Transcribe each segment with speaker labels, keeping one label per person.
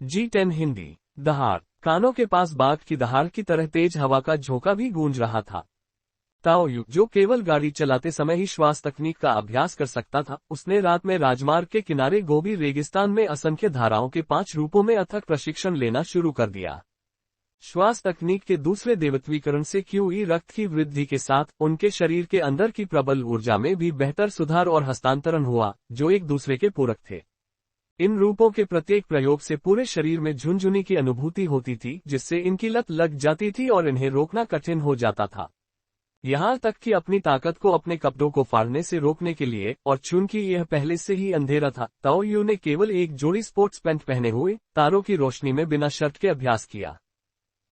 Speaker 1: G10 Hindi. दहाड़। कानों के पास बाघ की दहाड़ की तरह तेज हवा का झोंका भी गूंज रहा था। ताओ यू, जो केवल गाड़ी चलाते समय ही श्वास तकनीक का अभ्यास कर सकता था, उसने रात में राजमार्ग के किनारे गोबी रेगिस्तान में असंख्य धाराओं के 5 रूपों में अथक प्रशिक्षण लेना शुरू कर दिया। श्वास तकनीक के दूसरे देवत्वीकरण से क्यूई रक्त की वृद्धि के साथ उनके शरीर के अंदर की प्रबल ऊर्जा में भी बेहतर सुधार और हस्तांतरण हुआ, जो एक दूसरे के पूरक थे। इन रूपों के प्रत्येक प्रयोग से पूरे शरीर में झुनझुनी की अनुभूति होती थी, जिससे इनकी लत लग जाती थी और इन्हें रोकना कठिन हो जाता था। यहाँ तक कि अपनी ताकत को अपने कपड़ों को फाड़ने से रोकने के लिए, और चूंकि यह पहले से ही अंधेरा था, ताओ यू ने केवल एक जोड़ी स्पोर्ट्स पैंट पहने हुए तारों की रोशनी में बिना शर्ट के अभ्यास किया।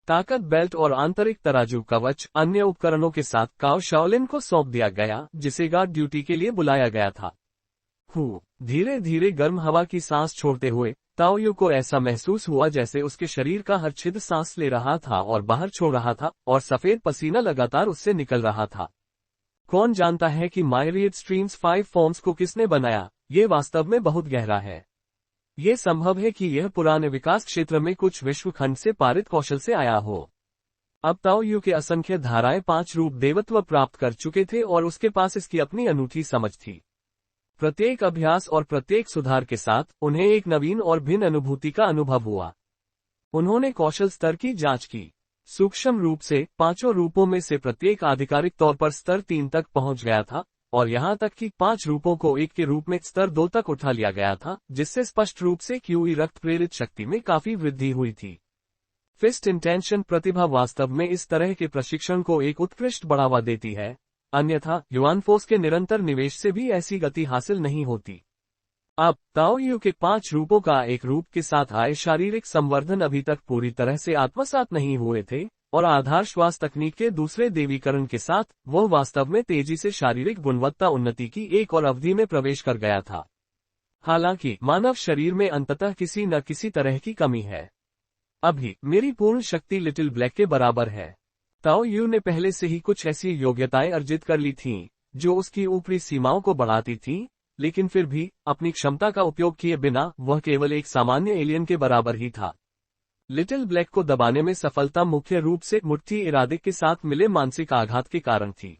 Speaker 1: ताकत बेल्ट और आंतरिक तराजू कवच अन्य उपकरणों के साथ काओ शाओलिन को सौंप दिया गया, जिसे गार्ड ड्यूटी के लिए बुलाया गया था। धीरे धीरे गर्म हवा की सांस छोड़ते हुए ताओ यू को ऐसा महसूस हुआ जैसे उसके शरीर का हर छिद्र सांस ले रहा था और बाहर छोड़ रहा था, और सफेद पसीना लगातार उससे निकल रहा था। कौन जानता है कि मायरियड स्ट्रीम्स 5 फॉर्म्स को किसने बनाया? ये वास्तव में बहुत गहरा है। ये संभव है कि यह पुराने विकास क्षेत्र में कुछ विश्वखंड से पारित कौशल से आया हो। अब ताओ यू के असंख्य धाराएं 5 रूप देवत्व प्राप्त कर चुके थे और उसके पास इसकी अपनी अनूठी समझ थी। प्रत्येक अभ्यास और प्रत्येक सुधार के साथ उन्हें एक नवीन और भिन्न अनुभूति का अनुभव हुआ। उन्होंने कौशल स्तर की जांच की। सूक्ष्म रूप से 5 रूपों में से प्रत्येक आधिकारिक तौर पर स्तर 3 तक पहुंच गया था, और यहां तक कि 5 रूपों को एक के रूप में स्तर 2 तक उठा लिया गया था, जिससे स्पष्ट रूप से क्यूई रक्त प्रेरित शक्ति में काफी वृद्धि हुई थी। फिस्ट इंटेंशन प्रतिभा वास्तव में इस तरह के प्रशिक्षण को एक उत्कृष्ट बढ़ावा देती है, अन्यथा युआन फोर्स के निरंतर निवेश से भी ऐसी गति हासिल नहीं होती। अब ताओ यू के 5 रूपों का एक रूप के साथ आए शारीरिक संवर्धन अभी तक पूरी तरह से आत्मसात नहीं हुए थे, और आधार श्वास तकनीक के दूसरे देवीकरण के साथ वह वास्तव में तेजी से शारीरिक गुणवत्ता उन्नति की एक और अवधि में प्रवेश कर गया था। हालांकि मानव शरीर में अंततः किसी न किसी तरह की कमी है। अभी मेरी पूर्ण शक्ति लिटिल ब्लैक के बराबर है। ताओ यू ने पहले से ही कुछ ऐसी योग्यताएं अर्जित कर ली थीं, जो उसकी ऊपरी सीमाओं को बढ़ाती थीं, लेकिन फिर भी अपनी क्षमता का उपयोग किए बिना वह केवल एक सामान्य एलियन के बराबर ही था। लिटिल ब्लैक को दबाने में सफलता मुख्य रूप से मुट्ठी इरादे के साथ मिले मानसिक आघात के कारण थी।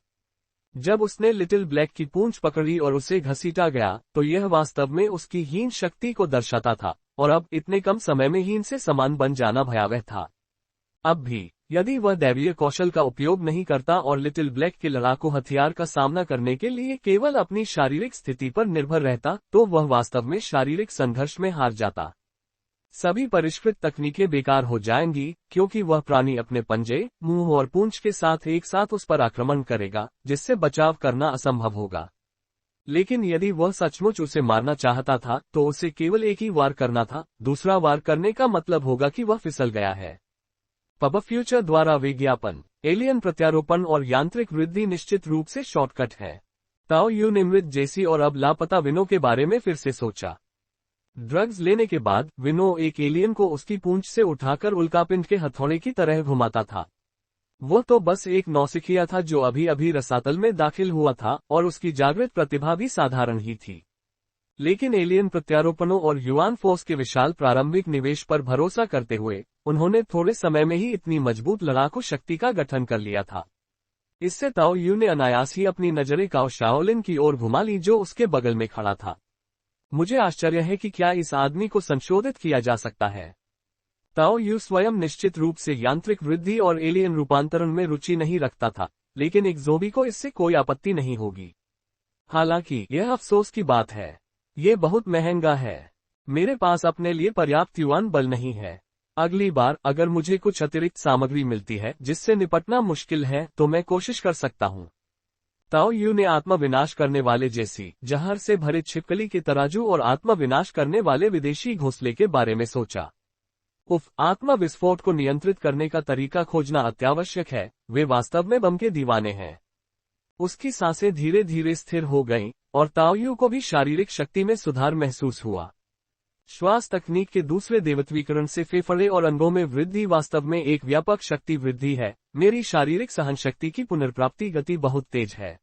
Speaker 1: जब उसने लिटिल ब्लैक की पूंछ पकड़ी और उसे घसीटा गया, तो यह वास्तव में उसकी हीन शक्ति को दर्शाता था, और अब इतने कम समय में हीन से समान बन जाना भयावह था। अब भी यदि वह दैवीय कौशल का उपयोग नहीं करता और लिटिल ब्लैक के लड़ाकू हथियार का सामना करने के लिए केवल अपनी शारीरिक स्थिति पर निर्भर रहता, तो वह वास्तव में शारीरिक संघर्ष में हार जाता। सभी परिष्कृत तकनीकें बेकार हो जाएंगी, क्योंकि वह प्राणी अपने पंजे, मुंह और पूंछ के साथ एक साथ उस पर आक्रमण करेगा, जिससे बचाव करना असंभव होगा। लेकिन यदि वह सचमुच उसे मारना चाहता था, तो उसे केवल एक ही वार करना था। दूसरा वार करने का मतलब होगा कि वह फिसल गया है। पब फ्यूचर द्वारा विज्ञापन, एलियन प्रत्यारोपण और यांत्रिक वृद्धि निश्चित रूप से शॉर्टकट है। ताओ यू ने मृत जेसी और अब लापता विनो के बारे में फिर से सोचा। ड्रग्स लेने के बाद विनो एक एलियन को उसकी पूंछ से उठाकर उल्कापिंड के हथौड़े की तरह घुमाता था। वो तो बस एक नौसिखिया था जो अभी अभी रसातल में दाखिल हुआ था, और उसकी जागृत प्रतिभा भी साधारण ही थी। लेकिन एलियन प्रत्यारोपणों और युआन फोर्स के विशाल प्रारंभिक निवेश पर भरोसा करते हुए उन्होंने थोड़े समय में ही इतनी मजबूत लड़ाकू शक्ति का गठन कर लिया था। इससे ताओ यू ने अनायास ही अपनी नजरें काओ शाओलिन की ओर घुमा ली, जो उसके बगल में खड़ा था। मुझे आश्चर्य है कि क्या इस आदमी को संशोधित किया जा सकता है। ताओ यू स्वयं निश्चित रूप से यांत्रिक वृद्धि और एलियन रूपांतरण में रुचि नहीं रखता था, लेकिन एक ज़ोंबी को इससे कोई आपत्ति नहीं होगी। हालांकि यह अफसोस की बात है, ये बहुत महंगा है। मेरे पास अपने लिए पर्याप्त युआन बल नहीं है। अगली बार अगर मुझे कुछ अतिरिक्त सामग्री मिलती है जिससे निपटना मुश्किल है, तो मैं कोशिश कर सकता हूँ। ताओ यू ने आत्मा विनाश करने वाले जैसी जहर से भरे छिपकली के तराजू और आत्मा विनाश करने वाले विदेशी घोंसले के बारे में सोचा। आत्मा विस्फोट को नियंत्रित करने का तरीका खोजना अत्यावश्यक है। वे वास्तव में बम के दीवाने हैं। उसकी सांसें धीरे धीरे स्थिर हो गईं, और ताओ यू को भी शारीरिक शक्ति में सुधार महसूस हुआ। श्वास तकनीक के दूसरे देवत्वीकरण से फेफड़े और अंगों में वृद्धि वास्तव में एक व्यापक शक्ति वृद्धि है। मेरी शारीरिक सहनशक्ति की पुनर्प्राप्ति गति बहुत तेज है।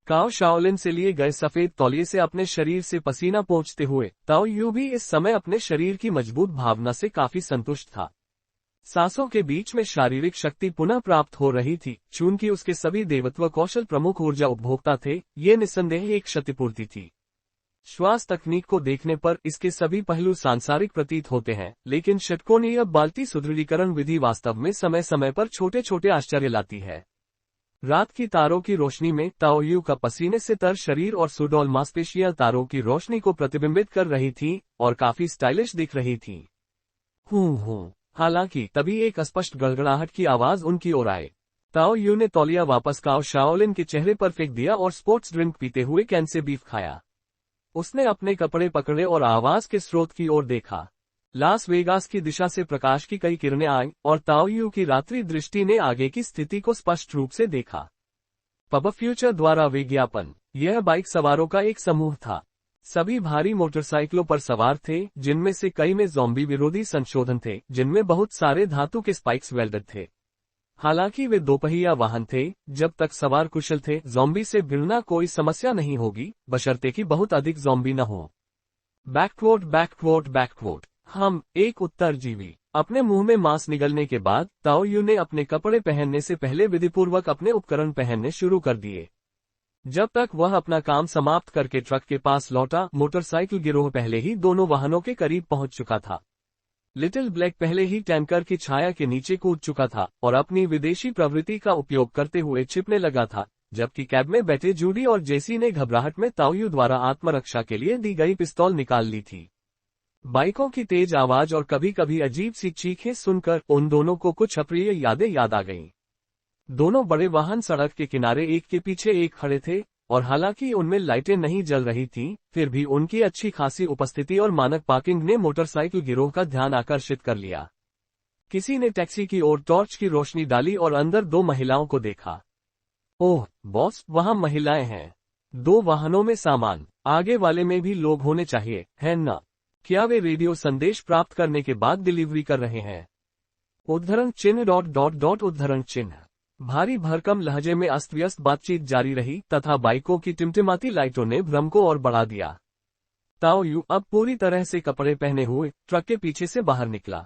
Speaker 1: काओ शाओलिन से लिए गए सफेद तौलिए से अपने शरीर से पसीना पोंछते हुए ताओ यू भी इस समय अपने शरीर की मजबूत भावना से काफी संतुष्ट था। सांसों के बीच में शारीरिक शक्ति पुनः प्राप्त हो रही थी, चूंकि उसके सभी देवत्व कौशल प्रमुख ऊर्जा उपभोक्ता थे, ये निस्संदेह एक क्षतिपूर्ति थी। श्वास तकनीक को देखने पर इसके सभी पहलू सांसारिक प्रतीत होते हैं, लेकिन षटकोणीय बाल्टी सुदृढ़ीकरण विधि वास्तव में समय समय पर छोटे छोटे आश्चर्य लाती है। रात की तारों की रोशनी में ताओ यू का पसीने से तर शरीर और सुडौल मांसपेशियां तारों की रोशनी को प्रतिबिंबित कर रही थीं और काफी स्टाइलिश दिख रही थीं। हालांकि तभी एक स्पष्ट गड़गड़ाहट की आवाज उनकी ओर आए। ताओ यू ने तौलिया वापस काओ शाओलिन के चेहरे पर फेंक दिया और स्पोर्ट्स ड्रिंक पीते हुए कैन से बीफ खाया। उसने अपने कपड़े पकड़े और आवाज के स्रोत की ओर देखा। लास वेगास की दिशा से प्रकाश की कई किरणें आईं और ताओ यू की रात्रि दृष्टि ने आगे की स्थिति को स्पष्ट रूप से देखा। पब फ्यूचर द्वारा विज्ञापन। यह बाइक सवारों का एक समूह था। सभी भारी मोटरसाइकिलों पर सवार थे, जिनमें से कई में ज़ॉम्बी विरोधी संशोधन थे, जिनमें बहुत सारे धातु के स्पाइक्स वेल्डेड थे। हालांकि वे दोपहिया वाहन थे, जब तक सवार कुशल थे, ज़ॉम्बी से भिड़ना कोई समस्या नहीं होगी, बशर्ते कि बहुत अधिक ज़ॉम्बी न हो। बैकवोट। हम एक उत्तरजीवी। अपने मुंह में मांस निगलने के बाद ताओ यू ने अपने कपड़े पहनने से पहले विधिपूर्वक अपने उपकरण पहनने शुरू कर दिए। जब तक वह अपना काम समाप्त करके ट्रक के पास लौटा, मोटरसाइकिल गिरोह पहले ही दोनों वाहनों के करीब पहुंच चुका था। लिटिल ब्लैक पहले ही टैंकर की छाया के नीचे कूद चुका था और अपनी विदेशी प्रवृत्ति का उपयोग करते हुए छिपने लगा था, जबकि कैब में बैठे जूडी और जेसी ने घबराहट में ताओ यू द्वारा आत्मरक्षा के लिए दी गई पिस्तौल निकाल ली थी। बाइकों की तेज आवाज और कभी कभी अजीब सी चीखें सुनकर उन दोनों को कुछ अप्रिय यादें याद आ गईं। दोनों बड़े वाहन सड़क के किनारे एक के पीछे एक खड़े थे और हालांकि उनमें लाइटें नहीं जल रही थीं, फिर भी उनकी अच्छी खासी उपस्थिति और मानक पार्किंग ने मोटरसाइकिल गिरोह का ध्यान आकर्षित कर लिया। किसी ने टैक्सी की ओर टॉर्च की रोशनी डाली और अंदर दो महिलाओं को देखा। ओह बॉस, वहां महिलाएं हैं। दो वाहनों में सामान, आगे वाले में भी लोग होने चाहिए, है न? क्या वे रेडियो संदेश प्राप्त करने के बाद डिलीवरी कर रहे हैं? उद्धरण चिन्ह। भारी भरकम लहजे में अस्त व्यस्त बातचीत जारी रही तथा बाइकों की टिमटिमाती लाइटों ने भ्रम को और बढ़ा दिया। ताओ यू अब पूरी तरह से कपड़े पहने हुए ट्रक के पीछे से बाहर निकला।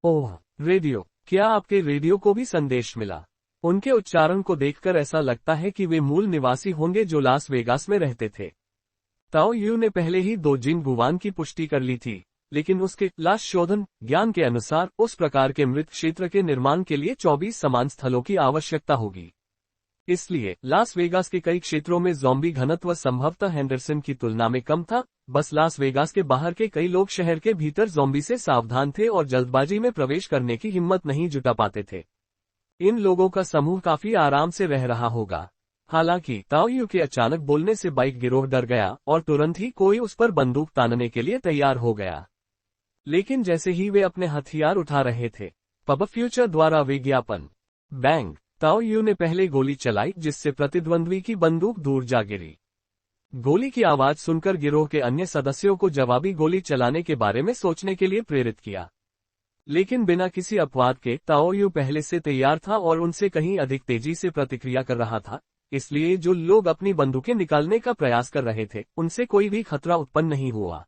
Speaker 1: ओह रेडियो, क्या आपके रेडियो को भी संदेश मिला? उनके उच्चारण को देखकर ऐसा लगता है कि वे मूल निवासी होंगे जो लास वेगास में रहते थे। ताओ यू ने पहले ही दो जिन गुवान की पुष्टि कर ली थी, लेकिन उसके लाश शोधन ज्ञान के अनुसार उस प्रकार के मृत क्षेत्र के निर्माण के लिए 24 समान स्थलों की आवश्यकता होगी। इसलिए लास वेगास के कई क्षेत्रों में ज़ॉम्बी घनत्व संभवतः हेंडरसन की तुलना में कम था। बस लास वेगास के बाहर के कई लोग शहर के भीतर ज़ॉम्बी से सावधान थे और जल्दबाजी में प्रवेश करने की हिम्मत नहीं जुटा पाते थे। इन लोगों का समूह काफी आराम से रह रहा होगा। हालांकि ताओ यू के अचानक बोलने से बाइक गिरोह डर गया और तुरंत ही कोई उस पर बंदूक तानने के लिए तैयार हो गया। लेकिन जैसे ही वे अपने हथियार उठा रहे थे, पब फ्यूचर द्वारा विज्ञापन। बैंग। ताओ यू ने पहले गोली चलाई, जिससे प्रतिद्वंद्वी की बंदूक दूर जा गिरी। गोली की आवाज सुनकर गिरोह के अन्य सदस्यों को जवाबी गोली चलाने के बारे में सोचने के लिए प्रेरित किया। लेकिन बिना किसी अपवाद के ताओ यू पहले से तैयार था और उनसे कहीं अधिक तेजी से प्रतिक्रिया कर रहा था, इसलिए जो लोग अपनी बंदूकें निकालने का प्रयास कर रहे थे, उनसे कोई भी खतरा उत्पन्न नहीं हुआ।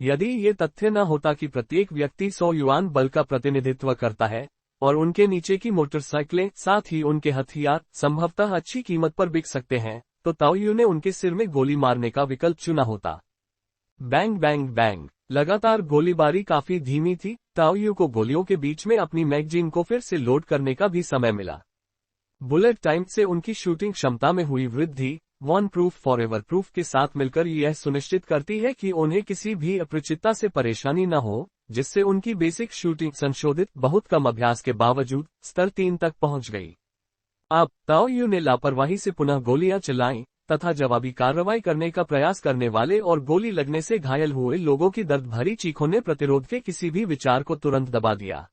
Speaker 1: यदि ये तथ्य न होता कि प्रत्येक व्यक्ति 100 युआन बल का प्रतिनिधित्व करता है और उनके नीचे की मोटरसाइकिलें, साथ ही उनके हथियार संभवतः अच्छी कीमत पर बिक सकते हैं, तो ताओ यू ने उनके सिर में गोली मारने का विकल्प चुना होता। Bang bang bang. लगातार गोलीबारी काफी धीमी थी। ताओ यू को गोलियों के बीच में अपनी मैगजीन को फिर से लोड करने का भी समय मिला। बुलेट टाइम से उनकी शूटिंग क्षमता में हुई वृद्धि वन प्रूफ फॉरएवर प्रूफ के साथ मिलकर यह सुनिश्चित करती है कि उन्हें किसी भी अपरिचितता से परेशानी न हो, जिससे उनकी बेसिक शूटिंग संशोधित बहुत कम अभ्यास के बावजूद स्तर 3 तक पहुंच गई। अब ताओ यू ने लापरवाही से पुनः गोलियां चलाईं तथा जवाबी कार्रवाई करने का प्रयास करने वाले और गोली लगने से घायल हुए लोगों की दर्द भरी चीखों ने प्रतिरोध के किसी भी विचार को तुरंत दबा दिया।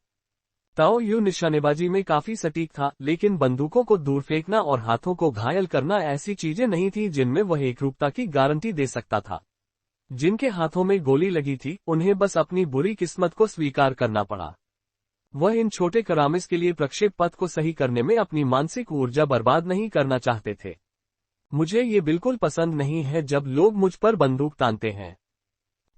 Speaker 1: ताओ यू निशानेबाजी में काफी सटीक था, लेकिन बंदूकों को दूर फेंकना और हाथों को घायल करना ऐसी चीजें नहीं थी जिनमें वह एकरूपता की गारंटी दे सकता था। जिनके हाथों में गोली लगी थी, उन्हें बस अपनी बुरी किस्मत को स्वीकार करना पड़ा। वह इन छोटे करामिस के लिए प्रक्षेप पथ को सही करने में अपनी मानसिक ऊर्जा बर्बाद नहीं करना चाहते थे। मुझे ये बिल्कुल पसंद नहीं है जब लोग मुझ पर बंदूक तानते हैं।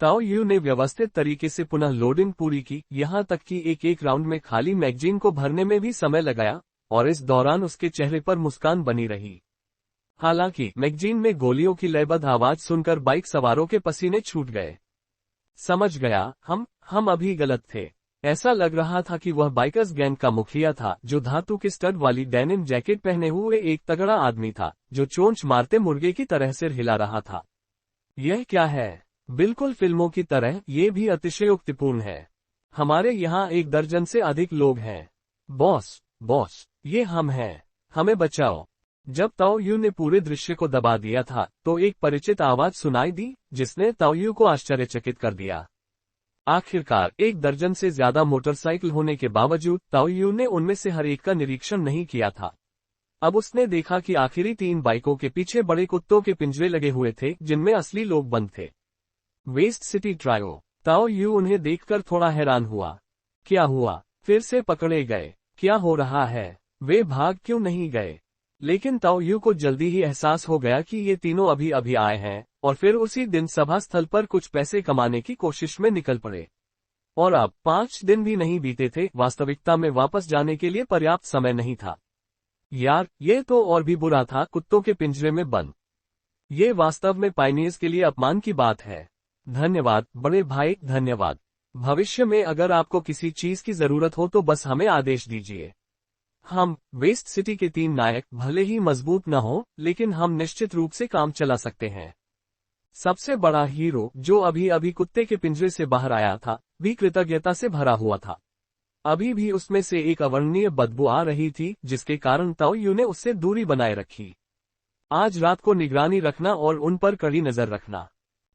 Speaker 1: ताओ यू ने व्यवस्थित तरीके से पुनः लोडिंग पूरी की, यहाँ तक कि एक एक राउंड में खाली मैगजीन को भरने में भी समय लगाया, और इस दौरान उसके चेहरे पर मुस्कान बनी रही। हालांकि मैगजीन में गोलियों की लयबद्ध आवाज सुनकर बाइक सवारों के पसीने छूट गए। समझ गया, हम अभी गलत थे। ऐसा लग रहा था कि वह बाइकर्स गैंग का मुखिया था, जो धातु के स्टड वाली डेनिम जैकेट पहने हुए एक तगड़ा आदमी था, जो चोंच मारते मुर्गे की तरह सिर हिला रहा था। यह क्या है? बिल्कुल फिल्मों की तरह ये भी अतिशयोक्तिपूर्ण है। हमारे यहाँ 1 दर्जन से अधिक लोग हैं। बॉस, ये हम हैं। हमें बचाओ। जब ताओ यू ने पूरे दृश्य को दबा दिया था, तो एक परिचित आवाज सुनाई दी, जिसने ताओ यू को आश्चर्यचकित कर दिया। आखिरकार 1 दर्जन से ज्यादा मोटरसाइकिल होने के बावजूद ताओ यू ने उनमें से हर एक का निरीक्षण नहीं किया था। अब उसने देखा कि आखिरी 3 बाइकों के पीछे बड़े कुत्तों के पिंजरे लगे हुए थे, जिनमें असली लोग बंद थे। West city trio. Tao Yu उन्हें देखकर थोड़ा हैरान हुआ। क्या हुआ? फिर से पकड़े गए? क्या हो रहा है? वे भाग क्यों नहीं गए? लेकिन ताओ यू को जल्दी ही एहसास हो गया कि ये तीनों अभी अभी आए हैं, और फिर उसी दिन सभा स्थल पर कुछ पैसे कमाने की कोशिश में निकल पड़े। और अब 5 दिन भी नहीं बीते थे, वास्तविकता में वापस जाने के लिए पर्याप्त समय नहीं था। यार, ये तो और भी बुरा था, कुत्तों के पिंजरे में बंद। ये वास्तव में पायनियर्स के लिए अपमान की बात है। धन्यवाद बड़े भाई, धन्यवाद। भविष्य में अगर आपको किसी चीज की जरूरत हो तो बस हमें आदेश दीजिए। हम वेस्ट सिटी के 3 नायक भले ही मजबूत न हो, लेकिन हम निश्चित रूप से काम चला सकते हैं। सबसे बड़ा हीरो, जो अभी अभी कुत्ते के पिंजरे से बाहर आया था, भी कृतज्ञता से भरा हुआ था। अभी भी उसमें से एक अवर्णनीय बदबू आ रही थी, जिसके कारण ताओ यू ने उससे दूरी बनाए रखी। आज रात को निगरानी रखना और उन पर कड़ी नजर रखना।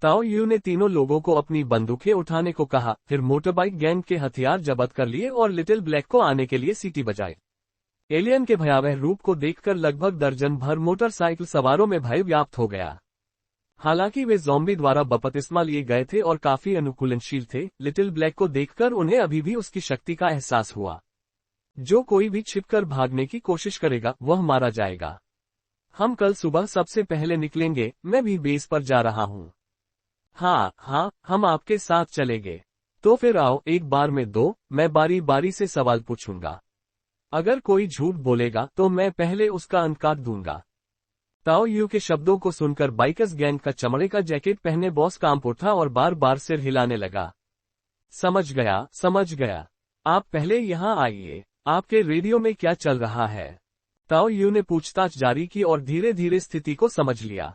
Speaker 1: ताओ यू ने तीनों लोगों को अपनी बंदूकें उठाने को कहा, फिर मोटरबाइक गैंग के हथियार जब्त कर लिए और लिटिल ब्लैक को आने के लिए सीटी बजाई। एलियन के भयावह रूप को देखकर लगभग दर्जन भर मोटरसाइकिल सवारों में भय व्याप्त हो गया। हालांकि वे ज़ॉम्बी द्वारा बपतिस्मा लिए गए थे और काफी अनुकूलनशील थे, लिटिल ब्लैक को देखकर उन्हें अभी भी उसकी शक्ति का एहसास हुआ। जो कोई भी छिपकर भागने की कोशिश करेगा वह मारा जाएगा। हम कल सुबह सबसे पहले निकलेंगे, मैं भी बेस पर जा रहा हूँ। हाँ, हम आपके साथ चलेंगे। तो फिर आओ, एक बार में 2, मैं बारी बारी से सवाल पूछूंगा। अगर कोई झूठ बोलेगा तो मैं पहले उसका अंत काट दूंगा। ताओ यू के शब्दों को सुनकर बाइकर्स गैंग का चमड़े का जैकेट पहने बॉस कांप उठा और बार बार सिर हिलाने लगा। समझ गया। आप पहले यहाँ आइए। आपके रेडियो में क्या चल रहा है? ताओ यू ने पूछताछ जारी की और धीरे धीरे स्थिति को समझ लिया।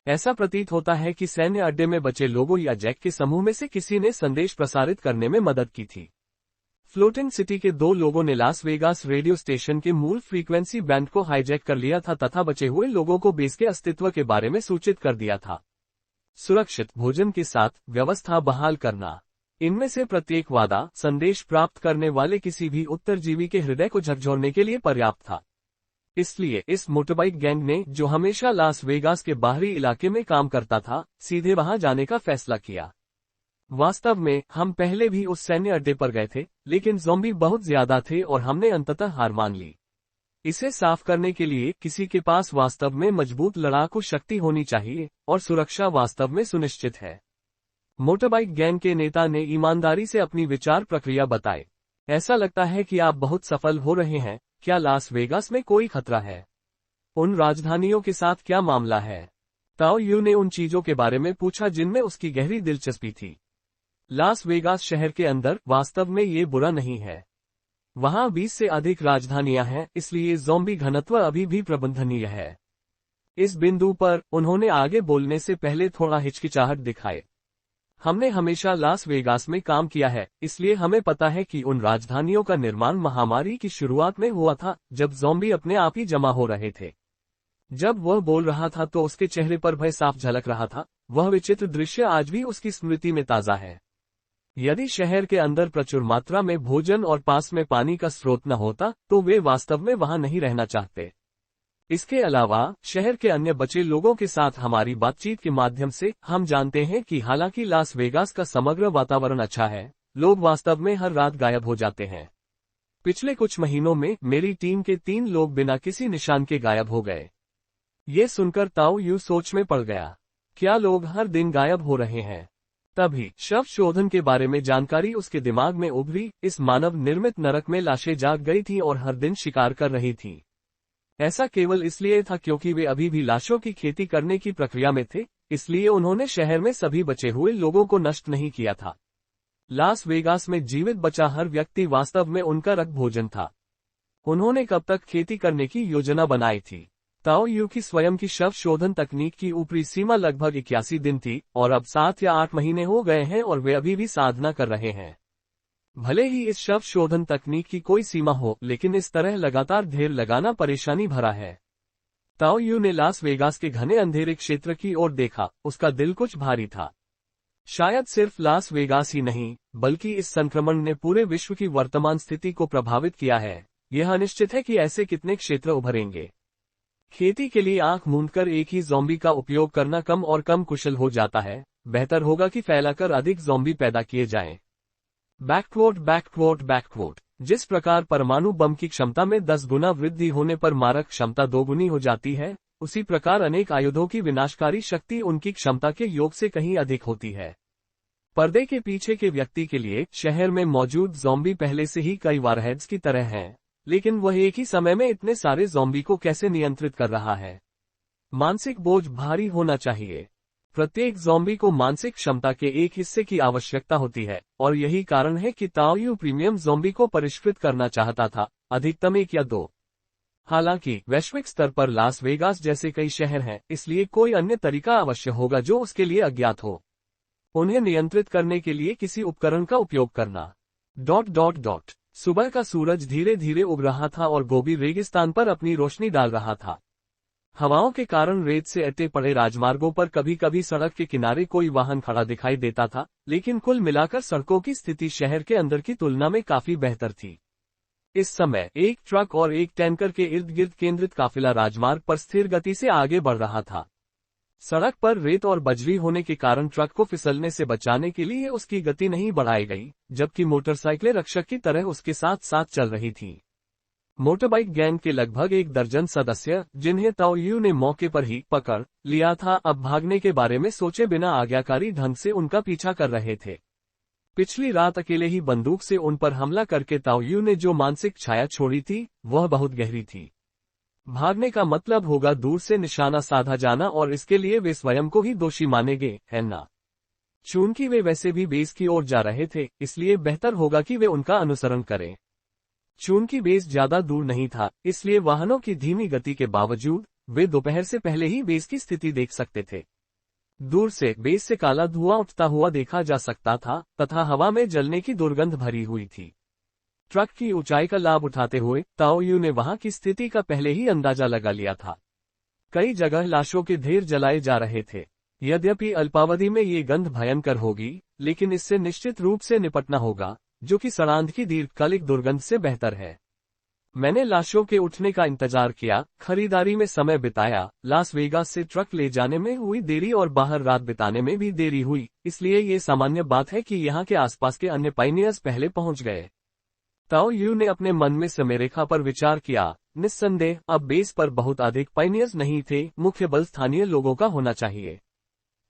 Speaker 1: ऐसा प्रतीत होता है कि सैन्य अड्डे में बचे लोगों या जैक के समूह में से किसी ने संदेश प्रसारित करने में मदद की थी। फ्लोटिंग सिटी के 2 लोगों ने लास वेगास रेडियो स्टेशन के मूल फ्रीक्वेंसी बैंड को हाईजैक कर लिया था तथा बचे हुए लोगों को बेस के अस्तित्व के बारे में सूचित कर दिया था। सुरक्षित भोजन के साथ व्यवस्था बहाल करना। इनमें से प्रत्येक वादा संदेश प्राप्त करने वाले किसी भी उत्तरजीवी के हृदय को झकझोरने के लिए पर्याप्त था। इसलिए इस मोटरबाइक गैंग ने, जो हमेशा लास वेगास के बाहरी इलाके में काम करता था, सीधे वहां जाने का फैसला किया। वास्तव में हम पहले भी उस सैन्य अड्डे पर गए थे, लेकिन ज़ॉम्बी बहुत ज्यादा थे और हमने अंततः हार मान ली। इसे साफ करने के लिए किसी के पास वास्तव में मजबूत लड़ाकू शक्ति होनी चाहिए, और सुरक्षा वास्तव में सुनिश्चित है। मोटरबाइक गैंग के नेता ने ईमानदारी से अपनी विचार प्रक्रिया बताई। ऐसा लगता है कि आप बहुत सफल हो रहे हैं। क्या लास वेगास में कोई खतरा है? उन राजधानियों के साथ क्या मामला है? ताओ यू ने उन चीजों के बारे में पूछा जिनमें उसकी गहरी दिलचस्पी थी। लास वेगास शहर के अंदर वास्तव में ये बुरा नहीं है। वहां 20 से अधिक राजधानियां हैं, इसलिए ज़ॉम्बी घनत्व अभी भी प्रबंधनीय है। इस बिंदु पर उन्होंने आगे बोलने से पहले थोड़ा हिचकिचाहट दिखाए। हमने हमेशा लास वेगास में काम किया है, इसलिए हमें पता है कि उन राजधानियों का निर्माण महामारी की शुरुआत में हुआ था, जब ज़ॉम्बी अपने आप ही जमा हो रहे थे। जब वह बोल रहा था तो उसके चेहरे पर भय साफ झलक रहा था। वह विचित्र दृश्य आज भी उसकी स्मृति में ताजा है। यदि शहर के अंदर प्रचुर मात्रा में भोजन और पास में पानी का स्रोत न होता, तो वे वास्तव में वहां नहीं रहना चाहते। इसके अलावा शहर के अन्य बचे लोगों के साथ हमारी बातचीत के माध्यम से हम जानते हैं कि हालांकि लास वेगास का समग्र वातावरण अच्छा है, लोग वास्तव में हर रात गायब हो जाते हैं। पिछले कुछ महीनों में मेरी टीम के 3 लोग बिना किसी निशान के गायब हो गए। ये सुनकर ताओ यू सोच में पड़ गया। क्या लोग हर दिन गायब हो रहे हैं? तभी शव शोधन के बारे में जानकारी उसके दिमाग में उभरी। इस मानव निर्मित नरक में लाशें जाग गई थीं और हर दिन शिकार कर रही थीं। ऐसा केवल इसलिए था क्योंकि वे अभी भी लाशों की खेती करने की प्रक्रिया में थे, इसलिए उन्होंने शहर में सभी बचे हुए लोगों को नष्ट नहीं किया था। लास वेगास में जीवित बचा हर व्यक्ति वास्तव में उनका रक्त भोजन था। उन्होंने कब तक खेती करने की योजना बनाई थी? ताओ यू की स्वयं की शव शोधन तकनीक की ऊपरी सीमा लगभग 81 दिन थी और अब 7 या 8 महीने हो गए हैं और वे अभी भी साधना कर रहे हैं। भले ही इस शव शोधन तकनीक की कोई सीमा हो, लेकिन इस तरह लगातार ढेर लगाना परेशानी भरा है। ताओ यू ने लास वेगास के घने अंधेरे क्षेत्र की ओर देखा। उसका दिल कुछ भारी था। शायद सिर्फ लास वेगास ही नहीं, बल्कि इस संक्रमण ने पूरे विश्व की वर्तमान स्थिति को प्रभावित किया है। यह अनिश्चित है कि ऐसे कितने क्षेत्र उभरेंगे। खेती के लिए आंख मूंदकर एक ही ज़ॉम्बी का उपयोग करना कम और कम कुशल हो जाता है। बेहतर होगा कि फैलाकर अधिक ज़ॉम्बी पैदा किए जाएं। बैकवोट। जिस प्रकार परमाणु बम की क्षमता में 10 गुना वृद्धि होने पर मारक क्षमता 2 गुनी हो जाती है, उसी प्रकार अनेक आयुधों की विनाशकारी शक्ति उनकी क्षमता के योग से कहीं अधिक होती है। पर्दे के पीछे के व्यक्ति के लिए शहर में मौजूद ज़ॉम्बी पहले से ही कई वारहेड्स की तरह हैं, लेकिन वह एक ही समय में इतने सारे ज़ॉम्बी को कैसे नियंत्रित कर रहा है? मानसिक बोझ भारी होना चाहिए। प्रत्येक ज़ॉम्बी को मानसिक क्षमता के एक हिस्से की आवश्यकता होती है, और यही कारण है कि ताओ यू प्रीमियम ज़ॉम्बी को परिष्कृत करना चाहता था, अधिकतम 1 या 2। हालांकि वैश्विक स्तर पर लास वेगास जैसे कई शहर हैं, इसलिए कोई अन्य तरीका अवश्य होगा जो उसके लिए अज्ञात हो। उन्हें नियंत्रित करने के लिए किसी उपकरण का उपयोग करना। सुबह का सूरज धीरे धीरे उग रहा था और गोबी रेगिस्तान पर अपनी रोशनी डाल रहा था। हवाओं के कारण रेत से अटे पड़े राजमार्गों पर कभी कभी सड़क के किनारे कोई वाहन खड़ा दिखाई देता था, लेकिन कुल मिलाकर सड़कों की स्थिति शहर के अंदर की तुलना में काफी बेहतर थी। इस समय एक ट्रक और एक टैंकर के इर्द गिर्द केंद्रित काफिला राजमार्ग पर स्थिर गति से आगे बढ़ रहा था। सड़क पर रेत और बजरी होने के कारण ट्रक को फिसलने से बचाने के लिए उसकी गति नहीं बढ़ाई गई, जबकि मोटरसाइकिलें रक्षक की तरह उसके साथ साथ चल रही थीं। मोटरबाइक गैंग के लगभग 1 दर्जन सदस्य, जिन्हें ताओ यू ने मौके पर ही पकड़ लिया था, अब भागने के बारे में सोचे बिना आज्ञाकारी ढंग से उनका पीछा कर रहे थे। पिछली रात अकेले ही बंदूक से उन पर हमला करके ताओ यू ने जो मानसिक छाया छोड़ी थी, वह बहुत गहरी थी। भागने का मतलब होगा दूर से निशाना साधा जाना, और इसके लिए वे स्वयं को ही दोषी मानेंगे, है ना? चूंकि वे वैसे भी बेस की ओर जा रहे थे, इसलिए बेहतर होगा कि वे उनका अनुसरण करें। चूंकि बेस ज्यादा दूर नहीं था, इसलिए वाहनों की धीमी गति के बावजूद वे दोपहर से पहले ही बेस की स्थिति देख सकते थे। दूर से बेस से काला धुआं उठता हुआ देखा जा सकता था तथा हवा में जलने की दुर्गंध भरी हुई थी। ट्रक की ऊंचाई का लाभ उठाते हुए ताओ यू ने वहां की स्थिति का पहले ही अंदाजा लगा लिया था। कई जगह लाशों के ढेर जलाए जा रहे थे। यद्यपि अल्पावधि में ये गंध भयंकर होगी, लेकिन इससे निश्चित रूप से निपटना होगा, जो कि सड़ांध की दीर्घकालिक दुर्गंध से बेहतर है। मैंने लाशों के उठने का इंतजार किया, खरीदारी में समय बिताया, लास वेगास से ट्रक ले जाने में हुई देरी और बाहर रात बिताने में भी देरी हुई, इसलिए ये सामान्य बात है कि यहाँ के आसपास के अन्य पायनियर्स पहले पहुंच गए। ताओ यू ने अपने मन में समरेखा पर विचार किया। निस्संदेह अब बेस पर बहुत अधिक पायनियर्स नहीं थे, मुख्य बल स्थानीय लोगों का होना चाहिए।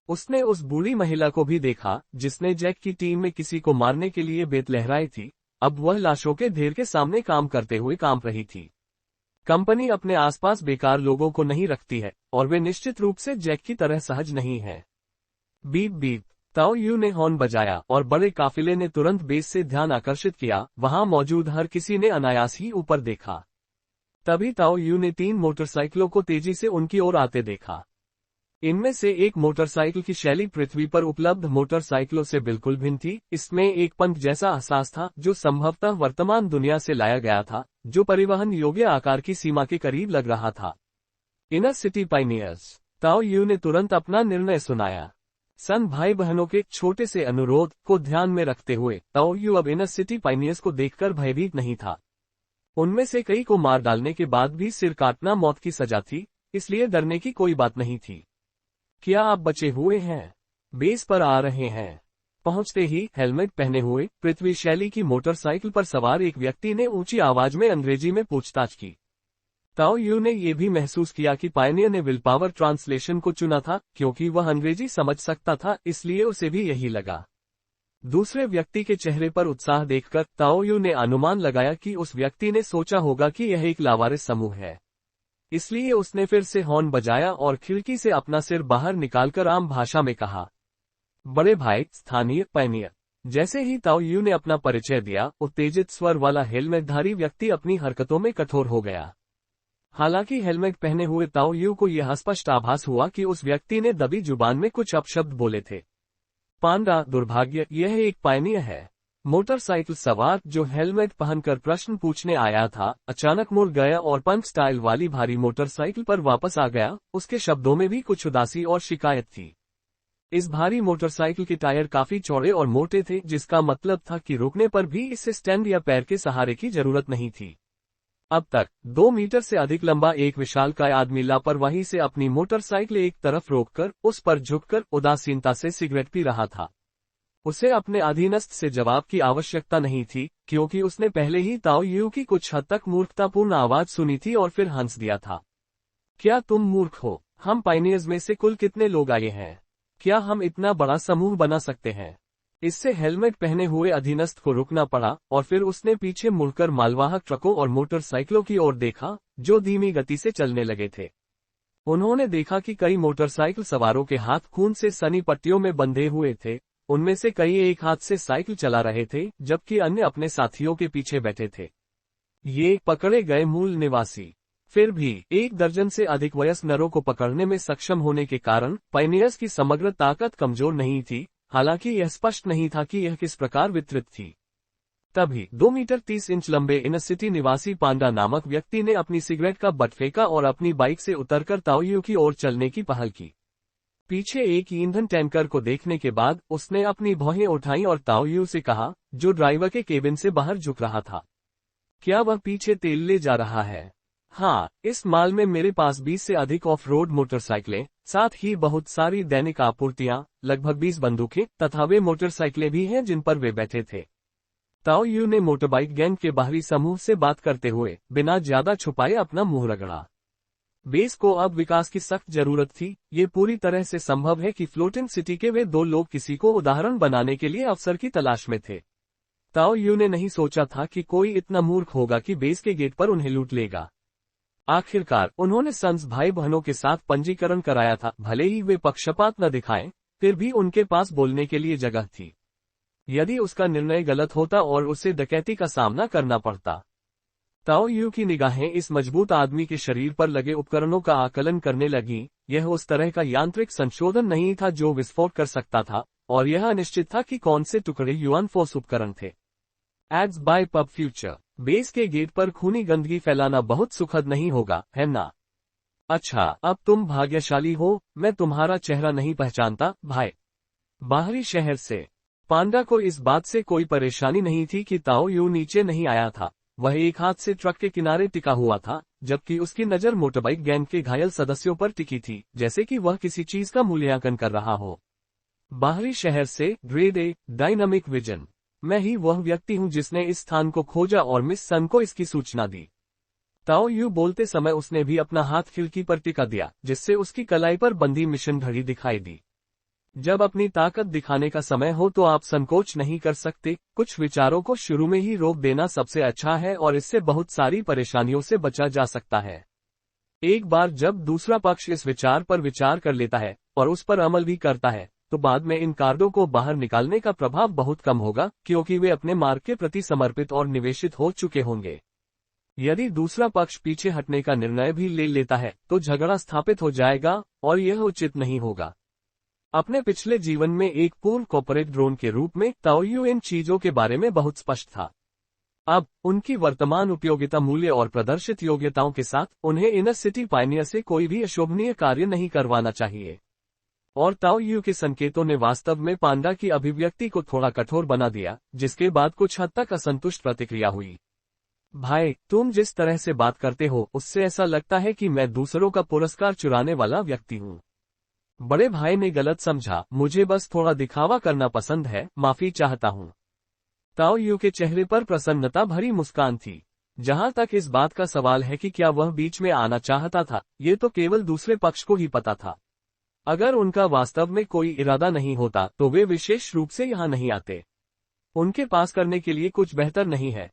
Speaker 1: उसने उस बूढ़ी महिला को भी देखा, जिसने जैक की टीम में किसी को मारने के लिए बेत लहराई थी। अब वह लाशों के ढेर के सामने काम करते हुए कांप रही थी। कंपनी अपने आसपास बेकार लोगों को नहीं रखती है, और वे निश्चित रूप से जैक की तरह सहज नहीं है। बीप बीप, ताओ यू ने हॉर्न बजाया और बड़े काफिले ने तुरंत बेस से ध्यान आकर्षित किया। वहां मौजूद हर किसी ने अनायास ही ऊपर देखा। तभी ताओ यू ने 3 मोटरसाइकिलों को तेजी से उनकी ओर आते देखा। इनमें से एक मोटरसाइकिल की शैली पृथ्वी पर उपलब्ध मोटरसाइकिलों से बिल्कुल भिन्न थी। इसमें एक पंख जैसा एहसास था, जो संभवतः वर्तमान दुनिया से लाया गया था, जो परिवहन योग्य आकार की सीमा के करीब लग रहा था। इनर सिटी पायनियर्स, ताओ यू ने तुरंत अपना निर्णय सुनाया। सन भाई बहनों के छोटे से अनुरोध को ध्यान में रखते हुए ताओ यू अब इनर सिटी पायनियर्स को देखकर भयभीत नहीं था। उनमें से कई को मार डालने के बाद भी सिर काटना मौत की सजा थी, इसलिए डरने की कोई बात नहीं थी। क्या आप बचे हुए हैं? बेस पर आ रहे हैं। पहुंचते ही हेलमेट पहने हुए पृथ्वी शैली की मोटरसाइकिल पर सवार एक व्यक्ति ने ऊंची आवाज में अंग्रेजी में पूछताछ की। ताओ यू ने यह भी महसूस किया कि पायनियर ने विल पावर ट्रांसलेशन को चुना था क्योंकि वह अंग्रेजी समझ सकता था, इसलिए उसे भी यही लगा। दूसरे व्यक्ति के चेहरे पर उत्साह देखकर ताओ यू ने अनुमान लगाया कि उस व्यक्ति ने सोचा होगा कि यह एक लावारिस समूह है, इसलिए उसने फिर से हॉर्न बजाया और खिड़की से अपना सिर बाहर निकालकर आम भाषा में कहा, बड़े भाई, स्थानीय पायनियर। जैसे ही ताओ यू ने अपना परिचय दिया, उत्तेजित स्वर वाला हेलमेटधारी व्यक्ति अपनी हरकतों में कठोर हो गया। हालांकि हेलमेट पहने हुए ताओ यू को यह स्पष्ट आभास हुआ कि उस व्यक्ति ने दबी जुबान में कुछ अपशब्द बोले थे। पांडा, दुर्भाग्य, यह एक पायनियर है। मोटरसाइकिल सवार जो हेलमेट पहनकर प्रश्न पूछने आया था, अचानक मुड़ गया और पंप स्टाइल वाली भारी मोटरसाइकिल पर वापस आ गया। उसके शब्दों में भी कुछ उदासी और शिकायत थी। इस भारी मोटरसाइकिल के टायर काफी चौड़े और मोटे थे, जिसका मतलब था कि रुकने पर भी इससे स्टैंड या पैर के सहारे की जरूरत नहीं थी। अब तक 2 मीटर से अधिक लंबा एक विशालकाय आदमी लापरवाही से अपनी मोटरसाइकिल एक तरफ रोककर उस पर झुककर उदासीनता से सिगरेट पी रहा था। उसे अपने अधीनस्थ से जवाब की आवश्यकता नहीं थी, क्योंकि उसने पहले ही ताओ यू की कुछ हद तक मूर्खतापूर्ण आवाज सुनी थी और फिर हंस दिया था। क्या तुम मूर्ख हो? हम पायनियर्स में से कुल कितने लोग आए हैं? क्या हम इतना बड़ा समूह बना सकते हैं? इससे हेलमेट पहने हुए अधीनस्थ को रुकना पड़ा और फिर उसने पीछे मुड़कर मालवाहक ट्रकों और मोटरसाइकिलों की ओर देखा, जो धीमी गति से चलने लगे थे। उन्होंने देखा कि कई मोटरसाइकिल सवारों के हाथ खून से सनी पट्टियों में बंधे हुए थे। उनमें से कई एक हाथ से साइकिल चला रहे थे, जबकि अन्य अपने साथियों के पीछे बैठे थे। ये पकड़े गए मूल निवासी। फिर भी 1 दर्जन से अधिक वयस्क नरों को पकड़ने में सक्षम होने के कारण पायनियर्स की समग्र ताकत कमजोर नहीं थी, हालांकि यह स्पष्ट नहीं था कि यह किस प्रकार वितरित थी। तभी 2 मीटर 30 इंच लंबे इनर सिटी निवासी पांडा नामक व्यक्ति ने अपनी सिगरेट का बट फेंका और अपनी बाइक से उतरकर ताओ यू की ओर चलने की पहल की। पीछे एक ईंधन टैंकर को देखने के बाद उसने अपनी भौहें उठाई और ताओ यू से कहा, जो ड्राइवर के केबिन से बाहर झुक रहा था, क्या वह पीछे तेल ले जा रहा है? हाँ, इस माल में मेरे पास 20 से अधिक ऑफ रोड मोटरसाइकिलें, साथ ही बहुत सारी दैनिक आपूर्तियां, लगभग 20 बंदूकें तथा वे मोटरसाइकिलें भी हैं जिन पर वे बैठे थे। ताओ यू ने मोटरबाइक गैंग के बाहरी समूह से बात करते हुए बिना ज्यादा छुपाए अपना मुंह रगड़ा। बेस को अब विकास की सख्त जरूरत थी। ये पूरी तरह से संभव है कि फ्लोटिंग सिटी के वे 2 लोग किसी को उदाहरण बनाने के लिए अवसर की तलाश में थे। ताओ यू ने नहीं सोचा था कि कोई इतना मूर्ख होगा कि बेस के गेट पर उन्हें लूट लेगा। आखिरकार उन्होंने सन्स भाई बहनों के साथ पंजीकरण कराया था। भले ही वे पक्षपात न दिखाएं, फिर भी उनके पास बोलने के लिए जगह थी। यदि उसका निर्णय गलत होता और उसे डकैती का सामना करना पड़ता। ताओ यू की निगाहें इस मजबूत आदमी के शरीर पर लगे उपकरणों का आकलन करने लगी। यह उस तरह का यांत्रिक संशोधन नहीं था जो विस्फोट कर सकता था, और यह अनिश्चित था कि कौन से टुकड़े युआन फोर्स उपकरण थे। Ads by pub future. Base के गेट पर खूनी गंदगी फैलाना बहुत सुखद नहीं होगा, है ना? अच्छा, अब तुम भाग्यशाली हो, मैं तुम्हारा चेहरा नहीं पहचानता, भाई। बाहरी शहर से पांडा को इस बात से कोई परेशानी नहीं थी कि ताओ यू नीचे नहीं आया था। वह एक हाथ से ट्रक के किनारे टिका हुआ था, जबकि उसकी नजर मोटरबाइक गैंग के घायल सदस्यों पर टिकी थी, जैसे कि वह किसी चीज का मूल्यांकन कर रहा हो। बाहरी शहर से ग्रेड ए डायनामिक विजन। मैं ही वह व्यक्ति हूं जिसने इस स्थान को खोजा और मिस सन को इसकी सूचना दी। ताओ यू बोलते समय उसने भी अपना हाथ खिड़की पर टिका दिया, जिससे उसकी कलाई पर बंधी मिशन घड़ी दिखाई दी। जब अपनी ताकत दिखाने का समय हो तो आप संकोच नहीं कर सकते। कुछ विचारों को शुरू में ही रोक देना सबसे अच्छा है और इससे बहुत सारी परेशानियों से बचा जा सकता है। एक बार जब दूसरा पक्ष इस विचार पर विचार कर लेता है और उस पर अमल भी करता है, तो बाद में इन कार्डों को बाहर निकालने का प्रभाव बहुत कम होगा, क्योंकि वे अपने मार्ग के प्रति समर्पित और निवेशित हो चुके होंगे। यदि दूसरा पक्ष पीछे हटने का निर्णय भी ले लेता है तो झगड़ा स्थापित हो जाएगा और यह उचित नहीं होगा। अपने पिछले जीवन में एक पूर्ण कॉर्पोरेट ड्रोन के रूप में ताओ यू इन चीजों के बारे में बहुत स्पष्ट था। अब उनकी वर्तमान उपयोगिता मूल्य और प्रदर्शित योग्यताओं के साथ उन्हें इनर सिटी पायनियर से कोई भी अशोभनीय कार्य नहीं करवाना चाहिए। और ताओ यू के संकेतों ने वास्तव में पांडा की अभिव्यक्ति को थोड़ा कठोर बना दिया, जिसके बाद कुछ हद तक असंतुष्ट प्रतिक्रिया हुई। भाई, तुम जिस तरह से बात करते हो उससे ऐसा लगता है कि मैं दूसरों का पुरस्कार चुराने वाला व्यक्ति हूँ। बड़े भाई ने गलत समझा, मुझे बस थोड़ा दिखावा करना पसंद है, माफी चाहता हूँ। ताओ यू के चेहरे पर प्रसन्नता भरी मुस्कान थी। जहां तक इस बात का सवाल है कि क्या वह बीच में आना चाहता था, ये तो केवल दूसरे पक्ष को ही पता था। अगर उनका वास्तव में कोई इरादा नहीं होता तो वे विशेष रूप से यहाँ नहीं आते। उनके पास करने के लिए कुछ बेहतर नहीं है।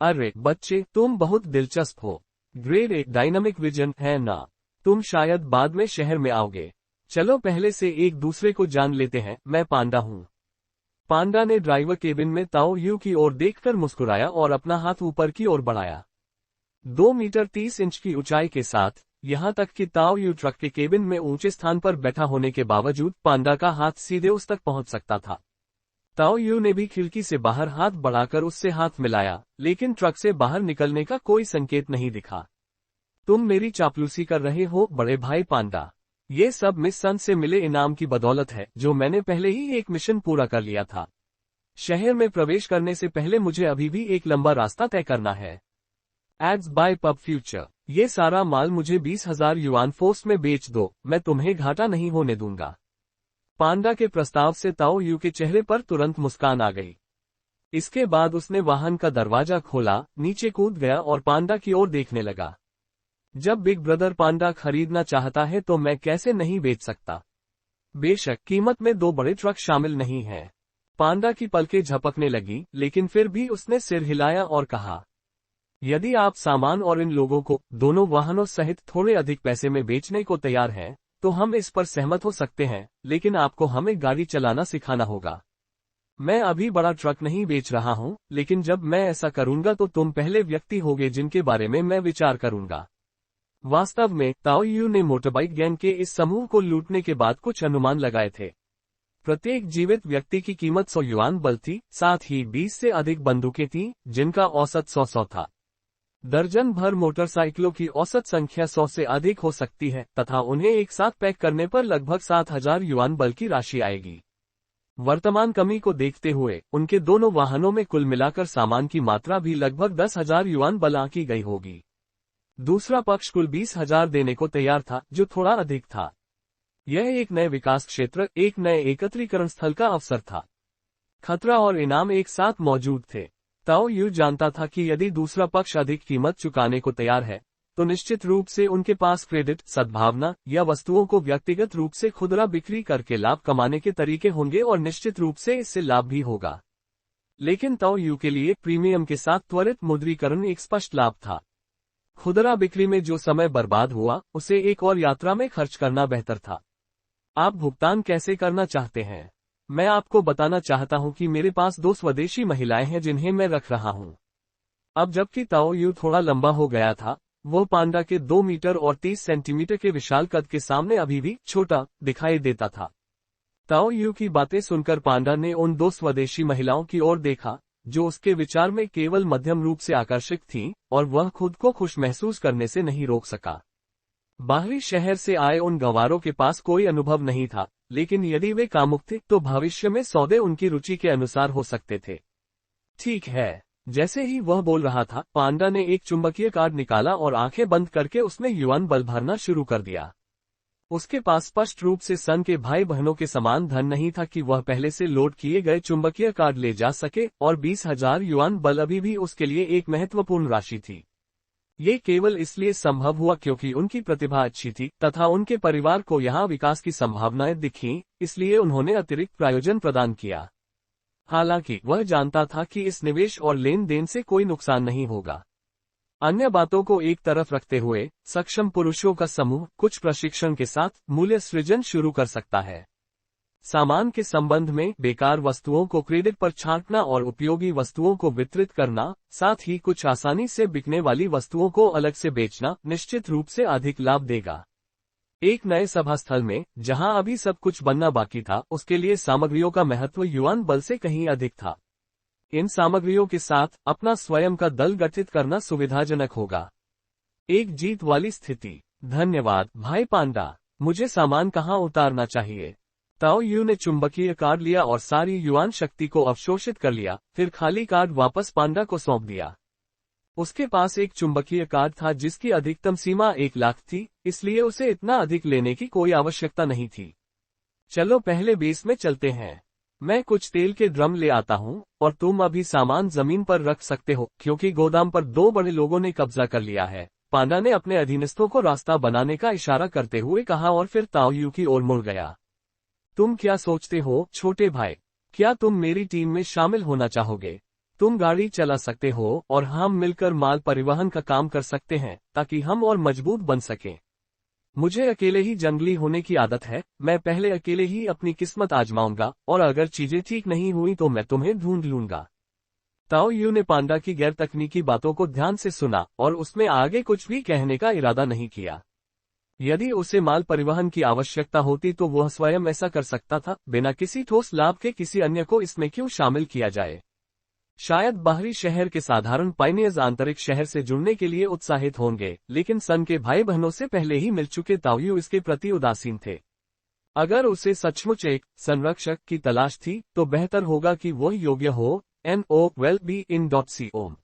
Speaker 1: अरे बच्चे, तुम बहुत दिलचस्प हो। ग्रेड एक डायनामिक विजन है ना? तुम शायद बाद में शहर में आओगे। चलो पहले से एक दूसरे को जान लेते हैं। मैं पांडा हूँ। पांडा ने ड्राइवर केबिन में ताओ यू की ओर देखकर मुस्कुराया और अपना हाथ ऊपर की ओर बढ़ाया। 2 मीटर 30 इंच की ऊंचाई के साथ, यहां तक कि ताओ यू ट्रक के केबिन में ऊंचे स्थान पर बैठा होने के बावजूद पांडा का हाथ सीधे उस तक पहुंच सकता था। ताओ यू ने भी खिड़की से बाहर हाथ बढ़ाकर उससे हाथ मिलाया, लेकिन ट्रक से बाहर निकलने का कोई संकेत नहीं दिखा। तुम मेरी चापलूसी कर रहे हो बड़े भाई पांडा। ये सब मिस सन से मिले इनाम की बदौलत है, जो मैंने पहले ही एक मिशन पूरा कर लिया था। शहर में प्रवेश करने से पहले मुझे अभी भी एक लंबा रास्ता तय करना है। Ads by pub future. ये सारा माल मुझे 20,000 युआन फोर्स में बेच दो, मैं तुम्हें घाटा नहीं होने दूंगा। पांडा के प्रस्ताव से ताओ यू के चेहरे पर तुरंत मुस्कान आ गई। इसके बाद उसने वाहन का दरवाजा खोला, नीचे कूद गया और पांडा की ओर देखने लगा। जब बिग ब्रदर पांडा खरीदना चाहता है तो मैं कैसे नहीं बेच सकता। बेशक कीमत में 2 बड़े ट्रक शामिल नहीं हैं। पांडा की पलकें झपकने लगी, लेकिन फिर भी उसने सिर हिलाया और कहा, यदि आप सामान और इन लोगों को दोनों वाहनों सहित थोड़े अधिक पैसे में बेचने को तैयार हैं, तो हम इस पर सहमत हो सकते हैं, लेकिन आपको हमें गाड़ी चलाना सिखाना होगा। मैं अभी बड़ा ट्रक नहीं बेच रहा हूं, लेकिन जब मैं ऐसा करूंगा तो तुम पहले व्यक्ति होगे जिनके बारे में मैं विचार करूंगा। वास्तव में ताओ यू ने मोटरबाइक गैंग के इस समूह को लूटने के बाद कुछ अनुमान लगाए थे। प्रत्येक जीवित व्यक्ति की कीमत 100 युआन बल थी, साथ ही 20 से अधिक बंदूकें थीं, जिनका औसत 100 था। दर्जन भर मोटरसाइकिलों की औसत संख्या 100 से अधिक हो सकती है, तथा उन्हें एक साथ पैक करने पर लगभग 7,000 युआन बल की राशि आएगी। वर्तमान कमी को देखते हुए उनके दोनों वाहनों में कुल मिलाकर सामान की मात्रा भी लगभग 10,000 युआन बल आंकी गई होगी। दूसरा पक्ष कुल 20,000 देने को तैयार था, जो थोड़ा अधिक था। यह एक नए विकास क्षेत्र, एक नए एकत्रीकरण स्थल का अवसर था। खतरा और इनाम एक साथ मौजूद थे। ताओ यू जानता था कि यदि दूसरा पक्ष अधिक कीमत चुकाने को तैयार है, तो निश्चित रूप से उनके पास क्रेडिट, सद्भावना या वस्तुओं को व्यक्तिगत रूप से खुदरा बिक्री करके लाभ कमाने के तरीके होंगे और निश्चित रूप से इससे लाभ भी होगा। लेकिन ताओ यू के लिए प्रीमियम के साथ त्वरित मुद्रीकरण एक स्पष्ट लाभ था। खुदरा बिक्री में जो समय बर्बाद हुआ, उसे एक और यात्रा में खर्च करना बेहतर था। आप भुगतान कैसे करना चाहते हैं? मैं आपको बताना चाहता हूं कि मेरे पास 2 स्वदेशी महिलाएं हैं जिन्हें मैं रख रहा हूं। अब जबकि ताओ यू थोड़ा लंबा हो गया था, वो पांडा के 2 मीटर और 30 सेंटीमीटर के विशाल कद के सामने अभी भी छोटा दिखाई देता था। ताओ यू की बातें सुनकर पांडा ने उन 2 स्वदेशी महिलाओं की ओर देखा, जो उसके विचार में केवल मध्यम रूप से आकर्षक थीं, और वह खुद को खुश महसूस करने से नहीं रोक सका। बाहरी शहर से आए उन गंवारों के पास कोई अनुभव नहीं था, लेकिन यदि वे कामुक थे तो भविष्य में सौदे उनकी रुचि के अनुसार हो सकते थे। ठीक है। जैसे ही वह बोल रहा था, पांडा ने एक चुंबकीय कार्ड निकाला और आंखें बंद करके उसमें युआन बल भरना शुरू कर दिया। उसके पास स्पष्ट रूप से सन के भाई बहनों के समान धन नहीं था कि वह पहले से लोड किए गए चुंबकीय कार्ड ले जा सके, और 20,000 युआन बल अभी भी उसके लिए एक महत्वपूर्ण राशि थी। ये केवल इसलिए संभव हुआ क्योंकि उनकी प्रतिभा अच्छी थी तथा उनके परिवार को यहाँ विकास की संभावनाएं दिखीं, इसलिए उन्होंने अतिरिक्त प्रायोजन प्रदान किया। हालांकि वह जानता था कि इस निवेश और लेन देन से कोई नुकसान नहीं होगा। अन्य बातों को एक तरफ रखते हुए सक्षम पुरुषों का समूह कुछ प्रशिक्षण के साथ मूल्य सृजन शुरू कर सकता है। सामान के संबंध में बेकार वस्तुओं को क्रेडिट पर छांटना और उपयोगी वस्तुओं को वितरित करना, साथ ही कुछ आसानी से बिकने वाली वस्तुओं को अलग से बेचना निश्चित रूप से अधिक लाभ देगा। एक नए सभा स्थल में, जहां अभी सब कुछ बनना बाकी था, उसके लिए सामग्रियों का महत्व युआन बल से कहीं अधिक था। इन सामग्रियों के साथ अपना स्वयं का दल गठित करना सुविधाजनक होगा। एक जीत वाली स्थिति। धन्यवाद भाई पांडा। मुझे सामान कहाँ उतारना चाहिए? ताओ यू ने चुंबकीय कार्ड लिया और सारी युआन शक्ति को अवशोषित कर लिया, फिर खाली कार्ड वापस पांडा को सौंप दिया। उसके पास एक चुंबकीय कार्ड था जिसकी अधिकतम सीमा 1 लाख थी, इसलिए उसे इतना अधिक लेने की कोई आवश्यकता नहीं थी। चलो पहले बेस में चलते हैं। मैं कुछ तेल के ड्रम ले आता हूँ और तुम अभी सामान जमीन पर रख सकते हो क्योंकि गोदाम पर दो बड़े लोगों ने कब्जा कर लिया है। पांडा ने अपने अधीनस्थों को रास्ता बनाने का इशारा करते हुए कहा और फिर ताओ यू की ओर मुड़ गया। तुम क्या सोचते हो छोटे भाई? क्या तुम मेरी टीम में शामिल होना चाहोगे? तुम गाड़ी चला सकते हो और हम मिलकर माल परिवहन का काम कर सकते हैं ताकि हम और मजबूत बन सकें। मुझे अकेले ही जंगली होने की आदत है, मैं पहले अकेले ही अपनी किस्मत आजमाऊंगा और अगर चीजें ठीक नहीं हुई तो मैं तुम्हें ढूंढ लूंगा। ताओ यू ने पांडा की गैर तकनीकी बातों को ध्यान से सुना और उसमें आगे कुछ भी कहने का इरादा नहीं किया। यदि उसे माल परिवहन की आवश्यकता होती तो वह स्वयं ऐसा कर सकता था, बिना किसी ठोस लाभ के किसी अन्य को इसमें क्यों शामिल किया जाए। शायद बाहरी शहर के साधारण पाइनियर्स आंतरिक शहर से जुड़ने के लिए उत्साहित होंगे, लेकिन सन के भाई बहनों से पहले ही मिल चुके ताओ यू इसके प्रति उदासीन थे। अगर उसे सचमुच एक संरक्षक की तलाश थी तो बेहतर होगा कि वह योग्य हो। NOWELLBEIN.com।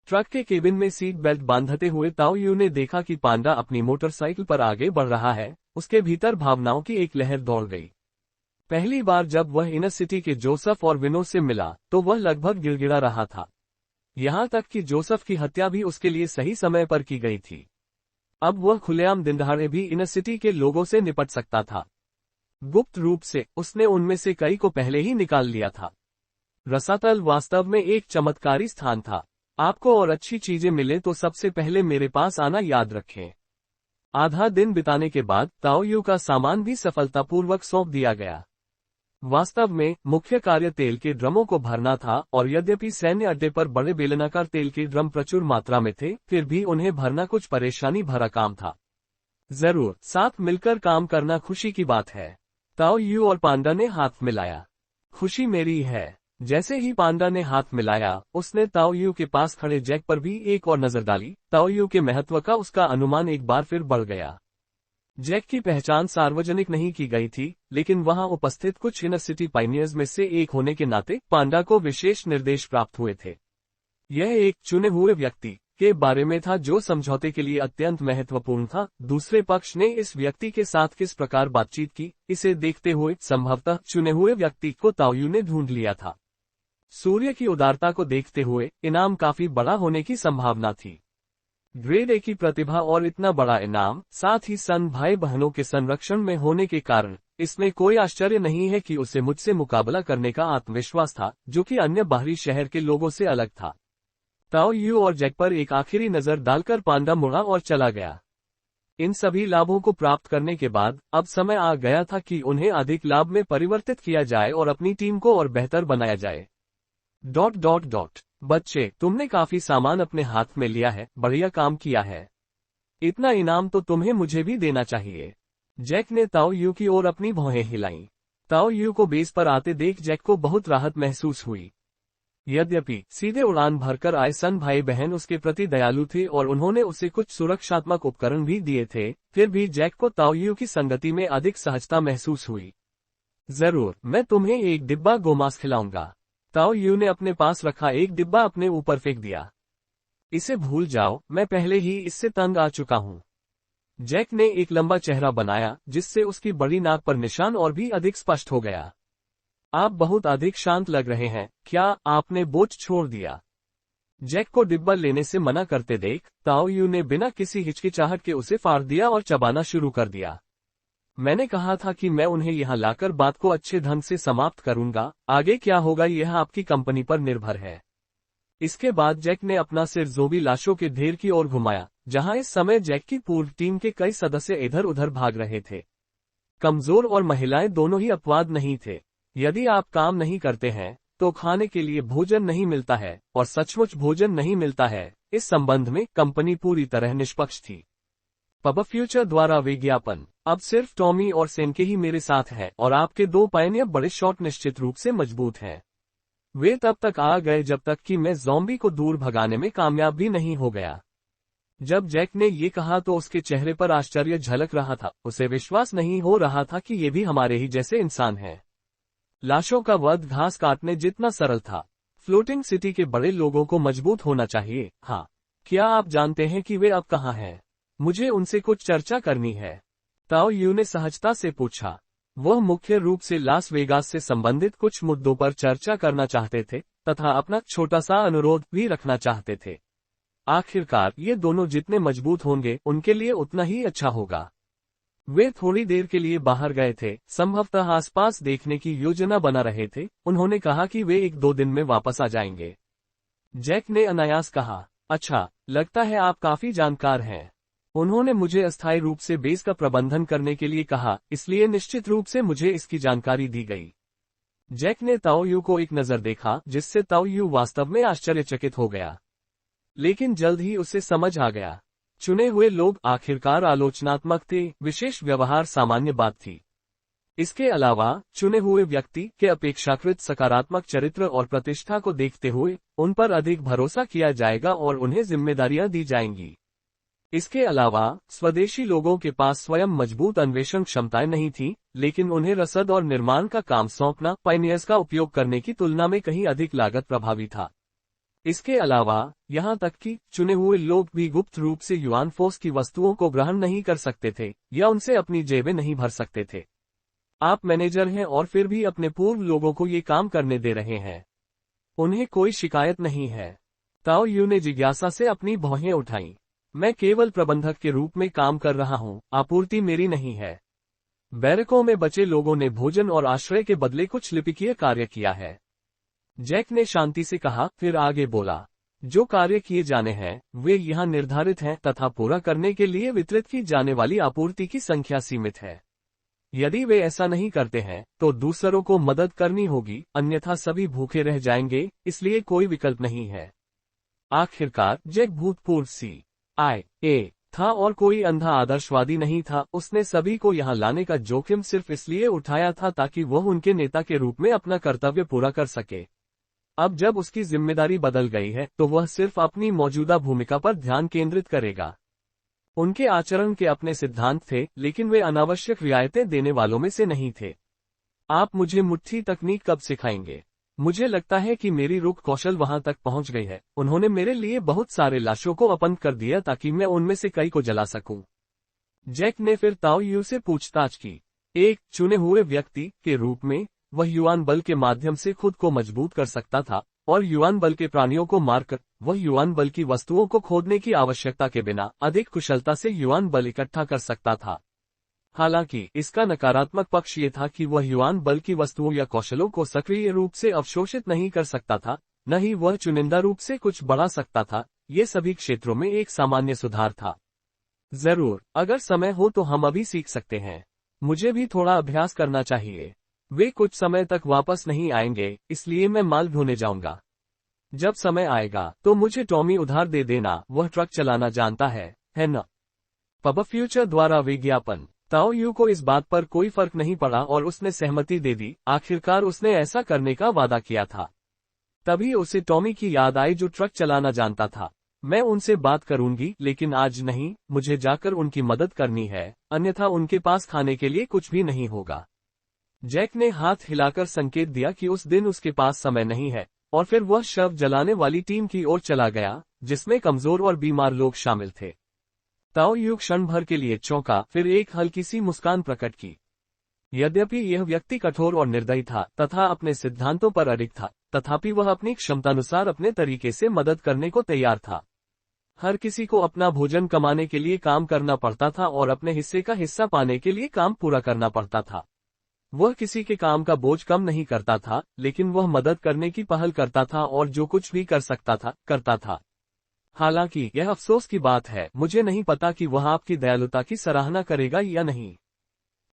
Speaker 1: ट्रक के केबिन में सीट बेल्ट बांधते हुए ताओ यू ने देखा कि पांडा अपनी मोटरसाइकिल पर आगे बढ़ रहा है। उसके भीतर भावनाओं की एक लहर दौड़ गई। पहली बार जब वह इनर सिटी के जोसेफ और विनो से मिला तो वह लगभग गिड़गिड़ा रहा था। यहां तक कि जोसेफ की हत्या भी उसके लिए सही समय पर की गई थी। अब वह खुलेआम दिनदहाड़े भी इनर सिटी के लोगों से निपट सकता था। गुप्त रूप से उसने उनमें से कई को पहले ही निकाल लिया था। रसातल वास्तव में एक चमत्कारी स्थान था। आपको और अच्छी चीजें मिले तो सबसे पहले मेरे पास आना याद रखें। आधा दिन बिताने के बाद ताओ यू का सामान भी सफलतापूर्वक सौंप दिया गया। वास्तव में मुख्य कार्य तेल के ड्रमों को भरना था और यद्यपि सैन्य अड्डे पर बड़े बेलनाकार तेल के ड्रम प्रचुर मात्रा में थे, फिर भी उन्हें भरना कुछ परेशानी भरा काम था। जरूर, साथ मिलकर काम करना खुशी की बात है। ताओ यू और पांडा ने हाथ मिलाया। खुशी मेरी है। जैसे ही पांडा ने हाथ मिलाया, उसने ताओ यू के पास खड़े जैक पर भी एक और नजर डाली। ताओ यू के महत्व का उसका अनुमान एक बार फिर बढ़ गया। जैक की पहचान सार्वजनिक नहीं की गई थी, लेकिन वहां उपस्थित कुछ इनर सिटी पाइनियर्स में से एक होने के नाते पांडा को विशेष निर्देश प्राप्त हुए थे। यह एक चुने हुए व्यक्ति के बारे में था जो समझौते के लिए अत्यंत महत्वपूर्ण था। दूसरे पक्ष ने इस व्यक्ति के साथ किस प्रकार बातचीत की, इसे देखते हुए संभवतः चुने हुए व्यक्ति को ताओ यू ने ढूंढ लिया था। सूर्य की उदारता को देखते हुए इनाम काफी बड़ा होने की संभावना थी। ग्रेड ए की प्रतिभा और इतना बड़ा इनाम, साथ ही सन भाई बहनों के संरक्षण में होने के कारण इसमें कोई आश्चर्य नहीं है कि उसे मुझसे मुकाबला करने का आत्मविश्वास था, जो कि अन्य बाहरी शहर के लोगों से अलग था। ताओ यू और जैक पर एक आखिरी नजर डालकर पांडा मुड़ा और चला गया। इन सभी लाभों को प्राप्त करने के बाद अब समय आ गया था कि उन्हें अधिक लाभ में परिवर्तित किया जाए और अपनी टीम को और बेहतर बनाया जाए। ... बच्चे, तुमने काफी सामान अपने हाथ में लिया है, बढ़िया काम किया है। इतना इनाम तो तुम्हें मुझे भी देना चाहिए। जैक ने ताओ यू की ओर अपनी भौहें हिलाईं। ताओ यू को बेस पर आते देख जैक को बहुत राहत महसूस हुई। यद्यपि सीधे उड़ान भरकर आए सन भाई बहन उसके प्रति दयालु थे और उन्होंने उसे कुछ सुरक्षात्मक उपकरण भी दिए थे, फिर भी जैक को ताओ यू की संगति में अधिक सहजता महसूस हुई। जरूर, मैं तुम्हें एक डिब्बा गोमांस खिलाऊंगा। ताओ यू ने अपने पास रखा एक डिब्बा अपने ऊपर फेंक दिया। इसे भूल जाओ, मैं पहले ही इससे तंग आ चुका हूँ। जैक ने एक लंबा चेहरा बनाया जिससे उसकी बड़ी नाक पर निशान और भी अधिक स्पष्ट हो गया। आप बहुत अधिक शांत लग रहे हैं, क्या आपने बोझ छोड़ दिया? जैक को डिब्बा लेने से मना करते देख ताओ यू ने बिना किसी हिचकिचाहट के उसे फाड़ दिया और चबाना शुरू कर दिया। मैंने कहा था कि मैं उन्हें यहाँ लाकर बात को अच्छे ढंग से समाप्त करूंगा, आगे क्या होगा यह आपकी कंपनी पर निर्भर है। इसके बाद जैक ने अपना सिर ज़ोंबी लाशों के ढेर की ओर घुमाया, जहां इस समय जैक की पूर्व टीम के कई सदस्य इधर उधर भाग रहे थे। कमजोर और महिलाएं दोनों ही अपवाद नहीं थे। यदि आप काम नहीं करते हैं तो खाने के लिए भोजन नहीं मिलता है, और सचमुच भोजन नहीं मिलता है। इस संबंध में कंपनी पूरी तरह निष्पक्ष थी। पब फ्यूचर द्वारा विज्ञापन। अब सिर्फ टॉमी और सेनके ही मेरे साथ हैं और आपके दो पायनियर बड़े शॉट निश्चित रूप से मजबूत हैं। वे तब तक आ गए जब तक कि मैं ज़ॉम्बी को दूर भगाने में कामयाब भी नहीं हो गया। जब जैक ने ये कहा तो उसके चेहरे पर आश्चर्य झलक रहा था। उसे विश्वास नहीं हो रहा था कि ये भी हमारे ही जैसे इंसान हैं। लाशों का वध घास काटने जितना सरल था। फ्लोटिंग सिटी के बड़े लोगों को मजबूत होना चाहिए। हाँ, क्या आप जानते हैं कि वे अब कहाँ हैं? मुझे उनसे कुछ चर्चा करनी है। ताओ यू ने सहजता से पूछा। वह मुख्य रूप से लास वेगास से संबंधित कुछ मुद्दों पर चर्चा करना चाहते थे तथा अपना छोटा सा अनुरोध भी रखना चाहते थे। आखिरकार ये दोनों जितने मजबूत होंगे उनके लिए उतना ही अच्छा होगा। वे थोड़ी देर के लिए बाहर गए थे, संभवतः आसपास देखने की योजना बना रहे थे। उन्होंने कहा कि वे 1-2 दिन में वापस आ जाएंगे। जैक ने अनायास कहा, अच्छा, लगता है आप काफी जानकार हैं। उन्होंने मुझे अस्थायी रूप से बेस का प्रबंधन करने के लिए कहा, इसलिए निश्चित रूप से मुझे इसकी जानकारी दी गई। जैक ने ताओ यू को एक नजर देखा, जिससे ताओ यू वास्तव में आश्चर्यचकित हो गया। लेकिन जल्द ही उसे समझ आ गया। चुने हुए लोग आखिरकार आलोचनात्मक थे, विशेष व्यवहार सामान्य बात थी। इसके अलावा चुने हुए व्यक्ति के अपेक्षाकृत सकारात्मक चरित्र और प्रतिष्ठा को देखते हुए उन पर अधिक भरोसा किया जाएगा और उन्हें जिम्मेदारियां दी जाएंगी। इसके अलावा स्वदेशी लोगों के पास स्वयं मजबूत अन्वेषण क्षमताएं नहीं थी, लेकिन उन्हें रसद और निर्माण का काम सौंपना पायनियर्स का उपयोग करने की तुलना में कहीं अधिक लागत प्रभावी था। इसके अलावा यहां तक कि चुने हुए लोग भी गुप्त रूप से युआन फोर्स की वस्तुओं को ग्रहण नहीं कर सकते थे या उनसे अपनी जेबें नहीं भर सकते थे। आप मैनेजर हैं और फिर भी अपने पूर्व लोगों को ये काम करने दे रहे हैं। उन्हें कोई शिकायत नहीं है। ताओ यू ने जिज्ञासा से अपनी भौहें उठाईं। मैं केवल प्रबंधक के रूप में काम कर रहा हूं, आपूर्ति मेरी नहीं है। बैरकों में बचे लोगों ने भोजन और आश्रय के बदले कुछ लिपिकीय कार्य किया है। जैक ने शांति से कहा, फिर आगे बोला, जो कार्य किए जाने हैं वे यहाँ निर्धारित हैं तथा पूरा करने के लिए वितरित की जाने वाली आपूर्ति की संख्या सीमित है। यदि वे ऐसा नहीं करते हैं तो दूसरों को मदद करनी होगी, अन्यथा सभी भूखे रह जाएंगे, इसलिए कोई विकल्प नहीं है। आखिरकार जैक भूतपूर्व CIA था और कोई अंधा आदर्शवादी नहीं था। उसने सभी को यहाँ लाने का जोखिम सिर्फ इसलिए उठाया था ताकि वह उनके नेता के रूप में अपना कर्तव्य पूरा कर सके। अब जब उसकी जिम्मेदारी बदल गई है तो वह सिर्फ अपनी मौजूदा भूमिका पर ध्यान केंद्रित करेगा। उनके आचरण के अपने सिद्धांत थे, लेकिन वे अनावश्यक रियायतें देने वालों में से नहीं थे। आप मुझे मुट्ठी तकनीक कब सिखाएंगे? मुझे लगता है कि मेरी रुक कौशल वहां तक पहुंच गई है। उन्होंने मेरे लिए बहुत सारे लाशों को अपंग कर दिया ताकि मैं उनमें से कई को जला सकूं। जैक ने फिर ताओ यू से पूछताछ की। एक चुने हुए व्यक्ति के रूप में वह युआन बल के माध्यम से खुद को मजबूत कर सकता था और युआन बल के प्राणियों को मारकर वह युआन बल की वस्तुओं को खोदने की आवश्यकता के बिना अधिक कुशलता से युआन बल इकट्ठा कर सकता था। हालांकि इसका नकारात्मक पक्ष ये था कि वह युआन बल की वस्तुओं या कौशलों को सक्रिय रूप से अवशोषित नहीं कर सकता था, न ही वह चुनिंदा रूप से कुछ बढ़ा सकता था। ये सभी क्षेत्रों में एक सामान्य सुधार था। जरूर, अगर समय हो तो हम अभी सीख सकते हैं। मुझे भी थोड़ा अभ्यास करना चाहिए। वे कुछ समय तक वापस नहीं आएंगे, इसलिए मैं माल ढूंढने जाऊंगा। जब समय आएगा तो मुझे टॉमी उधार दे देना, वह ट्रक चलाना जानता है न? पब फ्यूचर द्वारा विज्ञापन। ताओ यू को इस बात पर कोई फर्क नहीं पड़ा और उसने सहमति दे दी। आखिरकार उसने ऐसा करने का वादा किया था। तभी उसे टॉमी की याद आई जो ट्रक चलाना जानता था। मैं उनसे बात करूंगी, लेकिन आज नहीं। मुझे जाकर उनकी मदद करनी है, अन्यथा उनके पास खाने के लिए कुछ भी नहीं होगा। जैक ने हाथ हिलाकर संकेत दिया कि उस दिन उसके पास समय नहीं है, और फिर वह शव जलाने वाली टीम की ओर चला गया, जिसमें कमजोर और बीमार लोग शामिल थे। ताओ यू क्षण भर के लिए चौंका, फिर एक हल्की सी मुस्कान प्रकट की। यद्यपि यह व्यक्ति कठोर और निर्दयी था तथा अपने सिद्धांतों पर अडिग था, तथापि वह अपनी क्षमतानुसार अपने तरीके से मदद करने को तैयार था। हर किसी को अपना भोजन कमाने के लिए काम करना पड़ता था और अपने हिस्से का हिस्सा पाने के लिए काम पूरा करना पड़ता था। वह किसी के काम का बोझ कम नहीं करता था, लेकिन वह मदद करने की पहल करता था और जो कुछ भी कर सकता था करता था। हालांकि यह अफसोस की बात है, मुझे नहीं पता कि वह आपकी दयालुता की सराहना करेगा या नहीं।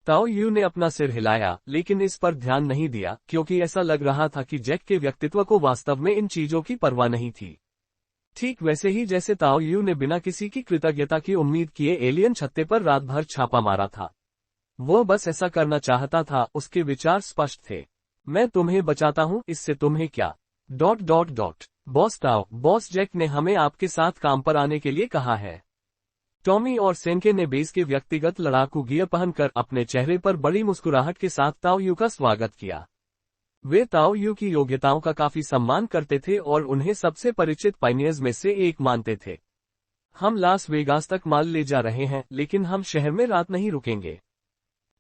Speaker 1: ताओ यू ने अपना सिर हिलाया, लेकिन इस पर ध्यान नहीं दिया, क्योंकि ऐसा लग रहा था कि जैक के व्यक्तित्व को वास्तव में इन चीजों की परवाह नहीं थी। ठीक वैसे ही जैसे ताओ यू ने बिना किसी की कृतज्ञता की उम्मीद किए एलियन छत्ते पर रात भर छापा मारा था। वह बस ऐसा करना चाहता था। उसके विचार स्पष्ट थे। मैं तुम्हें बचाता हूं, इससे तुम्हें क्या? ... बॉस ताओ, बॉस जैक ने हमें आपके साथ काम पर आने के लिए कहा है। टॉमी और सेनके ने बेस के व्यक्तिगत लड़ाकू गियर पहनकर अपने चेहरे पर बड़ी मुस्कुराहट के साथ ताओ यू का स्वागत किया। वे ताओ यू की योग्यताओं का काफी सम्मान करते थे और उन्हें सबसे परिचित पायनियर्स में से एक मानते थे। हम लास वेगास तक माल ले जा रहे हैं, लेकिन हम शहर में रात नहीं रुकेंगे।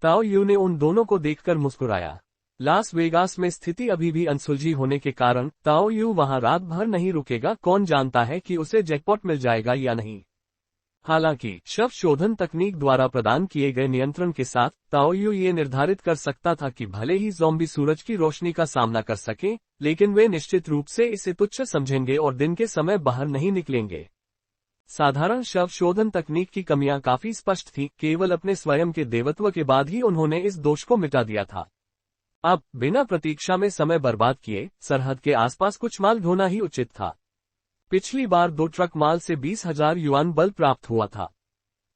Speaker 1: ताओ यू ने उन दोनों को देखकर मुस्कुराया। लास वेगास में स्थिति अभी भी अनसुलझी होने के कारण ताओ यू वहां रात भर नहीं रुकेगा, कौन जानता है कि उसे जैकपॉट मिल जाएगा या नहीं। हालांकि शव शोधन तकनीक द्वारा प्रदान किए गए नियंत्रण के साथ ताओ यू ये निर्धारित कर सकता था कि भले ही ज़ॉम्बी सूरज की रोशनी का सामना कर सके, लेकिन वे निश्चित रूप से इसे तुच्छ समझेंगे और दिन के समय बाहर नहीं निकलेंगे। साधारण शव शोधन तकनीक की कमियां काफी स्पष्ट थीं, केवल अपने स्वयं के देवत्व के बाद ही उन्होंने इस दोष को मिटा दिया था। अब बिना प्रतीक्षा में समय बर्बाद किए सरहद के आसपास कुछ माल ढोना ही उचित था। पिछली बार 2 ट्रक माल से 20,000 युआन बल प्राप्त हुआ था।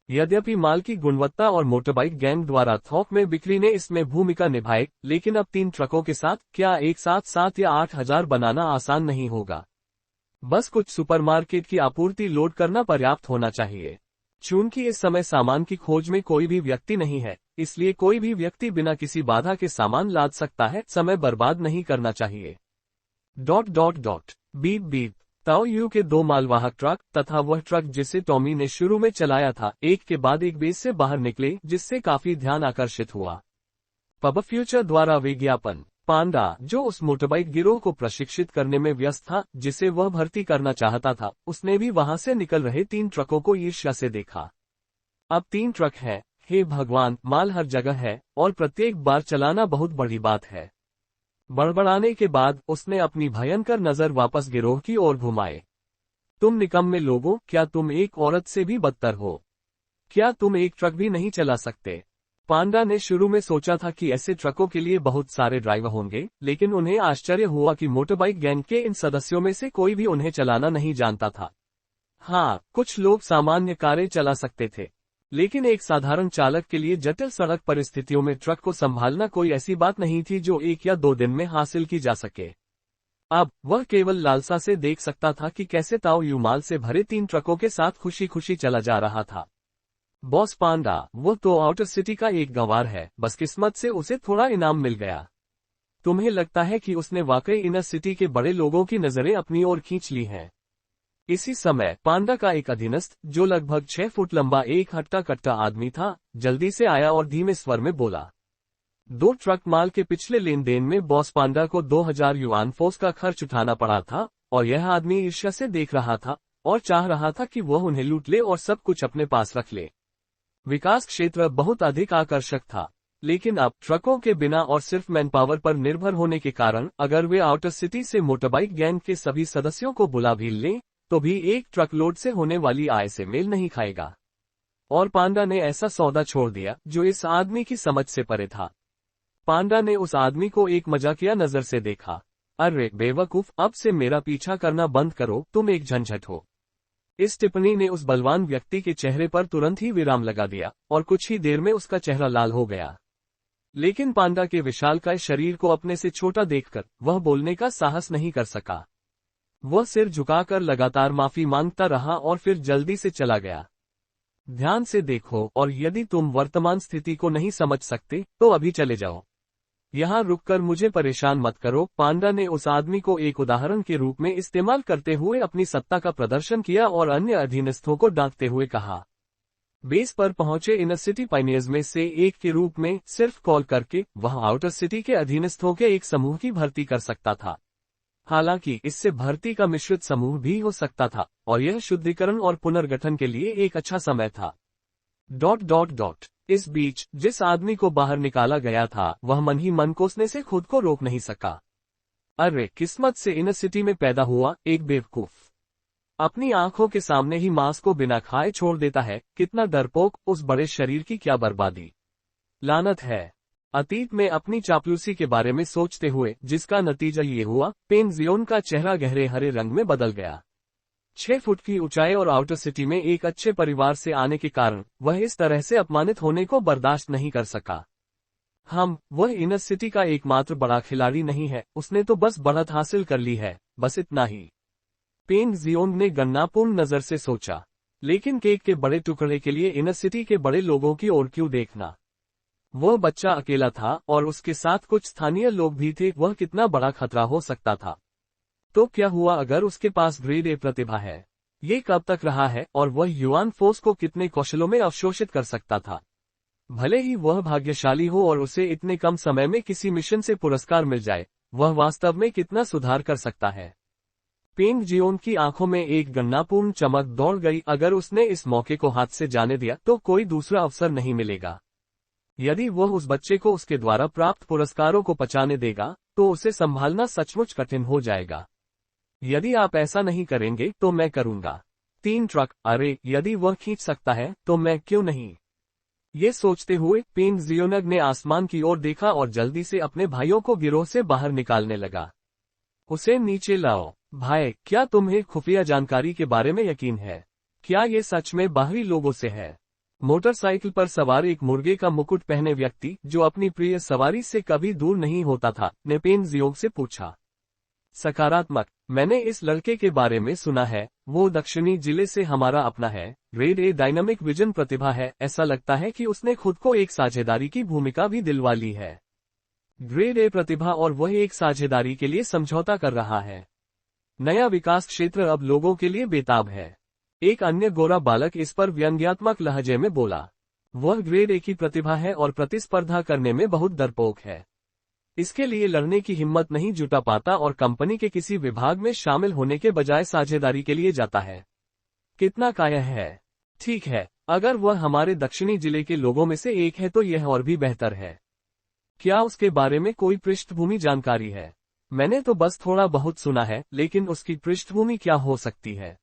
Speaker 1: यद्यपि माल की गुणवत्ता और मोटरबाइक गैंग द्वारा थोक में बिक्री ने इसमें भूमिका निभाई, लेकिन अब 3 ट्रकों के साथ क्या एक साथ 7 या 8,000 बनाना आसान नहीं होगा। बस कुछ सुपरमार्केट की आपूर्ति लोड करना पर्याप्त होना चाहिए। चूंकि इस समय सामान की खोज में कोई भी व्यक्ति नहीं है, इसलिए कोई भी व्यक्ति बिना किसी बाधा के सामान लाद सकता है, समय बर्बाद नहीं करना चाहिए। ... बीप बीप। ताओ यू के 2 मालवाहक ट्रक तथा वह ट्रक जिसे टॉमी ने शुरू में चलाया था, एक के बाद एक बेस से बाहर निकले, जिससे काफी ध्यान आकर्षित हुआ। पब फ्यूचर द्वारा विज्ञापन। पांडा, जो उस मोटरबाइक गिरोह को प्रशिक्षित करने में व्यस्त था जिसे वह भर्ती करना चाहता था, उसने भी वहां से निकल रहे 3 ट्रकों को ईर्ष्या से देखा। अब 3 ट्रक हैं, हे भगवान, माल हर जगह है और प्रत्येक बार चलाना बहुत बड़ी बात है। बड़बड़ाने के बाद उसने अपनी भयंकर नजर वापस गिरोह की ओर घुमाए। तुम निकम्मे लोगों, क्या तुम एक औरत से भी बदतर हो? क्या तुम एक ट्रक भी नहीं चला सकते? पांडा ने शुरू में सोचा था कि ऐसे ट्रकों के लिए बहुत सारे ड्राइवर होंगे, लेकिन उन्हें आश्चर्य हुआ कि मोटरबाइक गैंग के इन सदस्यों में से कोई भी उन्हें चलाना नहीं जानता था। हाँ, कुछ लोग सामान्य कारें चला सकते थे, लेकिन एक साधारण चालक के लिए जटिल सड़क परिस्थितियों में ट्रक को संभालना कोई ऐसी बात नहीं थी जो 1 या 2 दिन में हासिल की जा सके। अब वह केवल लालसा से देख सकता था कि कैसे ताओ यू माल से भरे 3 ट्रकों के साथ खुशी खुशी चला जा रहा था। बॉस पांडा, वो तो आउटर सिटी का एक गंवार है, बस किस्मत से उसे थोड़ा इनाम मिल गया। तुम्हें लगता है कि उसने वाकई इनर सिटी के बड़े लोगों की नजरें अपनी ओर खींच ली हैं। इसी समय पांडा का एक अधीनस्थ, जो लगभग 6 फुट लंबा एक हट्टा कट्टा आदमी था, जल्दी से आया और धीमे स्वर में बोला। 2 ट्रक माल के पिछले लेन देन में बॉस पांडा को 2,000 युआन फोर्स का खर्च उठाना पड़ा था, और यह आदमी ईर्ष्या से देख रहा था और चाह रहा था कि वह उन्हें लूट ले और सब कुछ अपने पास रख ले। विकास क्षेत्र बहुत अधिक आकर्षक था, लेकिन अब ट्रकों के बिना और सिर्फ मैनपावर पर निर्भर होने के कारण अगर वे आउटर सिटी से मोटरबाइक गैंग के सभी सदस्यों को बुला भी लें, तो भी एक ट्रक लोड से होने वाली आय से मेल नहीं खाएगा। और पांडा ने ऐसा सौदा छोड़ दिया जो इस आदमी की समझ से परे था। पांडा ने उस आदमी को एक मजाकिया नजर से देखा। अरे बेवकूफ, अब से मेरा पीछा करना बंद करो, तुम एक झंझट हो। इस टिप्पणी ने उस बलवान व्यक्ति के चेहरे पर तुरंत ही विराम लगा दिया और कुछ ही देर में उसका चेहरा लाल हो गया। लेकिन पांडा के विशालकाय शरीर को अपने से छोटा देखकर वह बोलने का साहस नहीं कर सका। वह सिर झुकाकर लगातार माफी मांगता रहा और फिर जल्दी से चला गया। ध्यान से देखो, और यदि तुम वर्तमान स्थिति को नहीं समझ सकते तो अभी चले जाओ। यहाँ रुककर मुझे परेशान मत करो। पांडा ने उस आदमी को एक उदाहरण के रूप में इस्तेमाल करते हुए अपनी सत्ता का प्रदर्शन किया और अन्य अधीनस्थों को डांटते हुए कहा। बेस पर पहुंचे इनर सिटी पायनियर्स में से एक के रूप में सिर्फ कॉल करके वह आउटर सिटी के अधीनस्थों के एक समूह की भर्ती कर सकता था। हालांकि इससे भर्ती का मिश्रित समूह भी हो सकता था, और यह शुद्धिकरण और पुनर्गठन के लिए एक अच्छा समय था। ... इस बीच जिस आदमी को बाहर निकाला गया था वह मन ही मन कोसने से खुद को रोक नहीं सका। अरे किस्मत से इनर सिटी में पैदा हुआ एक बेवकूफ अपनी आंखों के सामने ही मांस को बिना खाए छोड़ देता है। कितना डरपोक, उस बड़े शरीर की क्या बर्बादी, लानत है। अतीत में अपनी चापलूसी के बारे में सोचते हुए जिसका नतीजा ये हुआ, पेन जियोन का चेहरा गहरे हरे रंग में बदल गया। 6 फुट की ऊंचाई और आउटर सिटी में एक अच्छे परिवार से आने के कारण वह इस तरह से अपमानित होने को बर्दाश्त नहीं कर सका। वह इनर सिटी का एकमात्र बड़ा खिलाड़ी नहीं है, उसने तो बस बढ़त हासिल कर ली है, बस इतना ही। पेंग जियोंग ने गन्नापूर्ण नजर से सोचा, लेकिन केक के बड़े टुकड़े के लिए इनर सिटी के बड़े लोगों की ओर क्यों देखना। वह बच्चा अकेला था और उसके साथ कुछ स्थानीय लोग भी थे। वह कितना बड़ा खतरा हो सकता था। तो क्या हुआ अगर उसके पास ग्रेड ए प्रतिभा है? ये कब तक रहा है और वह युआन फोर्स को कितने कौशलों में अवशोषित कर सकता था? भले ही वह भाग्यशाली हो और उसे इतने कम समय में किसी मिशन से पुरस्कार मिल जाए, वह वास्तव में कितना सुधार कर सकता है। पेंग जियोन की आंखों में एक गणनापूर्ण चमक दौड़ गई। अगर उसने इस मौके को हाथ से जाने दिया तो कोई दूसरा अवसर नहीं मिलेगा। यदि वह उस बच्चे को उसके द्वारा प्राप्त पुरस्कारों को पचाने देगा, तो उसे संभालना सचमुच कठिन हो जाएगा। यदि आप ऐसा नहीं करेंगे तो मैं करूंगा। 3 ट्रक, अरे यदि वह खींच सकता है तो मैं क्यों नहीं। ये सोचते हुए पेंग जियोनग ने आसमान की ओर देखा और जल्दी से अपने भाइयों को गिरोह से बाहर निकालने लगा। उसे नीचे लाओ। भाई, क्या तुम्हें खुफिया जानकारी के बारे में यकीन है? क्या ये सच में बाहरी लोगों से है? मोटरसाइकिल पर सवार एक मुर्गे का मुकुट पहने व्यक्ति, जो अपनी प्रिय सवारी से कभी दूर नहीं होता था, ने पेंग जियोंग से पूछा। सकारात्मक, मैंने इस लड़के के बारे में सुना है। वो दक्षिणी जिले से हमारा अपना है। ग्रेड ए डायनामिक विजन प्रतिभा है। ऐसा लगता है कि उसने खुद को एक साझेदारी की भूमिका भी दिलवा ली है। ग्रेड ए प्रतिभा, और वह एक साझेदारी के लिए समझौता कर रहा है। नया विकास क्षेत्र अब लोगों के लिए बेताब है। एक अन्य गोरा बालक इस पर व्यंग्यात्मक लहजे में बोला। वह ग्रेड ए की प्रतिभा है और प्रतिस्पर्धा करने में बहुत डरपोक है। इसके लिए लड़ने की हिम्मत नहीं जुटा पाता और कंपनी के किसी विभाग में शामिल होने के बजाय साझेदारी के लिए जाता है। कितना काया है। ठीक है, अगर वह हमारे दक्षिणी जिले के लोगों में से एक है तो यह और भी बेहतर है। क्या उसके बारे में कोई पृष्ठभूमि जानकारी है? मैंने तो बस थोड़ा बहुत सुना है, लेकिन उसकी पृष्ठभूमि क्या हो सकती है?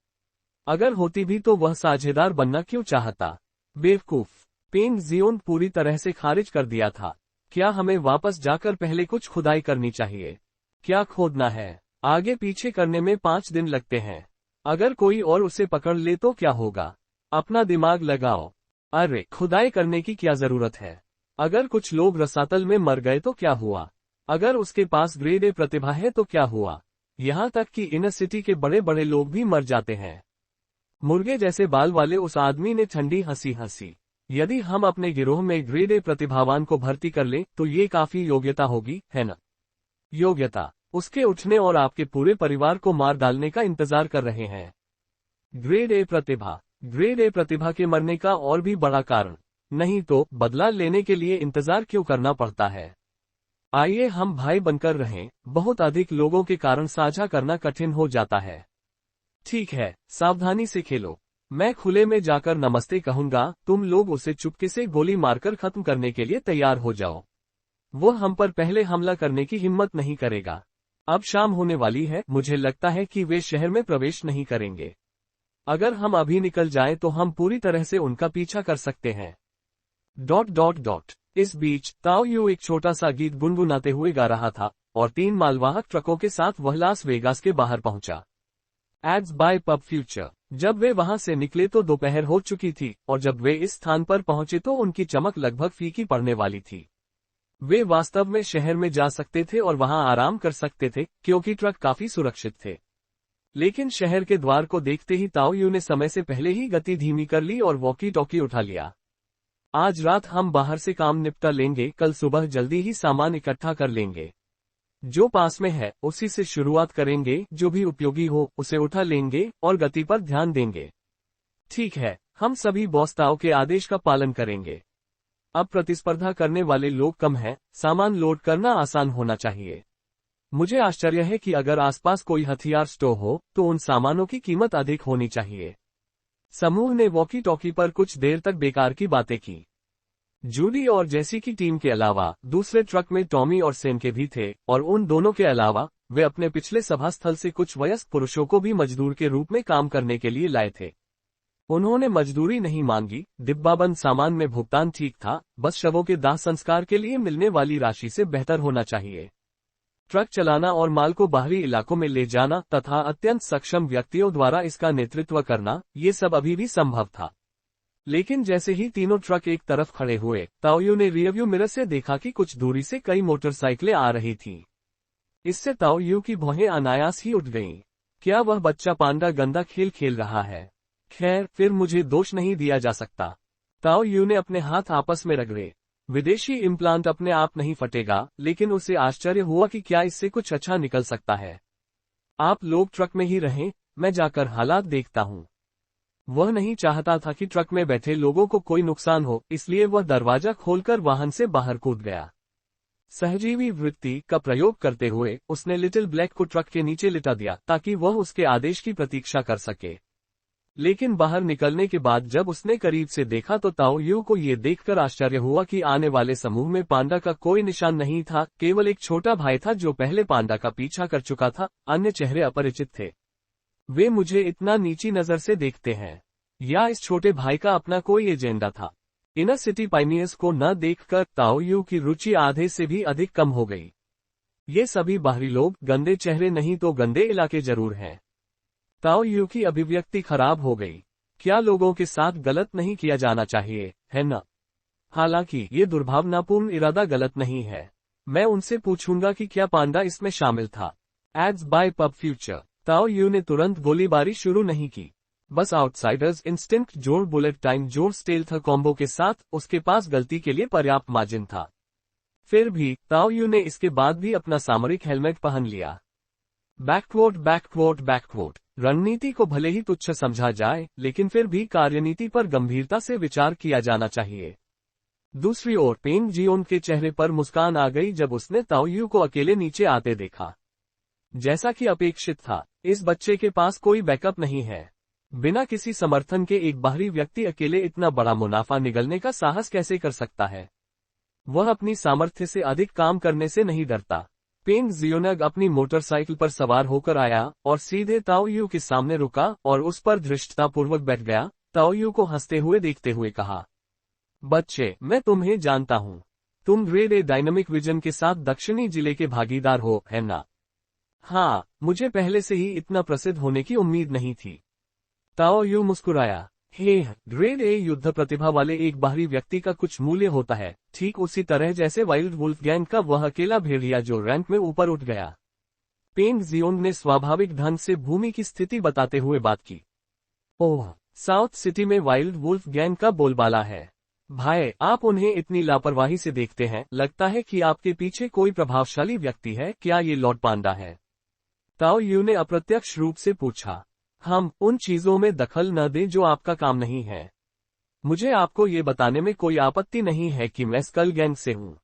Speaker 1: अगर होती भी तो वह साझेदार बनना क्यों चाहता? बेवकूफ। पेंग जियोन पूरी तरह से खारिज कर दिया था। क्या हमें वापस जाकर पहले कुछ खुदाई करनी चाहिए? क्या खोदना है? आगे पीछे करने में 5 दिन लगते हैं। अगर कोई और उसे पकड़ ले तो क्या होगा? अपना दिमाग लगाओ। अरे, खुदाई करने की क्या जरूरत है? अगर कुछ लोग रसातल में मर गए तो क्या हुआ? अगर उसके पास ग्रेड ए प्रतिभा है तो क्या हुआ? यहाँ तक कि इनर सिटी के बड़े बड़े लोग भी मर जाते हैं। मुर्गे जैसे बाल वाले उस आदमी ने ठंडी हंसी हंसी। यदि हम अपने गिरोह में ग्रेड ए प्रतिभावान को भर्ती कर लें तो ये काफी योग्यता होगी, है न? योग्यता? उसके उठने और आपके पूरे परिवार को मार डालने का इंतजार कर रहे हैं। Grade A Pratibha. Grade A प्रतिभा के मरने का और भी बड़ा कारण। नहीं तो बदला लेने के लिए इंतजार क्यों करना पड़ता है? आइए हम भाई बनकर रहें। बहुत अधिक लोगों के कारण साझा करना कठिन हो जाता है। ठीक है, सावधानी से खेलो। मैं खुले में जाकर नमस्ते कहूंगा, तुम लोग उसे चुपके से गोली मारकर खत्म करने के लिए तैयार हो जाओ। वो हम पर पहले हमला करने की हिम्मत नहीं करेगा। अब शाम होने वाली है, मुझे लगता है कि वे शहर में प्रवेश नहीं करेंगे। अगर हम अभी निकल जाएं तो हम पूरी तरह से उनका पीछा कर सकते हैं। ... इस बीच ताओ यू एक छोटा सा गीत गुनगुनाते हुए गा रहा था और 3 मालवाहक ट्रकों के साथ वह लास वेगास के बाहर पहुंचा। Ads by pub future. जब वे वहां से निकले तो दोपहर हो चुकी थी और जब वे इस स्थान पर पहुंचे तो उनकी चमक लगभग फीकी पड़ने वाली थी। वे वास्तव में शहर में जा सकते थे और वहां आराम कर सकते थे क्योंकि ट्रक काफी सुरक्षित थे। लेकिन शहर के द्वार को देखते ही ताओ यू ने समय से पहले ही गति धीमी कर ली और वॉकी टॉकी उठा लिया। आज रात हम बाहर से काम निपटा लेंगे, कल सुबह जल्दी ही सामान इकट्ठा कर लेंगे। जो पास में है उसी से शुरुआत करेंगे, जो भी उपयोगी हो उसे उठा लेंगे और गति पर ध्यान देंगे। ठीक है, हम सभी बॉस ताओ के आदेश का पालन करेंगे। अब प्रतिस्पर्धा करने वाले लोग कम हैं, सामान लोड करना आसान होना चाहिए। मुझे आश्चर्य है कि अगर आसपास कोई हथियार स्टोर हो तो उन सामानों की कीमत अधिक होनी चाहिए। समूह ने वॉकी टॉकी पर कुछ देर तक बेकार की बातें की। जूडी और जेसी की टीम के अलावा दूसरे ट्रक में टॉमी और सेन के भी थे और उन दोनों के अलावा वे अपने पिछले सभा स्थल से कुछ वयस्क पुरुषों को भी मजदूर के रूप में काम करने के लिए लाए थे। उन्होंने मजदूरी नहीं मांगी, डिब्बाबंद सामान में भुगतान ठीक था, बस शवों के दाह संस्कार के लिए मिलने वाली राशि से बेहतर होना चाहिए। ट्रक चलाना और माल को बाहरी इलाकों में ले जाना तथा अत्यंत सक्षम व्यक्तियों द्वारा इसका नेतृत्व करना, ये सब अभी भी संभव था। लेकिन जैसे ही तीनों ट्रक एक तरफ खड़े हुए, ताओ यू ने रियरव्यू मिरर से देखा कि कुछ दूरी से कई मोटरसाइकिलें आ रही थीं। इससे ताओ यू की भौहें अनायास ही उठ गईं। क्या वह बच्चा पांडा गंदा खेल खेल रहा है? खैर, फिर मुझे दोष नहीं दिया जा सकता। ताओ यू ने अपने हाथ आपस में रगड़े। विदेशी इम्प्लांट अपने आप नहीं फटेगा, लेकिन उसे आश्चर्य हुआ कि क्या इससे कुछ अच्छा निकल सकता है। आप लोग ट्रक में ही रहें, मैं जाकर हालात देखता हूँ। वह नहीं चाहता था कि ट्रक में बैठे लोगों को कोई नुकसान हो, इसलिए वह दरवाजा खोलकर वाहन से बाहर कूद गया। सहजीवी वृत्ति का प्रयोग करते हुए उसने लिटिल ब्लैक को ट्रक के नीचे लिटा दिया ताकि वह उसके आदेश की प्रतीक्षा कर सके। लेकिन बाहर निकलने के बाद जब उसने करीब से देखा तो ताओ यू को ये देखकर आश्चर्य हुआ कि आने वाले समूह में पांडा का कोई निशान नहीं था, केवल एक छोटा भाई था जो पहले पांडा का पीछा कर चुका था। अन्य चेहरे अपरिचित थे। वे मुझे इतना नीची नजर से देखते हैं, या इस छोटे भाई का अपना कोई एजेंडा था। इनर सिटी पाइनियर्स को न देखकर ताओ यू की रुचि आधे से भी अधिक कम हो गई। ये सभी बाहरी लोग गंदे चेहरे नहीं तो गंदे इलाके जरूर हैं। ताओ यू की अभिव्यक्ति खराब हो गई। क्या लोगों के साथ गलत नहीं किया जाना चाहिए, है न? हालांकि ये दुर्भावनापूर्ण इरादा गलत नहीं है। मैं उनसे पूछूंगा कि क्या पांडा इसमें शामिल था। Ads by pub future. Tao Yu ने तुरंत गोलीबारी शुरू नहीं की। बस आउटसाइडर्स इंस्टिंक्ट जोड़ बुलेट टाइम जोड़ स्टेल्थ कॉम्बो के साथ उसके पास गलती के लिए पर्याप्त मार्जिन था। फिर भी ताओ यू ने इसके बाद भी अपना सामरिक हेलमेट पहन लिया। बैकवोट बैकवोट बैकवोट। रणनीति को भले ही तुच्छ समझा जाए, लेकिन फिर भी कार्यनीति पर गंभीरता से विचार किया जाना चाहिए। दूसरी ओर पेंग जियोन के चेहरे पर मुस्कान आ गई जब उसने ताओ यू को अकेले नीचे आते देखा। जैसा कि अपेक्षित था, इस बच्चे के पास कोई बैकअप नहीं है। बिना किसी समर्थन के एक बाहरी व्यक्ति अकेले इतना बड़ा मुनाफा निगलने का साहस कैसे कर सकता है? वह अपनी सामर्थ्य से अधिक काम करने से नहीं डरता। पेंग जियोनग अपनी मोटरसाइकिल पर सवार होकर आया और सीधे ताओ यू के सामने रुका और उस पर धृष्टतापूर्वक बैठ गया। ताओ यू को हंसते हुए देखते हुए कहा, बच्चे, मैं तुम्हें जानता हूँ। तुम ग्रेड ए डायनामिक विजन के साथ दक्षिणी जिले के भागीदार हो, है ना? हाँ, मुझे पहले से ही इतना प्रसिद्ध होने की उम्मीद नहीं थी। ताओ यू मुस्कुराया। हे, ग्रेड ए युद्ध प्रतिभा वाले एक बाहरी व्यक्ति का कुछ मूल्य होता है, ठीक उसी तरह जैसे वाइल्ड वुल्फ गैंग का वह अकेला भेड़िया जो रैंक में ऊपर उठ गया। पेंग जियोंग ने स्वाभाविक ढंग से भूमि की स्थिति बताते हुए बात की। ओह, साउथ सिटी में वाइल्ड वुल्फ गैंग का बोलबाला है। भाई, आप उन्हें इतनी लापरवाही से देखते हैं, लगता है कि आपके पीछे कोई प्रभावशाली व्यक्ति है। क्या ये लॉर्ड पांडा है? ताओ यू ने अप्रत्यक्ष रूप से पूछा। हम उन चीजों में दखल न दें जो आपका काम नहीं है। मुझे आपको ये बताने में कोई आपत्ति नहीं है कि मैं स्कल गैंग से हूँ।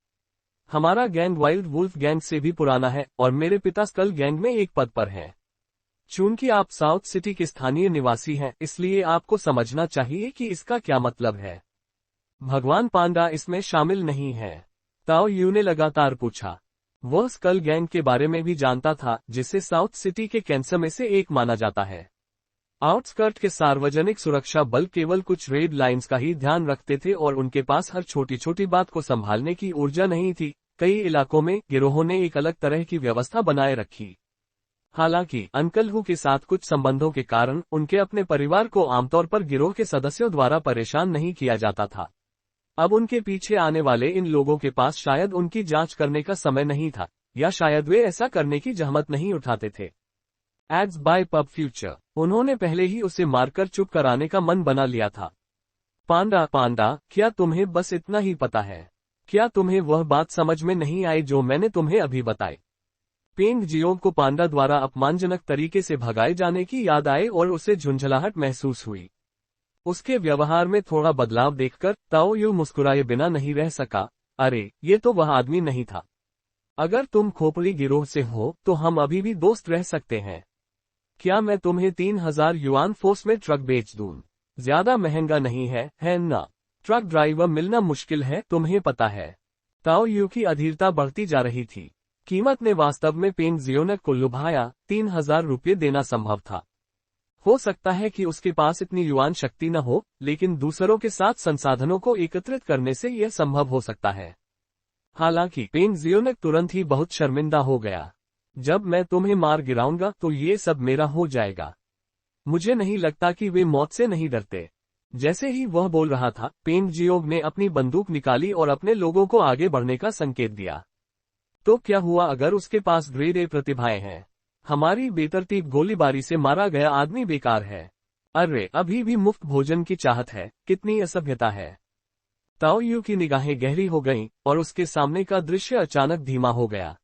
Speaker 1: हमारा गैंग वाइल्ड वुल्फ गैंग से भी पुराना है और मेरे पिता स्कल गैंग में एक पद पर हैं। चूंकि आप साउथ सिटी के स्थानीय निवासी हैं, इसलिए आपको समझना चाहिए कि इसका क्या मतलब है। भगवान पांडा इसमें शामिल नहीं है। ताओ यू ने लगातार पूछा। वह स्कल गैंग के बारे में भी जानता था, जिसे साउथ सिटी के कैंसर में से एक माना जाता है। आउटस्कर्ट के सार्वजनिक सुरक्षा बल केवल कुछ रेड लाइंस का ही ध्यान रखते थे और उनके पास हर छोटी छोटी बात को संभालने की ऊर्जा नहीं थी। कई इलाकों में गिरोहों ने एक अलग तरह की व्यवस्था बनाए रखी। हालांकि अंकल हु के साथ कुछ संबंधों के कारण उनके अपने परिवार को आमतौर पर गिरोह के सदस्यों द्वारा परेशान नहीं किया जाता था। अब उनके पीछे आने वाले इन लोगों के पास शायद उनकी जांच करने का समय नहीं था, या शायद वे ऐसा करने की जहमत नहीं उठाते थे। Ads by pub future. उन्होंने पहले ही उसे मारकर चुप कराने का मन बना लिया था। पांडा, पांडा, क्या तुम्हें बस इतना ही पता है? क्या तुम्हें वह बात समझ में नहीं आई जो मैंने तुम्हें अभी बताई? पेंग जियोंग को पांडा द्वारा अपमानजनक तरीके से भगाए जाने की याद आई और उसे झुंझलाहट महसूस हुई। उसके व्यवहार में थोड़ा बदलाव देखकर ताओ यू मुस्कुराए बिना नहीं रह सका। अरे, ये तो वह आदमी नहीं था। अगर तुम खोपड़ी गिरोह से हो तो हम अभी भी दोस्त रह सकते हैं। क्या मैं तुम्हें 3000 युआन फोर्स में ट्रक बेच दूं? ज्यादा महंगा नहीं है ना? ट्रक ड्राइवर मिलना मुश्किल है, तुम्हें पता है। ताओ यू की अधीरता बढ़ती जा रही थी। कीमत ने वास्तव में पेंग जियोनग को लुभाया। 3000 रुपये देना संभव था। हो सकता है कि उसके पास इतनी युआन शक्ति न हो, लेकिन दूसरों के साथ संसाधनों को एकत्रित करने से यह संभव हो सकता है। हालांकि पेंग जियोनग तुरंत ही बहुत शर्मिंदा हो गया। जब मैं तुम्हें मार गिराऊंगा तो ये सब मेरा हो जाएगा। मुझे नहीं लगता कि वे मौत से नहीं डरते। जैसे ही वह बोल रहा था, पेंग जियोंग ने अपनी बंदूक निकाली और अपने लोगों को आगे बढ़ने का संकेत दिया। तो क्या हुआ अगर उसके पास ग्रेड ए प्रतिभाएं हैं? हमारी बेतरतीब गोलीबारी से मारा गया आदमी बेकार है। अरे, अभी भी मुफ्त भोजन की चाहत है, कितनी असभ्यता है। ताओ यू की निगाहें गहरी हो गईं और उसके सामने का दृश्य अचानक धीमा हो गया।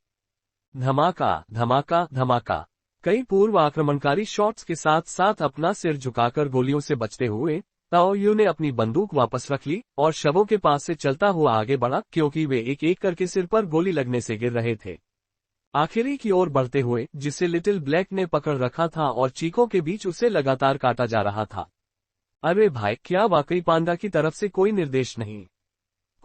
Speaker 1: धमाका, धमाका, धमाका। कई पूर्व आक्रमणकारी शॉट्स के साथ साथ अपना सिर झुकाकर गोलियों से बचते हुए ताओ यू ने अपनी बंदूक वापस रख ली और शवों के पास से चलता हुआ आगे बढ़ा, क्योंकि वे एक एक करके सिर पर गोली लगने से गिर रहे थे। आखिरी की ओर बढ़ते हुए, जिसे लिटिल ब्लैक ने पकड़ रखा था और चीखों के बीच उसे लगातार काटा जा रहा था। अरे भाई, क्या वाकई पांडा की तरफ से कोई निर्देश नहीं,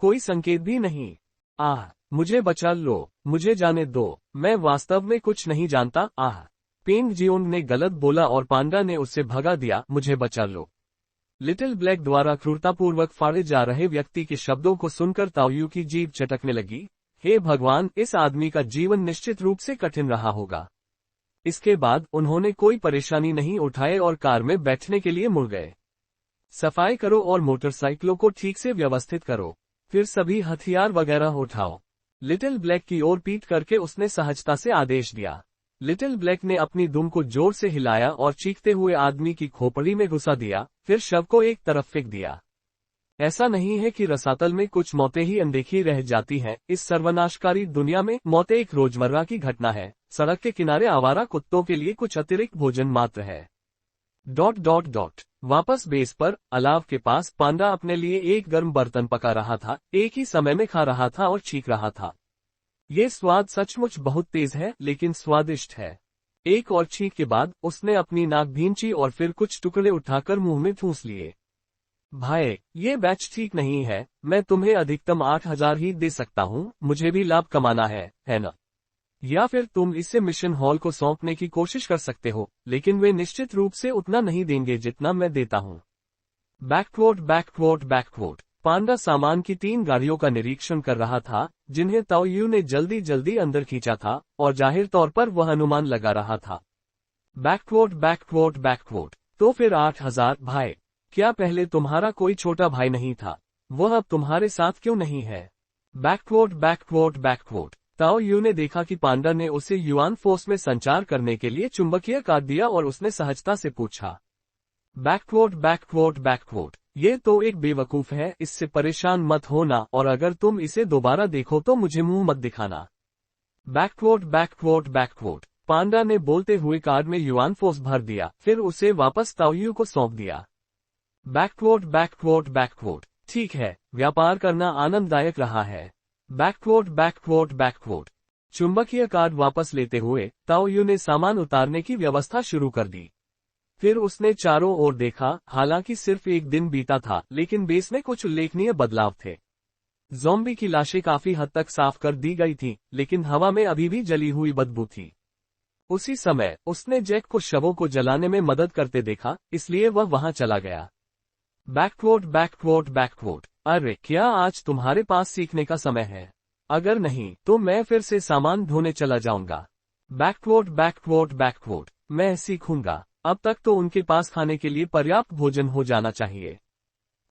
Speaker 1: कोई संकेत भी नहीं? आह, मुझे बचा लो, मुझे जाने दो, मैं वास्तव में कुछ नहीं जानता। आह, पेंग जियोंग ने गलत बोला और पांडा ने उससे भगा दिया, मुझे बचा लो। लिटिल ब्लैक द्वारा क्रूरतापूर्वक फाड़े जा रहे व्यक्ति के शब्दों को सुनकर ताओ यू की जीभ चटकने लगी। हे भगवान, इस आदमी का जीवन निश्चित रूप से कठिन रहा होगा। इसके बाद उन्होंने कोई परेशानी नहीं उठाए और कार में बैठने के लिए मुड़ गए। सफाई करो और मोटरसाइकिलों को ठीक से व्यवस्थित करो, फिर सभी हथियार वगैरह उठाओ। लिटिल ब्लैक की ओर पीट करके उसने सहजता से आदेश दिया। लिटिल ब्लैक ने अपनी दुम को जोर से हिलाया और चीखते हुए आदमी की खोपड़ी में घुसा दिया, फिर शव को एक तरफ फेंक दिया। ऐसा नहीं है कि रसातल में कुछ मौतें ही अनदेखी रह जाती हैं। इस सर्वनाशकारी दुनिया में मौतें एक रोजमर्रा की घटना है। सड़क के किनारे आवारा कुत्तों के लिए कुछ अतिरिक्त भोजन मात्र है। ... वापस बेस पर अलाव के पास पांडा अपने लिए एक गर्म बर्तन पका रहा था, एक ही समय में खा रहा था और चीख रहा था। ये स्वाद सचमुच बहुत तेज है, लेकिन स्वादिष्ट है। एक और छींक के बाद उसने अपनी नाक भींची और फिर कुछ टुकड़े उठाकर मुंह में ठूंस लिए। भाई, ये बैच ठीक नहीं है। मैं तुम्हें अधिकतम 8000 ही दे सकता हूँ, मुझे भी लाभ कमाना है ना? या फिर तुम इसे मिशन हॉल को सौंपने की कोशिश कर सकते हो, लेकिन वे निश्चित रूप से उतना नहीं देंगे जितना मैं देता हूँ। बैकवोट। पांडा सामान की 3 गाड़ियों का निरीक्षण कर रहा था, जिन्हें ताओ यू ने जल्दी जल्दी अंदर खींचा था, और जाहिर तौर पर वह अनुमान लगा रहा था। बैकवोट। तो फिर 8000 भाई। क्या पहले तुम्हारा कोई छोटा भाई नहीं था? वह अब तुम्हारे साथ क्यों नहीं है? बैकवोट। ताओ यू ने देखा कि पांडा ने उसे युआन फोर्स में संचार करने के लिए चुंबकीय काट दिया और उसने सहजता से पूछा, बैकवोट। ये तो एक बेवकूफ है, इससे परेशान मत होना, और अगर तुम इसे दोबारा देखो तो मुझे मुंह मत दिखाना। बैकवोट। पांडा ने बोलते हुए कार्ड में युआन फोर्स भर दिया, फिर उसे वापस ताओ यू को सौंप दिया। बैकवोट। ठीक है, व्यापार करना आनंददायक रहा है। बैकवोट। चुंबकीय कार्ड वापस लेते हुए ताओ यू ने सामान उतारने की व्यवस्था शुरू कर दी। फिर उसने चारों ओर देखा। हालांकि सिर्फ एक दिन बीता था, लेकिन बेस में कुछ उल्लेखनीय बदलाव थे। ज़ॉम्बी की लाशें काफी हद तक साफ कर दी गई थीं, लेकिन हवा में अभी भी जली हुई बदबू थी। उसी समय उसने जैक को शवों को जलाने में मदद करते देखा, इसलिए वह वहां चला गया। बैकवोट। अरे, क्या आज तुम्हारे पास सीखने का समय है? अगर नहीं तो मैं फिर से सामान ढोने चला जाऊंगा। बैकवोट। मैं सीखूंगा। अब तक तो उनके पास खाने के लिए पर्याप्त भोजन हो जाना चाहिए।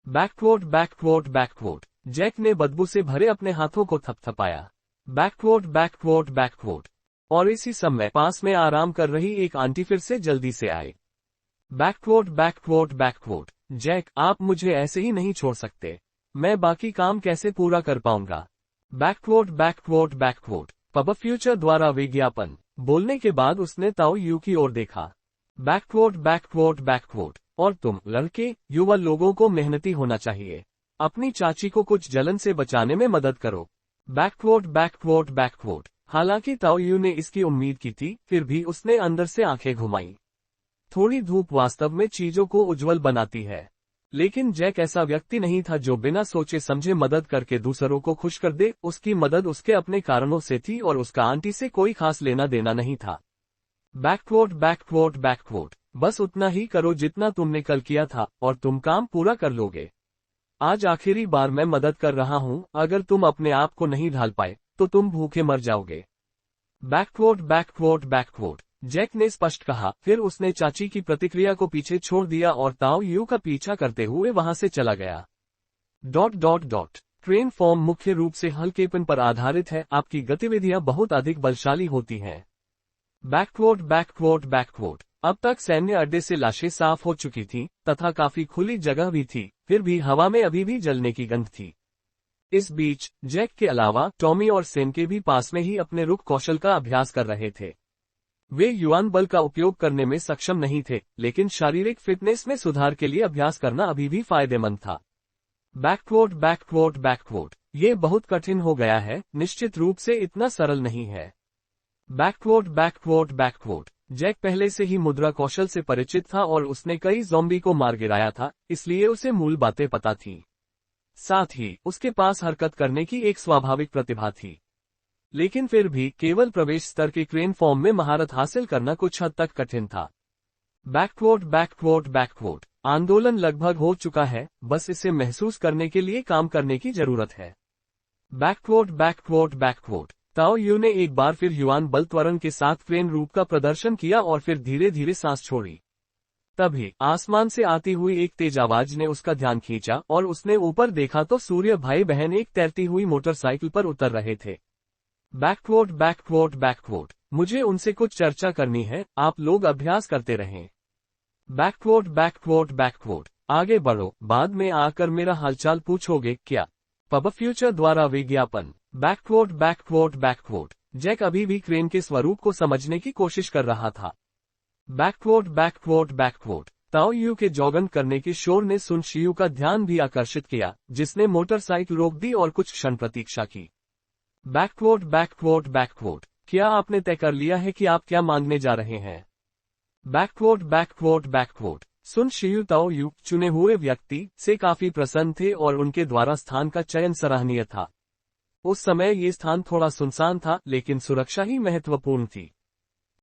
Speaker 1: बैकवोट। जैक ने बदबू से भरे अपने हाथों को थपथपाया। बैकवोट। और इसी समय पास में आराम कर रही एक आंटी फिर से जल्दी से आई। बैकवोट। जैक, आप मुझे ऐसे ही नहीं छोड़ सकते। मैं बाकी काम कैसे पूरा कर पाऊंगा? बैकवोट। पब फ्यूचर द्वारा विज्ञापन। बोलने के बाद उसने ताओ यू की ओर देखा। बैकवोट। और तुम लड़के, युवा लोगों को मेहनती होना चाहिए। अपनी चाची को कुछ जलन से बचाने में मदद करो। बैकवोट। हालांकि ताओ यू ने इसकी उम्मीद की थी, फिर भी उसने अंदर से आंखें घुमाई। थोड़ी धूप वास्तव में चीजों को उज्जवल बनाती है, लेकिन जैक ऐसा व्यक्ति नहीं था जो बिना सोचे समझे मदद करके दूसरों को खुश कर दे। उसकी मदद उसके अपने कारणों से थी और उसका आंटी से कोई खास लेना देना नहीं था। बैकवोट। बस उतना ही करो जितना तुमने कल किया था, और तुम काम पूरा कर लोगे। आज आखिरी बार मैं मदद कर रहा हूं, अगर तुम अपने आप को नहीं ढाल पाए तो तुम भूखे मर जाओगे। बैकवोट। जैक ने स्पष्ट कहा। फिर उसने चाची की प्रतिक्रिया को पीछे छोड़ दिया और ताओ यू का पीछा करते हुए वहां से चला गया। ट्रेन फॉर्म मुख्य रूप से हल्केपन पर आधारित है। आपकी गतिविधियां बहुत अधिक बलशाली होती हैं। बैकवोट। अब तक सैन्य अड्डे से लाशें साफ हो चुकी थीं, तथा काफी खुली जगह भी थी, फिर भी हवा में अभी भी जलने की गंध थी। इस बीच जैक के अलावा टॉमी और सेन के भी पास में ही अपने रुक कौशल का अभ्यास कर रहे थे। वे युआन बल का उपयोग करने में सक्षम नहीं थे, लेकिन शारीरिक फिटनेस में सुधार के लिए अभ्यास करना अभी भी फायदेमंद था। बैकवोट बैकवोट बैकवोट, ये बहुत कठिन हो गया है, निश्चित रूप से इतना सरल नहीं है। बैकवोट बैकवोट बैकवोट, जैक पहले से ही मुद्रा कौशल से परिचित था और उसने कई ज़ॉम्बी को मार गिराया था, इसलिए उसे मूल बातें पता थीं। साथ ही उसके पास हरकत करने की एक स्वाभाविक प्रतिभा थी। लेकिन फिर भी केवल प्रवेश स्तर के क्रेन फॉर्म में महारत हासिल करना कुछ हद तक कठिन था। बैकवोट बैकवोट बैकवोट, आंदोलन लगभग हो चुका है, बस इसे महसूस करने के लिए काम करने की जरूरत है। बैकवोट बैकवोट बैकवोट, ताओ यू ने एक बार फिर युआन बल त्वरण के साथ क्रेन रूप का प्रदर्शन किया और फिर धीरे धीरे सांस छोड़ी। तभी आसमान से आती हुई एक तेज आवाज ने उसका ध्यान खींचा और उसने ऊपर देखा तो सूर्य भाई बहन एक तैरती हुई मोटरसाइकिल पर उतर रहे थे। बैकवोट बैकवोट बैकवोट, मुझे उनसे कुछ चर्चा करनी है, आप लोग अभ्यास करते रहें। बैकवोट बैकवोट बैकवोट, आगे बढ़ो, बाद में आकर मेरा हालचाल पूछोगे क्या? पब फ्यूचर द्वारा विज्ञापन। बैकवोट बैकवोट बैकवोट, जैक अभी भी क्रेन के स्वरूप को समझने की कोशिश कर रहा था। बैकवोट बैकवोट बैकवोट, ताओ यू के जॉगन करने के शोर ने सुन शियू का ध्यान भी आकर्षित किया, जिसने मोटरसाइकिल रोक दी और कुछ क्षण प्रतीक्षा की। बैकवोट बैकवोट बैकवोट, क्या आपने तय कर लिया है कि आप क्या मांगने जा रहे हैं? बैकवोट बैकवोट बैकवोट, सुन शियू ताओ यू चुने हुए व्यक्ति से काफी प्रसन्न थे और उनके द्वारा स्थान का चयन सराहनीय था। उस समय ये स्थान थोड़ा सुनसान था, लेकिन सुरक्षा ही महत्वपूर्ण थी।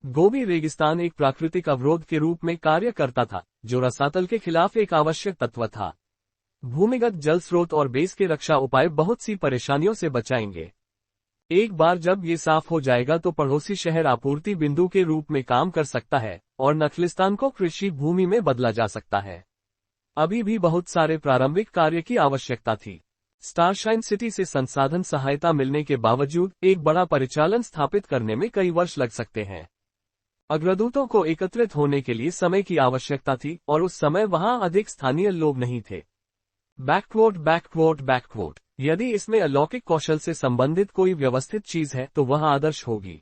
Speaker 1: गोबी रेगिस्तान एक प्राकृतिक अवरोध के रूप में कार्य करता था, जो रसातल के खिलाफ एक आवश्यक तत्व था। भूमिगत जल स्रोत और बेस के रक्षा उपाय बहुत सी परेशानियों से बचाएंगे। एक बार जब ये साफ हो जाएगा तो पड़ोसी शहर आपूर्ति बिंदु के रूप में काम कर सकता है और नखलिस्तान को कृषि भूमि में बदला जा सकता है। अभी भी बहुत सारे प्रारंभिक कार्य की आवश्यकता थी। स्टारशाइन सिटी से संसाधन सहायता मिलने के बावजूद एक बड़ा परिचालन स्थापित करने में कई वर्ष लग सकते हैं। अग्रदूतों को एकत्रित होने के लिए समय की आवश्यकता थी और उस समय वहां अधिक स्थानीय लोग नहीं थे। बैकवोट बैकवोट बैकवोट, यदि इसमें अलौकिक कौशल से संबंधित कोई व्यवस्थित चीज है तो वह आदर्श होगी।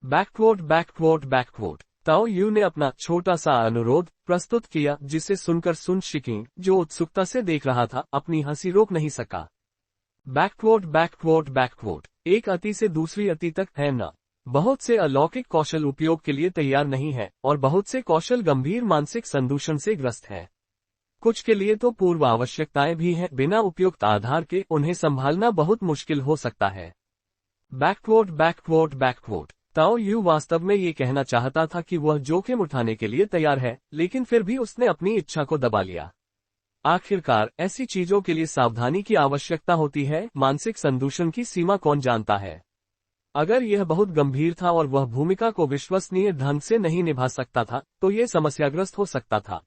Speaker 1: बैकवोट बैकवोट बैकवोट, ताओ यू ने अपना छोटा सा अनुरोध प्रस्तुत किया, जिसे सुनकर सुन शिकिंग, जो उत्सुकता से देख रहा था, अपनी हंसी रोक नहीं सका। बैकवोट बैकवोट बैकवोट, एक अति से दूसरी अति तक है न। बहुत से अलौकिक कौशल उपयोग के लिए तैयार नहीं है और बहुत से कौशल गंभीर मानसिक संदूषण से ग्रस्त हैं। कुछ के लिए तो पूर्व आवश्यकताएं भी हैं, बिना उपयुक्त आधार के उन्हें संभालना बहुत मुश्किल हो सकता है। बैकवोट बैकवोट बैकवोट, ताओ यू वास्तव में ये कहना चाहता था कि वह जोखिम उठाने के लिए तैयार है, लेकिन फिर भी उसने अपनी इच्छा को दबा लिया। आखिरकार ऐसी चीजों के लिए सावधानी की आवश्यकता होती है, मानसिक संदूषण की सीमा कौन जानता है। अगर यह बहुत गंभीर था और वह भूमिका को विश्वसनीय ढंग से नहीं निभा सकता था, तो यह समस्याग्रस्त हो सकता था।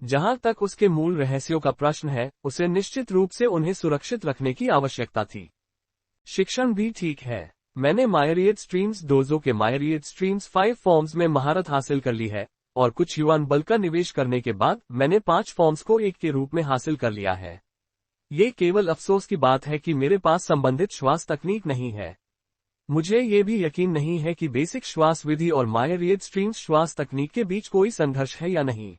Speaker 1: जहां तक उसके मूल रहस्यों का प्रश्न है, उसे निश्चित रूप से उन्हें सुरक्षित रखने की आवश्यकता थी। शिक्षण भी ठीक है। मैंने मायरिएट स्ट्रीम्स डोजो के मायरिएट स्ट्रीम्स 5 फॉर्म्स में महारत हासिल कर ली है और कुछ युवान बल का निवेश करने के बाद मैंने 5 फॉर्म्स को एक के रूप में हासिल कर लिया है। ये केवल अफसोस की बात है कि मेरे पास संबंधित श्वास तकनीक नहीं है। मुझे ये भी यकीन नहीं है कि बेसिक श्वास विधि और मायरिएट स्ट्रीम्स श्वास तकनीक के बीच कोई संघर्ष है या नहीं।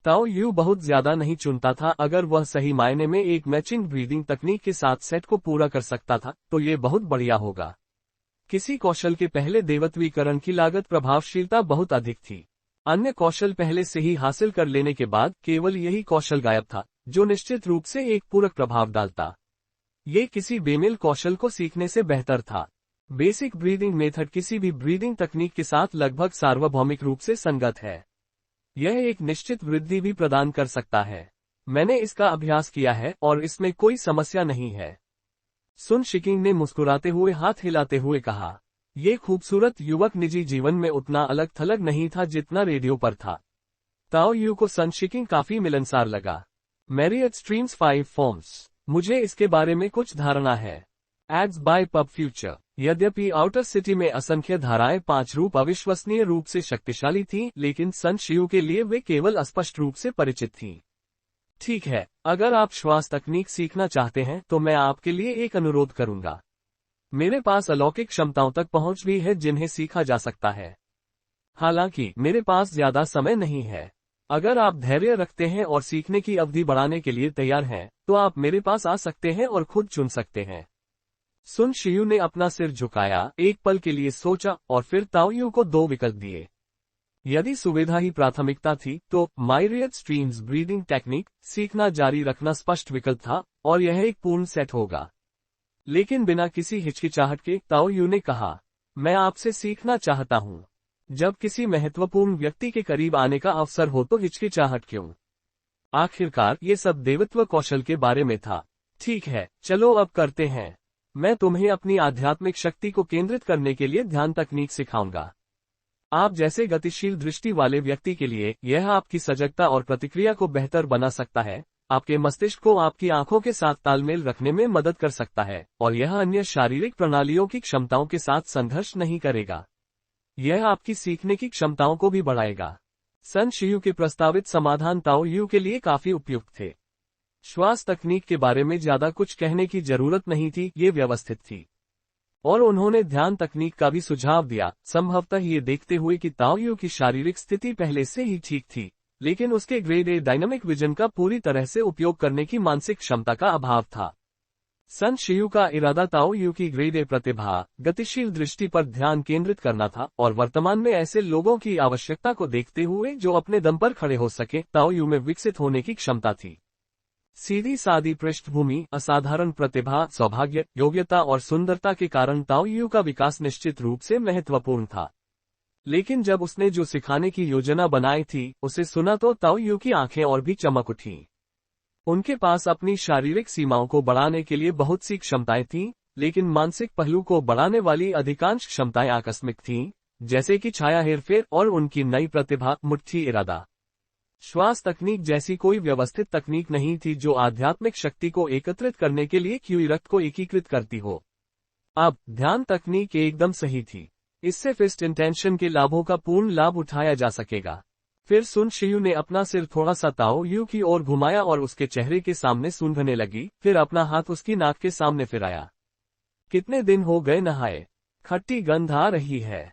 Speaker 1: ताओ यू बहुत ज्यादा नहीं चुनता था। अगर वह सही मायने में एक मैचिंग ब्रीदिंग तकनीक के साथ सेट को पूरा कर सकता था तो ये बहुत बढ़िया होगा। किसी कौशल के पहले देवत्वीकरण की लागत प्रभावशीलता बहुत अधिक थी। अन्य कौशल पहले से ही हासिल कर लेने के बाद केवल यही कौशल गायब था, जो निश्चित रूप से एक पूरक प्रभाव डालता। ये किसी बेमेल कौशल को सीखने से बेहतर था। बेसिक ब्रीदिंग मेथड किसी भी ब्रीदिंग तकनीक के साथ लगभग सार्वभौमिक रूप से संगत है। यह एक निश्चित वृद्धि भी प्रदान कर सकता है। मैंने इसका अभ्यास किया है और इसमें कोई समस्या नहीं है। सुन शिकिंग ने मुस्कुराते हुए हाथ हिलाते हुए कहा। ये खूबसूरत युवक निजी जीवन में उतना अलग थलग नहीं था जितना रेडियो पर था। ताओ यू को सन शिकिंग काफी मिलनसार लगा। मैरिएट स्ट्रीम्स 5 फॉर्म्स, मुझे इसके बारे में कुछ धारणा है। Ads by pub future. यद्यपि आउटर सिटी में असंख्य धाराएं 5 रूप अविश्वसनीय रूप से शक्तिशाली थीं, लेकिन सन शियू के लिए वे केवल अस्पष्ट रूप से परिचित थीं। ठीक है, अगर आप श्वास तकनीक सीखना चाहते हैं तो मैं आपके लिए एक अनुरोध करूंगा। मेरे पास अलौकिक क्षमताओं तक पहुंच भी है जिन्हें सीखा जा सकता है। हालांकि मेरे पास ज्यादा समय नहीं है। अगर आप धैर्य रखते हैं और सीखने की अवधि बढ़ाने के लिए तैयार हैं, तो आप मेरे पास आ सकते हैं और खुद चुन सकते हैं। सुन शियू ने अपना सिर झुकाया, एक पल के लिए सोचा और फिर ताओ यू को 2 विकल्प दिए। यदि सुविधा ही प्राथमिकता थी, तो माइरियड स्ट्रीम्स ब्रीदिंग टेक्निक सीखना जारी रखना स्पष्ट विकल्प था, और यह एक पूर्ण सेट होगा। लेकिन बिना किसी हिचकिचाहट के ताओ यू ने कहा, मैं आपसे सीखना चाहता हूं। जब किसी महत्वपूर्ण व्यक्ति के करीब आने का अवसर हो तो हिचकिचाहट क्यों? आखिरकार ये सब देवत्व कौशल के बारे में था। ठीक है, चलो अब करते हैं। मैं तुम्हें अपनी आध्यात्मिक शक्ति को केंद्रित करने के लिए ध्यान तकनीक सिखाऊंगा। आप जैसे गतिशील दृष्टि वाले व्यक्ति के लिए यह आपकी सजगता और प्रतिक्रिया को बेहतर बना सकता है, आपके मस्तिष्क को आपकी आंखों के साथ तालमेल रखने में मदद कर सकता है, और यह अन्य शारीरिक प्रणालियों की क्षमताओं के साथ संघर्ष नहीं करेगा। यह आपकी सीखने की क्षमताओं को भी बढ़ाएगा। सन शियू के प्रस्तावित समाधान ताओ यू के लिए काफी उपयुक्त थे। श्वास तकनीक के बारे में ज्यादा कुछ कहने की जरूरत नहीं थी, ये व्यवस्थित थी। और उन्होंने ध्यान तकनीक का भी सुझाव दिया, संभवतः ये देखते हुए कि ताओ यू की शारीरिक स्थिति पहले से ही ठीक थी, लेकिन उसके ग्रेड ए डायनामिक विजन का पूरी तरह से उपयोग करने की मानसिक क्षमता का अभाव था। सन शियू का इरादा ताओ यू की ग्रेड ए प्रतिभा, गतिशील दृष्टि पर ध्यान केंद्रित करना था, और वर्तमान में ऐसे लोगों की आवश्यकता को देखते हुए जो अपने दम पर खड़े हो सके, ताओ यू में विकसित होने की क्षमता थी। सीधी सादी पृष्ठभूमि, असाधारण प्रतिभा, सौभाग्य, योग्यता और सुंदरता के कारण ताओ यू का विकास निश्चित रूप से महत्वपूर्ण था। लेकिन जब उसने जो सिखाने की योजना बनाई थी, उसे सुना तो ताओ यू की आंखें और भी चमक उठीं। उनके पास अपनी शारीरिक सीमाओं को बढ़ाने के लिए बहुत सी क्षमताएं थीं, लेकिन मानसिक पहलू को बढ़ाने वाली अधिकांश क्षमताएं आकस्मिक थीं, जैसे कि छाया हेरफेर और उनकी नई प्रतिभा, मुट्ठी इरादा। श्वास तकनीक जैसी कोई व्यवस्थित तकनीक नहीं थी जो आध्यात्मिक शक्ति को एकत्रित करने के लिए क्यूई रक्त को एकीकृत करती हो। अब ध्यान तकनीक एकदम सही थी। इससे फिस्ट इंटेंशन के लाभों का पूर्ण लाभ उठाया जा सकेगा। फिर सुन शियू ने अपना सिर थोड़ा सा ताओ यू की ओर घुमाया और उसके चेहरे के सामने सूंघने लगी, फिर अपना हाथ उसकी नाक के सामने फिराया। कितने दिन हो गए नहाए? खट्टी गंध आ रही है।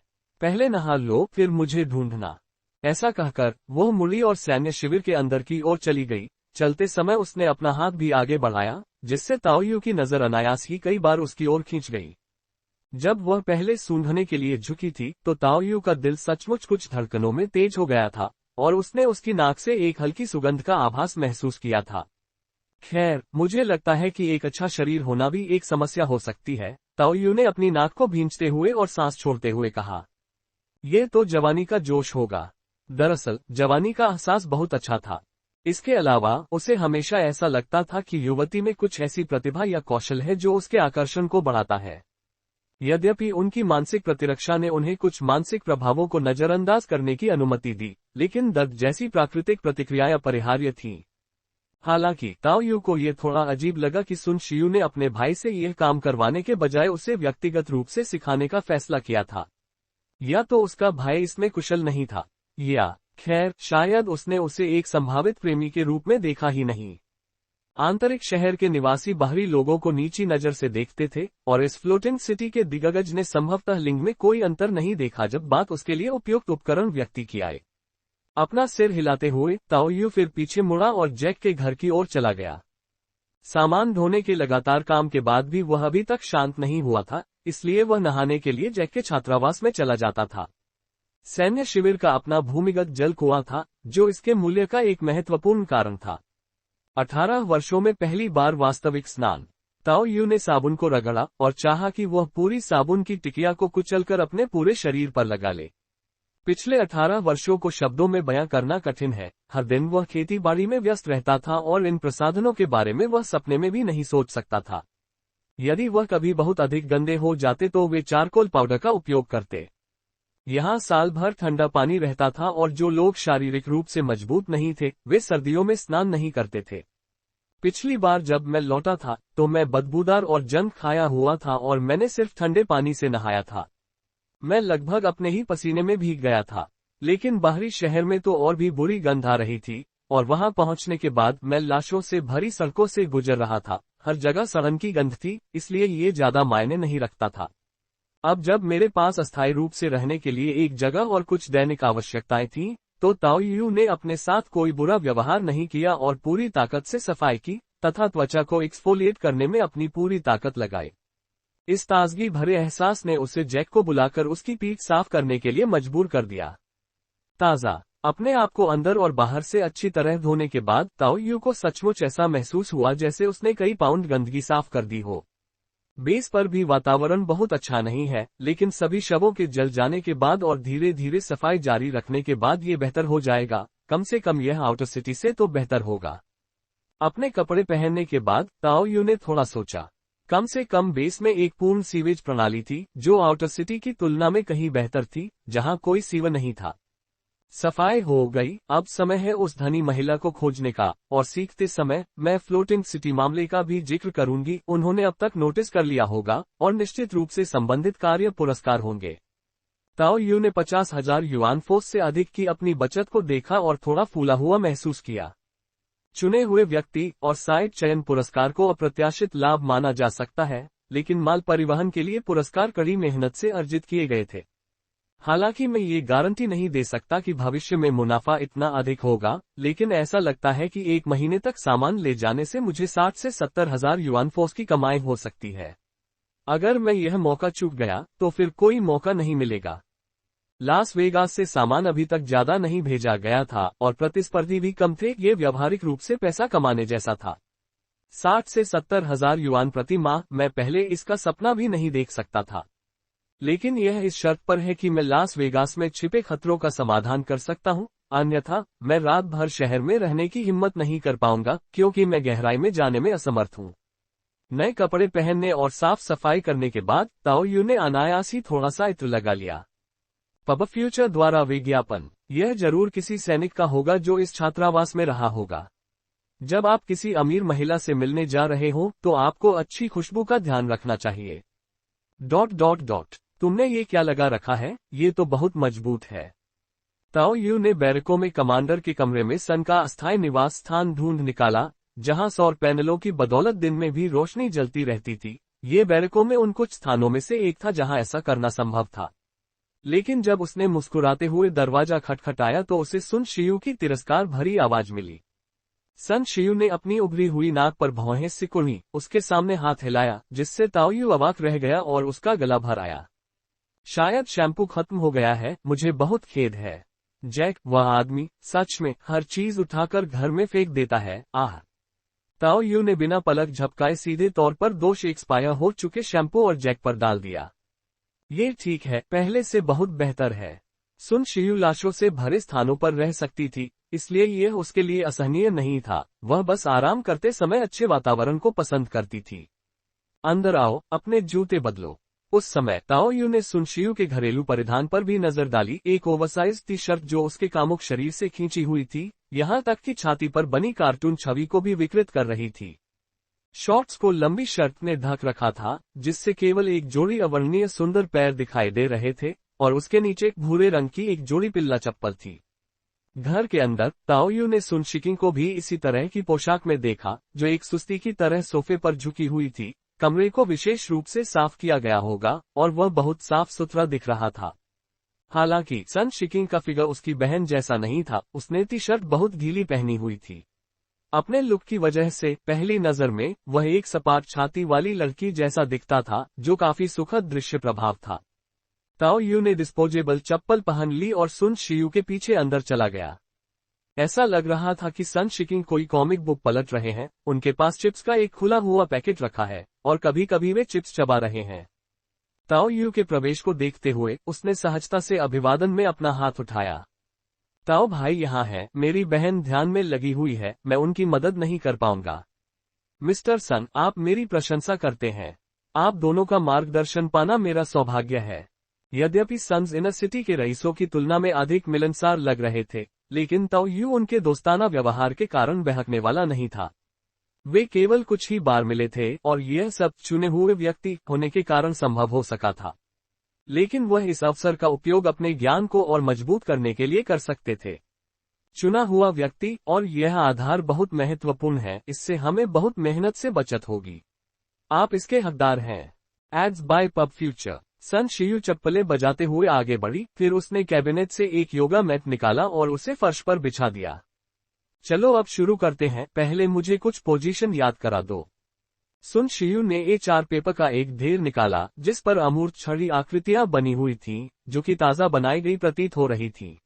Speaker 1: पहले नहा लो, फिर मुझे ढूंढना। ऐसा कहकर वह मुड़ी और सैन्य शिविर के अंदर की ओर चली गई। चलते समय उसने अपना हाथ भी आगे बढ़ाया, जिससे ताओ यू की नजर अनायास ही कई बार उसकी ओर खींच गई। जब वह पहले सूंघने के लिए झुकी थी, तो ताओ यू का दिल सचमुच कुछ धड़कनों में तेज हो गया था, और उसने उसकी नाक से एक हल्की सुगंध का आभास महसूस किया था। खैर, मुझे लगता है कि एक अच्छा शरीर होना भी एक समस्या हो सकती है, ताओ यू ने अपनी नाक को भींचते हुए और सांस छोड़ते हुए कहा। ये तो जवानी का जोश होगा। दरअसल जवानी का एहसास बहुत अच्छा था। इसके अलावा उसे हमेशा ऐसा लगता था कि युवती में कुछ ऐसी प्रतिभा या कौशल है जो उसके आकर्षण को बढ़ाता है। यद्यपि उनकी मानसिक प्रतिरक्षा ने उन्हें कुछ मानसिक प्रभावों को नजरअंदाज करने की अनुमति दी, लेकिन दर्द जैसी प्राकृतिक प्रतिक्रियाएं अपरिहार्य थीं। हालांकि ताओ यू को यह थोड़ा अजीब लगा कि सुन शियू ने अपने भाई से यह काम करवाने के बजाय उसे व्यक्तिगत रूप से सिखाने का फैसला किया था। या तो उसका भाई इसमें कुशल नहीं था, या खैर शायद उसने उसे एक संभावित प्रेमी के रूप में देखा ही नहीं। आंतरिक शहर के निवासी बाहरी लोगों को नीची नजर से देखते थे, और इस फ्लोटिंग सिटी के दिग्गज ने संभवतः लिंग में कोई अंतर नहीं देखा जब बात उसके लिए उपयुक्त उपकरण व्यक्ति की आए। अपना सिर हिलाते हुए ताओ यू फिर पीछे मुड़ा और जैक के घर की ओर चला गया। सामान ढोने के लगातार काम के बाद भी वह अभी तक शांत नहीं हुआ था, इसलिए वह नहाने के लिए जैक के छात्रावास में चला जाता था। सैन्य शिविर का अपना भूमिगत जल कुआं था, जो इसके मूल्य का एक महत्वपूर्ण कारण था। 18 वर्षों में पहली बार वास्तविक स्नान। ताओ यू ने साबुन को रगड़ा और चाहा कि वह पूरी साबुन की टिकिया को कुचलकर अपने पूरे शरीर पर लगा ले। पिछले 18 वर्षों को शब्दों में बयां करना कठिन है। हर दिन वह खेती बाड़ी में व्यस्त रहता था और इन प्रसाधनों के बारे में वह सपने में भी नहीं सोच सकता था। यदि वह कभी बहुत अधिक गंदे हो जाते तो वे चारकोल पाउडर का उपयोग करते। यहाँ साल भर ठंडा पानी रहता था और जो लोग शारीरिक रूप से मजबूत नहीं थे, वे सर्दियों में स्नान नहीं करते थे। पिछली बार जब मैं लौटा था, तो मैं बदबूदार और जंग खाया हुआ था और मैंने सिर्फ ठंडे पानी से नहाया था। मैं लगभग अपने ही पसीने में भीग गया था, लेकिन बाहरी शहर में तो और भी बुरी गंध आ रही थी, और वहां पहुंचने के बाद मैं लाशों से भरी सड़कों से गुजर रहा था। हर जगह सड़न की गंध थी, इसलिए ये ज्यादा मायने नहीं रखता था। अब जब मेरे पास अस्थायी रूप से रहने के लिए एक जगह और कुछ दैनिक आवश्यकताएं थीं, तो ताओ यू ने अपने साथ कोई बुरा व्यवहार नहीं किया और पूरी ताकत से सफाई की तथा त्वचा को एक्सफोलिएट करने में अपनी पूरी ताकत लगाई। इस ताजगी भरे एहसास ने उसे जैक को बुलाकर उसकी पीठ साफ करने के लिए मजबूर कर दिया। ताज़ा अपने आप को अंदर और बाहर से अच्छी तरह धोने के बाद ताओ यू को सचमुच ऐसा महसूस हुआ जैसे उसने कई पाउंड गंदगी साफ कर दी हो। बेस पर भी वातावरण बहुत अच्छा नहीं है, लेकिन सभी शवों के जल जाने के बाद और धीरे धीरे सफाई जारी रखने के बाद ये बेहतर हो जाएगा। कम से कम यह आउटर सिटी से तो बेहतर होगा। अपने कपड़े पहनने के बाद ताओ यू ने थोड़ा सोचा। कम से कम बेस में एक पूर्ण सीवेज प्रणाली थी, जो आउटर सिटी की तुलना में कहीं बेहतर थी, जहां कोई सीवर नहीं था। सफाई हो गई, अब समय है उस धनी महिला को खोजने का, और सीखते समय मैं फ्लोटिंग सिटी मामले का भी जिक्र करूंगी। उन्होंने अब तक नोटिस कर लिया होगा और निश्चित रूप से संबंधित कार्य पुरस्कार होंगे। ताओ यू ने 50,000 युआन फोर्स से अधिक की अपनी बचत को देखा और थोड़ा फूला हुआ महसूस किया। चुने हुए व्यक्ति और साइट चयन पुरस्कार को अप्रत्याशित लाभ माना जा सकता है, लेकिन माल परिवहन के लिए पुरस्कार कड़ी मेहनत से अर्जित किए गए थे। हालांकि मैं ये गारंटी नहीं दे सकता कि भविष्य में मुनाफा इतना अधिक होगा, लेकिन ऐसा लगता है कि एक महीने तक सामान ले जाने से मुझे 60 से 70,000 युआन फोर्स की कमाई हो सकती है। अगर मैं यह मौका चूक गया तो फिर कोई मौका नहीं मिलेगा। लास वेगास से सामान अभी तक ज्यादा नहीं भेजा गया था और प्रतिस्पर्धी भी कम थे। ये व्यावहारिक रूप से पैसा कमाने जैसा था। 60 से 70,000 युआन प्रति माह, मैं पहले इसका सपना भी नहीं देख सकता था। लेकिन यह इस शर्त पर है कि मैं लास वेगास में छिपे खतरों का समाधान कर सकता हूं, अन्यथा मैं रात भर शहर में रहने की हिम्मत नहीं कर पाऊंगा, क्योंकि मैं गहराई में जाने में असमर्थ हूं। नए कपड़े पहनने और साफ सफाई करने के बाद ताओ यू ने अनायास ही थोड़ा सा इत्र लगा लिया। पब फ्यूचर द्वारा विज्ञापन। यह जरूर किसी सैनिक का होगा जो इस छात्रावास में रहा होगा। जब आप किसी अमीर महिला से मिलने जा रहे हो तो आपको अच्छी खुशबू का ध्यान रखना चाहिए। ... तुमने ये क्या लगा रखा है? ये तो बहुत मजबूत है। ताओ यू ने बैरकों में कमांडर के कमरे में सन का अस्थायी निवास स्थान ढूंढ निकाला, जहां सौर पैनलों की बदौलत दिन में भी रोशनी जलती रहती थी। ये बैरकों में उन कुछ स्थानों में से एक था जहां ऐसा करना संभव था। लेकिन जब उसने मुस्कुराते हुए दरवाजा खटखटाया तो उसे सुन शियू की तिरस्कार भरी आवाज मिली। सन शियू ने अपनी उभरी हुई नाक पर भौहें सिकुड़ी, उसके सामने हाथ हिलाया, जिससे ताओ यू अवाक रह गया और उसका गला भर आया। शायद शैम्पू खत्म हो गया है, मुझे बहुत खेद है। जैक, वह आदमी सच में हर चीज उठाकर घर में फेंक देता है। आह! ताओ यू ने बिना पलक झपकाए सीधे तौर पर 2 एक्सपायर हो चुके शैम्पू और जैक पर डाल दिया। ये ठीक है, पहले से बहुत बेहतर है। सुन शियू लाशों से भरे स्थानों पर रह सकती थी, इसलिए यह उसके लिए असहनीय नहीं था। वह बस आराम करते समय अच्छे वातावरण को पसंद करती थी। अंदर आओ, अपने जूते बदलो। उस समय ताओ यू ने सुन शियू के घरेलू परिधान पर भी नजर डाली। एक ओवरसाइज टी शर्ट जो उसके कामुक शरीर से खींची हुई थी, यहाँ तक कि छाती पर बनी कार्टून छवि को भी विकृत कर रही थी। शॉर्ट्स को लंबी शर्ट ने ढक रखा था, जिससे केवल एक जोड़ी अवर्णनीय सुंदर पैर दिखाई दे रहे थे, और उसके नीचे एक भूरे रंग की एक जोड़ी पिल्ला चप्पल थी। घर के अंदर ताओ यू ने सुन शिकिंग को भी इसी तरह की पोशाक में देखा, जो एक सुस्ती की तरह सोफे पर झुकी हुई थी। कमरे को विशेष रूप से साफ किया गया होगा और वह बहुत साफ सुथरा दिख रहा था। हालांकि सन शिकिंग का फिगर उसकी बहन जैसा नहीं था। उसने टी शर्ट बहुत ढीली पहनी हुई थी। अपने लुक की वजह से पहली नजर में वह एक सपाट छाती वाली लड़की जैसा दिखता था, जो काफी सुखद दृश्य प्रभाव था। ताओ यू ने डिस्पोजेबल चप्पल पहन ली और सुन शियू के पीछे अंदर चला गया। ऐसा लग रहा था कि सन शिकिंग कोई कॉमिक बुक पलट रहे हैं। उनके पास चिप्स का एक खुला हुआ पैकेट रखा है और कभी कभी वे चिप्स चबा रहे हैं। ताओ यू के प्रवेश को देखते हुए उसने सहजता से अभिवादन में अपना हाथ उठाया। ताओ भाई यहाँ है, मेरी बहन ध्यान में लगी हुई है, मैं उनकी मदद नहीं कर पाऊंगा। मिस्टर सन, आप मेरी प्रशंसा करते हैं। आप दोनों का मार्गदर्शन पाना मेरा सौभाग्य है। यद्यपि सन्स इनर सिटी के रईसों की तुलना में अधिक मिलनसार लग रहे थे, लेकिन ताओ यू उनके दोस्ताना व्यवहार के कारण बहकने वाला नहीं था। वे केवल कुछ ही बार मिले थे और यह सब चुने हुए व्यक्ति होने के कारण संभव हो सका था। लेकिन वह इस अवसर का उपयोग अपने ज्ञान को और मजबूत करने के लिए कर सकते थे। चुना हुआ व्यक्ति, और यह आधार बहुत महत्वपूर्ण है, इससे हमें बहुत मेहनत से बचत होगी। आप इसके हकदार हैं। Ads by pub Future. Sun Xiu चप्पलें बजाते हुए आगे बढ़ी, फिर उसने कैबिनेट से एक योगा मैट निकाला और उसे फर्श पर बिछा दिया। चलो अब शुरू करते हैं, पहले मुझे कुछ पोजीशन याद करा दो। सुन शियू ने A4 पेपर का एक ढेर निकाला जिस पर अमूर्त छड़ी आकृतियां बनी हुई थीं, जो कि ताजा बनाई गई प्रतीत हो रही थी।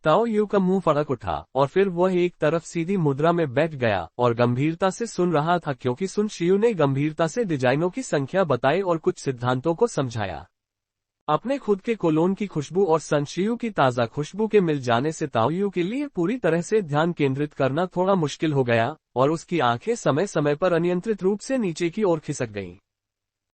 Speaker 1: ताओ यू का मुंह फड़क उठा और फिर वह एक तरफ सीधी मुद्रा में बैठ गया और गंभीरता से सुन रहा था, क्योंकि सुन शियू ने गंभीरता से डिजाइनों की संख्या बताई और कुछ सिद्धांतों को समझाया। अपने खुद के कोलोन की खुशबू और सन शियू की ताजा खुशबू के मिल जाने से ताओ यू के लिए पूरी तरह से ध्यान केंद्रित करना थोड़ा मुश्किल हो गया और उसकी आंखें समय समय पर अनियंत्रित रूप से नीचे की ओर खिसक गईं।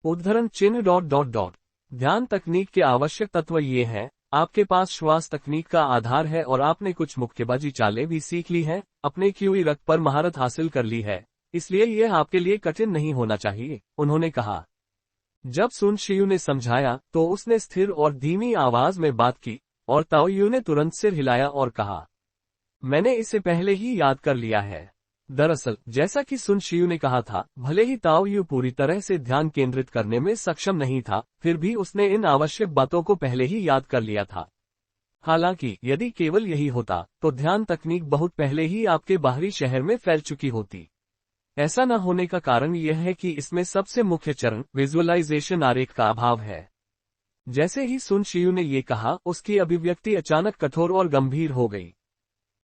Speaker 1: उद्धरण चिन्ह ... ध्यान तकनीक के आवश्यक तत्व ये हैं, आपके पास श्वास तकनीक का आधार है और आपने कुछ मुक्केबाजी चालें भी सीख ली हैं, अपने क्यूई रक्त पर महारत हासिल कर ली है, इसलिए यह आपके लिए कठिन नहीं होना चाहिए, उन्होंने कहा। जब सुन शियू ने समझाया तो उसने स्थिर और धीमी आवाज में बात की और ताओ यू ने तुरंत सिर हिलाया और कहा, मैंने इसे पहले ही याद कर लिया है। दरअसल जैसा कि सुन शियू ने कहा था, भले ही ताओ यू पूरी तरह से ध्यान केंद्रित करने में सक्षम नहीं था, फिर भी उसने इन आवश्यक बातों को पहले ही याद कर लिया था। हालांकि यदि केवल यही होता तो ध्यान तकनीक बहुत पहले ही आपके बाहरी शहर में फैल चुकी होती। ऐसा न होने का कारण यह है कि इसमें सबसे मुख्य चरण विजुअलाइजेशन आरेख का अभाव है। जैसे ही सुन शियू ने ये कहा, उसकी अभिव्यक्ति अचानक कठोर और गंभीर हो गई।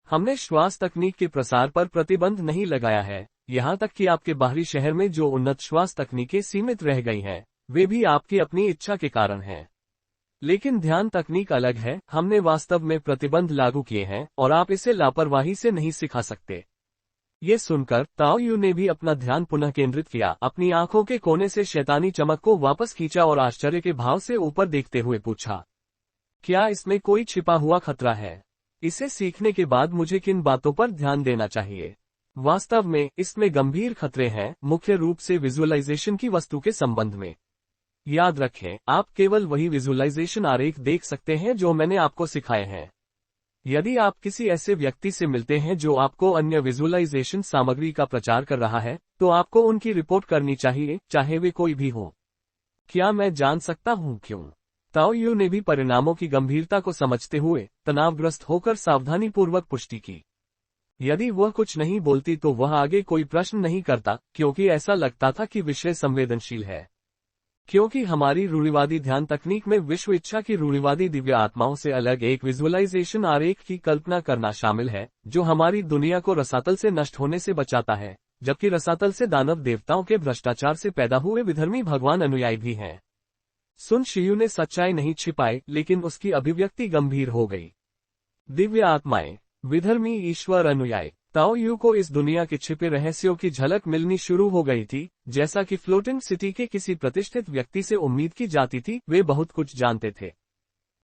Speaker 1: हमने श्वास तकनीक के प्रसार पर प्रतिबंध नहीं लगाया है, यहाँ तक कि आपके बाहरी शहर में जो उन्नत श्वास तकनीकें सीमित रह गई हैं, वे भी आपकी अपनी इच्छा के कारण हैं। लेकिन ध्यान तकनीक अलग है, हमने वास्तव में प्रतिबंध लागू किए हैं और आप इसे लापरवाही से नहीं सिखा सकते। ये सुनकर ताओ यू ने भी अपना ध्यान पुनः केंद्रित किया, अपनी आंखों के कोने से शैतानी चमक को वापस खींचा और आश्चर्य के भाव से ऊपर देखते हुए पूछा, क्या इसमें कोई छिपा हुआ खतरा है? इसे सीखने के बाद मुझे किन बातों पर ध्यान देना चाहिए? वास्तव में इसमें गंभीर खतरे हैं, मुख्य रूप से विजुअलाइजेशन की वस्तु के संबंध में। याद रखें, आप केवल वही विजुअलाइजेशन आरेख देख सकते हैं जो मैंने आपको सिखाए हैं। यदि आप किसी ऐसे व्यक्ति से मिलते हैं जो आपको अन्य विजुअलाइजेशन सामग्री का प्रचार कर रहा है, तो आपको उनकी रिपोर्ट करनी चाहिए, चाहे वे कोई भी हो। क्या मैं जान सकता हूं क्यों? ताओ यू ने भी परिणामों की गंभीरता को समझते हुए तनावग्रस्त होकर सावधानीपूर्वक पुष्टि की। यदि वह कुछ नहीं बोलती तो वह आगे कोई प्रश्न नहीं करता, क्योंकि ऐसा लगता था कि विषय संवेदनशील है। क्योंकि हमारी रूढ़िवादी ध्यान तकनीक में विश्व इच्छा की रूढ़िवादी दिव्य आत्माओं से अलग एक विजुअलाइजेशन आरेख की कल्पना करना शामिल है, जो हमारी दुनिया को रसातल से नष्ट होने से बचाता है, जबकि रसातल से दानव देवताओं के भ्रष्टाचार से पैदा हुए विधर्मी भगवान अनुयायी भी हैं। सुन शियू ने सच्चाई नहीं छिपाई, लेकिन उसकी अभिव्यक्ति गंभीर हो गई। दिव्य आत्माएं, विधर्मी ईश्वर अनुयायी। ताओ यू को इस दुनिया के छिपे रहस्यों की झलक मिलनी शुरू हो गई थी, जैसा कि फ्लोटिंग सिटी के किसी प्रतिष्ठित व्यक्ति से उम्मीद की जाती थी। वे बहुत कुछ जानते थे।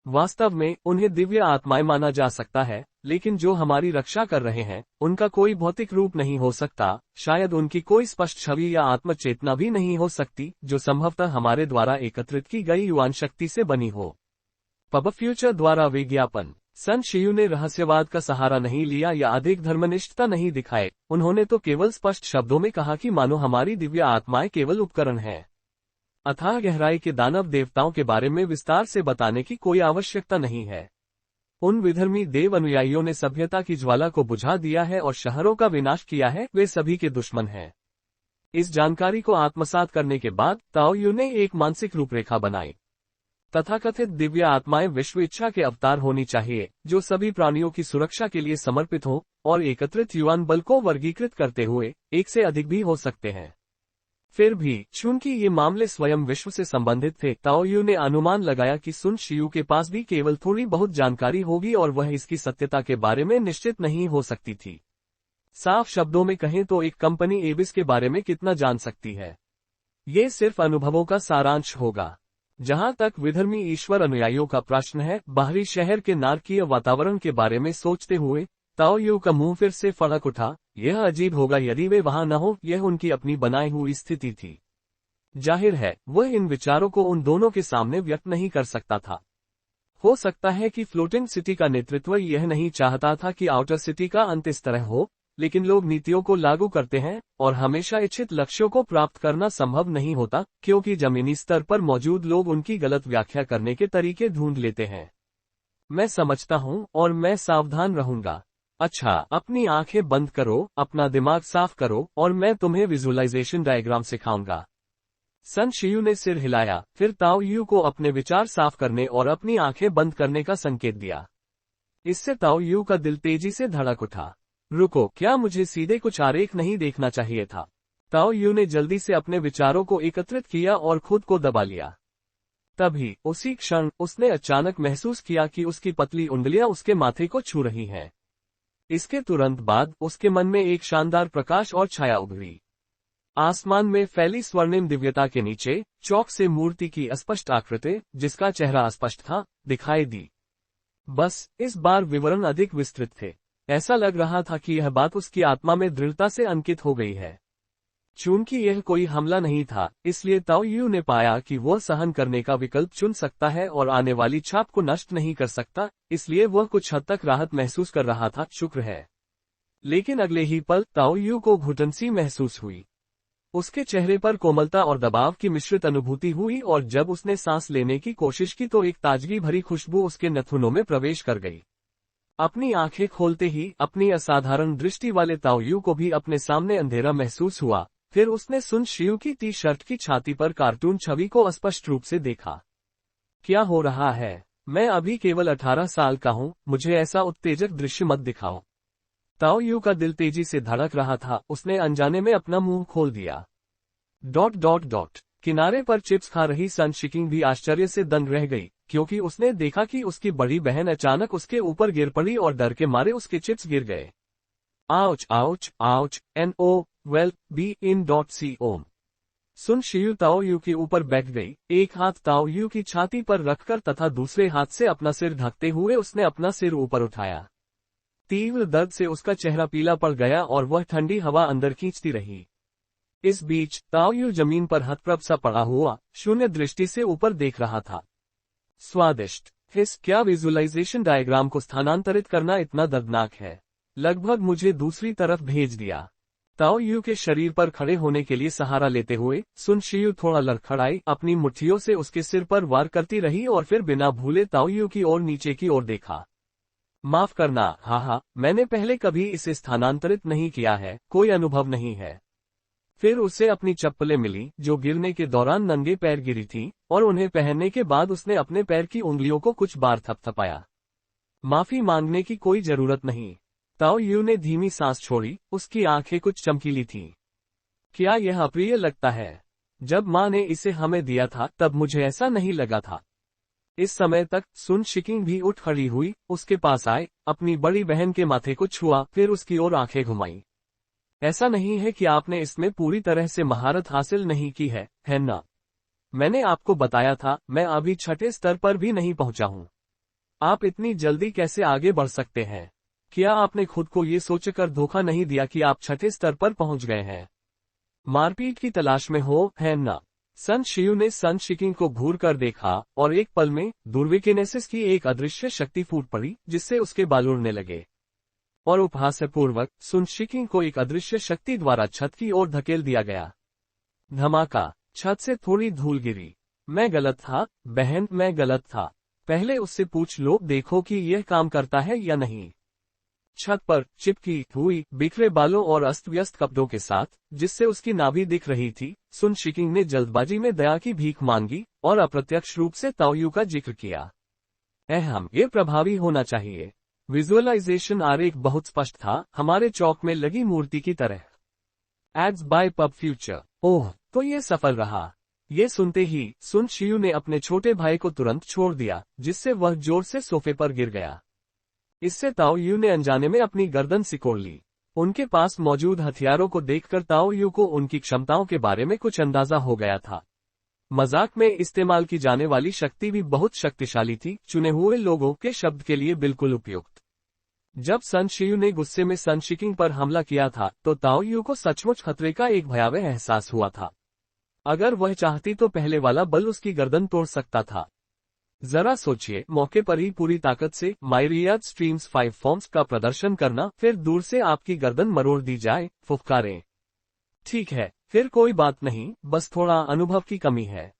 Speaker 1: वास्तव में उन्हें दिव्य आत्माएं माना जा सकता है, लेकिन जो हमारी रक्षा कर रहे हैं, उनका कोई भौतिक रूप नहीं हो सकता, शायद उनकी कोई स्पष्ट छवि या आत्मचेतना भी नहीं हो सकती, जो संभवतः हमारे द्वारा एकत्रित की गई युवान शक्ति से बनी हो। पब फ्यूचर द्वारा विज्ञापन। सन शियू ने रहस्यवाद का सहारा नहीं लिया या अधिक धर्मनिष्ठता नहीं दिखाए, उन्होंने तो केवल स्पष्ट शब्दों में कहा कि मानो हमारी दिव्य आत्माएं केवल उपकरण हैं। अथाह गहराई के दानव देवताओं के बारे में विस्तार से बताने की कोई आवश्यकता नहीं है। उन विधर्मी देव अनुयायियों ने सभ्यता की ज्वाला को बुझा दिया है और शहरों का विनाश किया है, वे सभी के दुश्मन हैं। इस जानकारी को आत्मसात करने के बाद ताओ यू ने एक मानसिक रूपरेखा बनाई। तथाकथित दिव्य आत्माएं विश्व इच्छा के अवतार होनी चाहिए, जो सभी प्राणियों की सुरक्षा के लिए समर्पित हो और एकत्रित युवान बल को वर्गीकृत करते हुए एक से अधिक भी हो सकते हैं। फिर भी चूंकि ये मामले स्वयं विश्व से संबंधित थे, ताओ यू ने अनुमान लगाया कि सुन शियू के पास भी केवल थोड़ी बहुत जानकारी होगी और वह इसकी सत्यता के बारे में निश्चित नहीं हो सकती थी। साफ शब्दों में कहें तो एक कंपनी एबिस के बारे में कितना जान सकती है? ये सिर्फ अनुभवों का सारांश होगा। जहां तक विधर्मी ईश्वर अनुयायियों का प्रश्न है, बाहरी शहर के नारकीय वातावरण के बारे में सोचते हुए ताओ यू का मुंह फिर से फड़क उठा। यह अजीब होगा यदि वे वहां न हो, यह उनकी अपनी बनाई हुई स्थिति थी। जाहिर है वह इन विचारों को उन दोनों के सामने व्यक्त नहीं कर सकता था। हो सकता है कि फ्लोटिंग सिटी का नेतृत्व यह नहीं चाहता था कि आउटर सिटी का अंत इस तरह हो, लेकिन लोग नीतियों को लागू करते हैं, और हमेशा इच्छित लक्ष्यों को प्राप्त करना संभव नहीं होता, क्योंकि जमीनी स्तर पर मौजूद लोग उनकी गलत व्याख्या करने के तरीके ढूंढ लेते हैं। मैं समझता हूं और मैं सावधान रहूंगा। अच्छा, अपनी आंखें बंद करो, अपना दिमाग साफ करो, और मैं तुम्हें विजुअलाइजेशन डायग्राम सिखाऊंगा। सन शियू ने सिर हिलाया, फिर ताओ यू को अपने विचार साफ करने और अपनी आंखें बंद करने का संकेत दिया। इससे ताओ यू का दिल तेजी से धड़क उठा। रुको, क्या मुझे सीधे कुछ आरेख नहीं देखना चाहिए था? ताओ यू ने जल्दी से अपने विचारों को एकत्रित किया और खुद को दबा लिया। तभी उसी क्षण उसने अचानक महसूस किया कि उसकी पतली उंगलियां उसके माथे को छू रही हैं। इसके तुरंत बाद उसके मन में एक शानदार प्रकाश और छाया उभरी। आसमान में फैली स्वर्णिम दिव्यता के नीचे चौक से मूर्ति की अस्पष्ट आकृति, जिसका चेहरा अस्पष्ट था, दिखाई दी। बस इस बार विवरण अधिक विस्तृत थे। ऐसा लग रहा था कि यह बात उसकी आत्मा में दृढ़ता से अंकित हो गई है। चूंकि यह कोई हमला नहीं था, इसलिए ताओ यू ने पाया कि वह सहन करने का विकल्प चुन सकता है और आने वाली छाप को नष्ट नहीं कर सकता, इसलिए वह कुछ हद तक राहत महसूस कर रहा था। शुक्र है। लेकिन अगले ही पल ताओ यू को घुटन सी महसूस हुई। उसके चेहरे पर कोमलता और दबाव की मिश्रित अनुभूति हुई, और जब उसने सांस लेने की कोशिश की तो एक ताजगी भरी खुशबू उसके नथुनों में प्रवेश कर गई। अपनी आंखें खोलते ही अपनी असाधारण दृष्टि वाले ताओ यू को भी अपने सामने अंधेरा महसूस हुआ। फिर उसने सुन शियू की टी शर्ट की छाती पर कार्टून छवि को स्पष्ट रूप से देखा। क्या हो रहा है? मैं अभी केवल 18 साल का हूँ, मुझे ऐसा उत्तेजक दृश्य मत दिखाओ। ताओ यू का दिल तेजी से धड़क रहा था। उसने अनजाने में अपना मुंह खोल दिया। ... किनारे पर चिप्स खा रही सन शिकिंग भी आश्चर्य से दंग रह गई, क्योंकि उसने देखा कि उसकी बड़ी बहन अचानक उसके ऊपर गिर पड़ी और डर के मारे उसके चिप्स गिर गए। आउच आउच आउच NO वेल बी इन सी ओम। सुन शियू ताओ यू के ऊपर बैठ गई, एक हाथ ताओ यू की छाती पर रखकर तथा दूसरे हाथ से अपना सिर ढकते हुए उसने अपना सिर ऊपर उठाया। तीव्र दर्द से उसका चेहरा पीला पड़ गया और वह ठंडी हवा अंदर खींचती रही। इस बीच ताओ यू जमीन पर हतप्रभ सा पड़ा हुआ शून्य दृष्टि से ऊपर देख रहा था। स्वादिष्ट हिस, क्या विजुअलाइजेशन डायग्राम को स्थानांतरित करना इतना दर्दनाक है? लगभग मुझे दूसरी तरफ भेज दिया। ताओ यू के शरीर पर खड़े होने के लिए सहारा लेते हुए सुन शियू थोड़ा लड़खड़ाई, अपनी मुट्ठियों से उसके सिर पर वार करती रही और फिर बिना भूले ताओ यू की ओर नीचे की ओर देखा। माफ करना, हाँ, मैंने पहले कभी इसे स्थानांतरित नहीं किया है, कोई अनुभव नहीं है। फिर उसे अपनी चप्पलें मिली जो गिरने के दौरान नंगे पैर गिरी थी, और उन्हें पहनने के बाद उसने अपने पैर की उंगलियों को कुछ बार थपथपाया। माफी मांगने की कोई जरूरत नहीं। ताओ यू ने धीमी सांस छोड़ी, उसकी आंखें कुछ चमकीली थीं। क्या यह अप्रिय लगता है? जब माँ ने इसे हमें दिया था तब मुझे ऐसा नहीं लगा था। इस समय तक सुन शिकिंग भी उठ खड़ी हुई, उसके पास आए, अपनी बड़ी बहन के माथे को छुआ, फिर उसकी ओर आंखें घुमाई। ऐसा नहीं है कि आपने इसमें पूरी तरह से महारत हासिल नहीं की है ना? मैंने आपको बताया था, मैं अभी छठे स्तर पर भी नहीं पहुंचा हूं। आप इतनी जल्दी कैसे आगे बढ़ सकते हैं? क्या आपने खुद को ये सोचकर धोखा नहीं दिया कि आप छठे स्तर पर पहुंच गए हैं? मारपीट की तलाश में हो, है ना? सन शियू ने सन शिकिंग को घूर कर देखा, और एक पल में दुर्विकिनेसिस की एक अदृश्य शक्ति फूट पड़ी, जिससे उसके बाल उड़ने लगे। और उपहासपूर्वक सुन शिकिंग को एक अदृश्य शक्ति द्वारा छत की ओर धकेल दिया गया। धमाका, छत से थोड़ी धूल गिरी। मैं गलत था, बहन, मैं गलत था। पहले उससे पूछ लो, देखो कि यह काम करता है या नहीं। छत पर चिपकी हुई बिखरे बालों और अस्त व्यस्त कपड़ों के साथ, जिससे उसकी नाभि दिख रही थी, सुन शिकिंग ने जल्दबाजी में दया की भीख मांगी और अप्रत्यक्ष रूप से ताओ यू का जिक्र किया। ये प्रभावी होना चाहिए। विजुअलाइजेशन आरेख बहुत स्पष्ट था, हमारे चौक में लगी मूर्ति की तरह। Ads by pub Future. ओह, तो ये सफल रहा। ये सुनते ही सुन शियू ने अपने छोटे भाई को तुरंत छोड़ दिया, जिससे वह जोर से सोफे पर गिर गया। इससे ताओ यू ने अनजाने में अपनी गर्दन सिकोड़ ली। उनके पास मौजूद हथियारों को देखकर ताओ यू को उनकी क्षमताओं के बारे में कुछ अंदाजा हो गया था। मजाक में इस्तेमाल की जाने वाली शक्ति भी बहुत शक्तिशाली थी, चुने हुए लोगों के शब्द के लिए बिल्कुल उपयुक्त। जब सन शियू ने गुस्से में सन शिकिंग पर हमला किया था, तो ताओ यू को सचमुच खतरे का एक भयावह एहसास हुआ था। अगर वह चाहती तो पहले वाला बल उसकी गर्दन तोड़ सकता था। जरा सोचिए, मौके पर ही पूरी ताकत से माइरियाड स्ट्रीम्स 5 फॉर्म्स का प्रदर्शन करना, फिर दूर से आपकी गर्दन मरोड़ दी जाए, फुफकारें। ठीक है, फिर कोई बात नहीं, बस थोड़ा अनुभव की कमी है।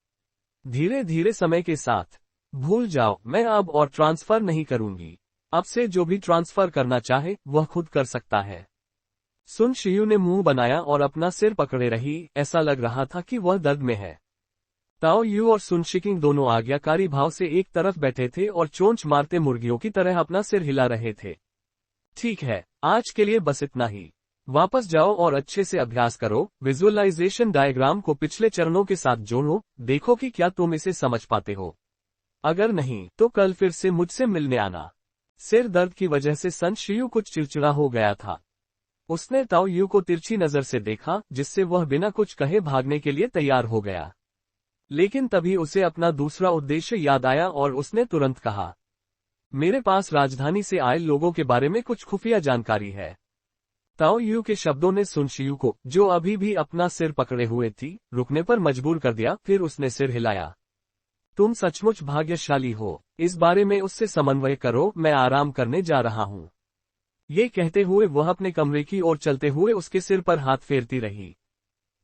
Speaker 1: धीरे धीरे समय के साथ। भूल जाओ, मैं अब और ट्रांसफर नहीं करूंगी। अब से जो भी ट्रांसफर करना चाहे वह खुद कर सकता है। सुन शियू ने मुंह बनाया और अपना सिर पकड़े रही, ऐसा लग रहा था कि वह दर्द में है। ताओ यू और सुन शिकिंग दोनों आज्ञाकारी भाव से एक तरफ बैठे थे और चोंच मारते मुर्गियों की तरह अपना सिर हिला रहे थे। ठीक है, आज के लिए बस इतना ही। वापस जाओ और अच्छे से अभ्यास करो, विजुअलाइजेशन डायग्राम को पिछले चरणों के साथ जोड़ो, देखो कि क्या तुम इसे समझ पाते हो। अगर नहीं तो कल फिर से मुझसे मिलने आना। सिर दर्द की वजह से सन शियू कुछ चिड़चिड़ा हो गया था। उसने ताओ यू को तिरछी नजर से देखा, जिससे वह बिना कुछ कहे भागने के लिए तैयार हो गया। लेकिन तभी उसे अपना दूसरा उद्देश्य याद आया और उसने तुरंत कहा, मेरे पास राजधानी से आए लोगों के बारे में कुछ खुफिया जानकारी है। ताओ यू के शब्दों ने सुन शियू को, जो अभी भी अपना सिर पकड़े हुए थी, रुकने पर मजबूर कर दिया। फिर उसने सिर हिलाया। तुम सचमुच भाग्यशाली हो, इस बारे में उससे समन्वय करो, मैं आराम करने जा रहा हूँ। ये कहते हुए वह अपने कमरे की ओर चलते हुए उसके सिर पर हाथ फेरती रही।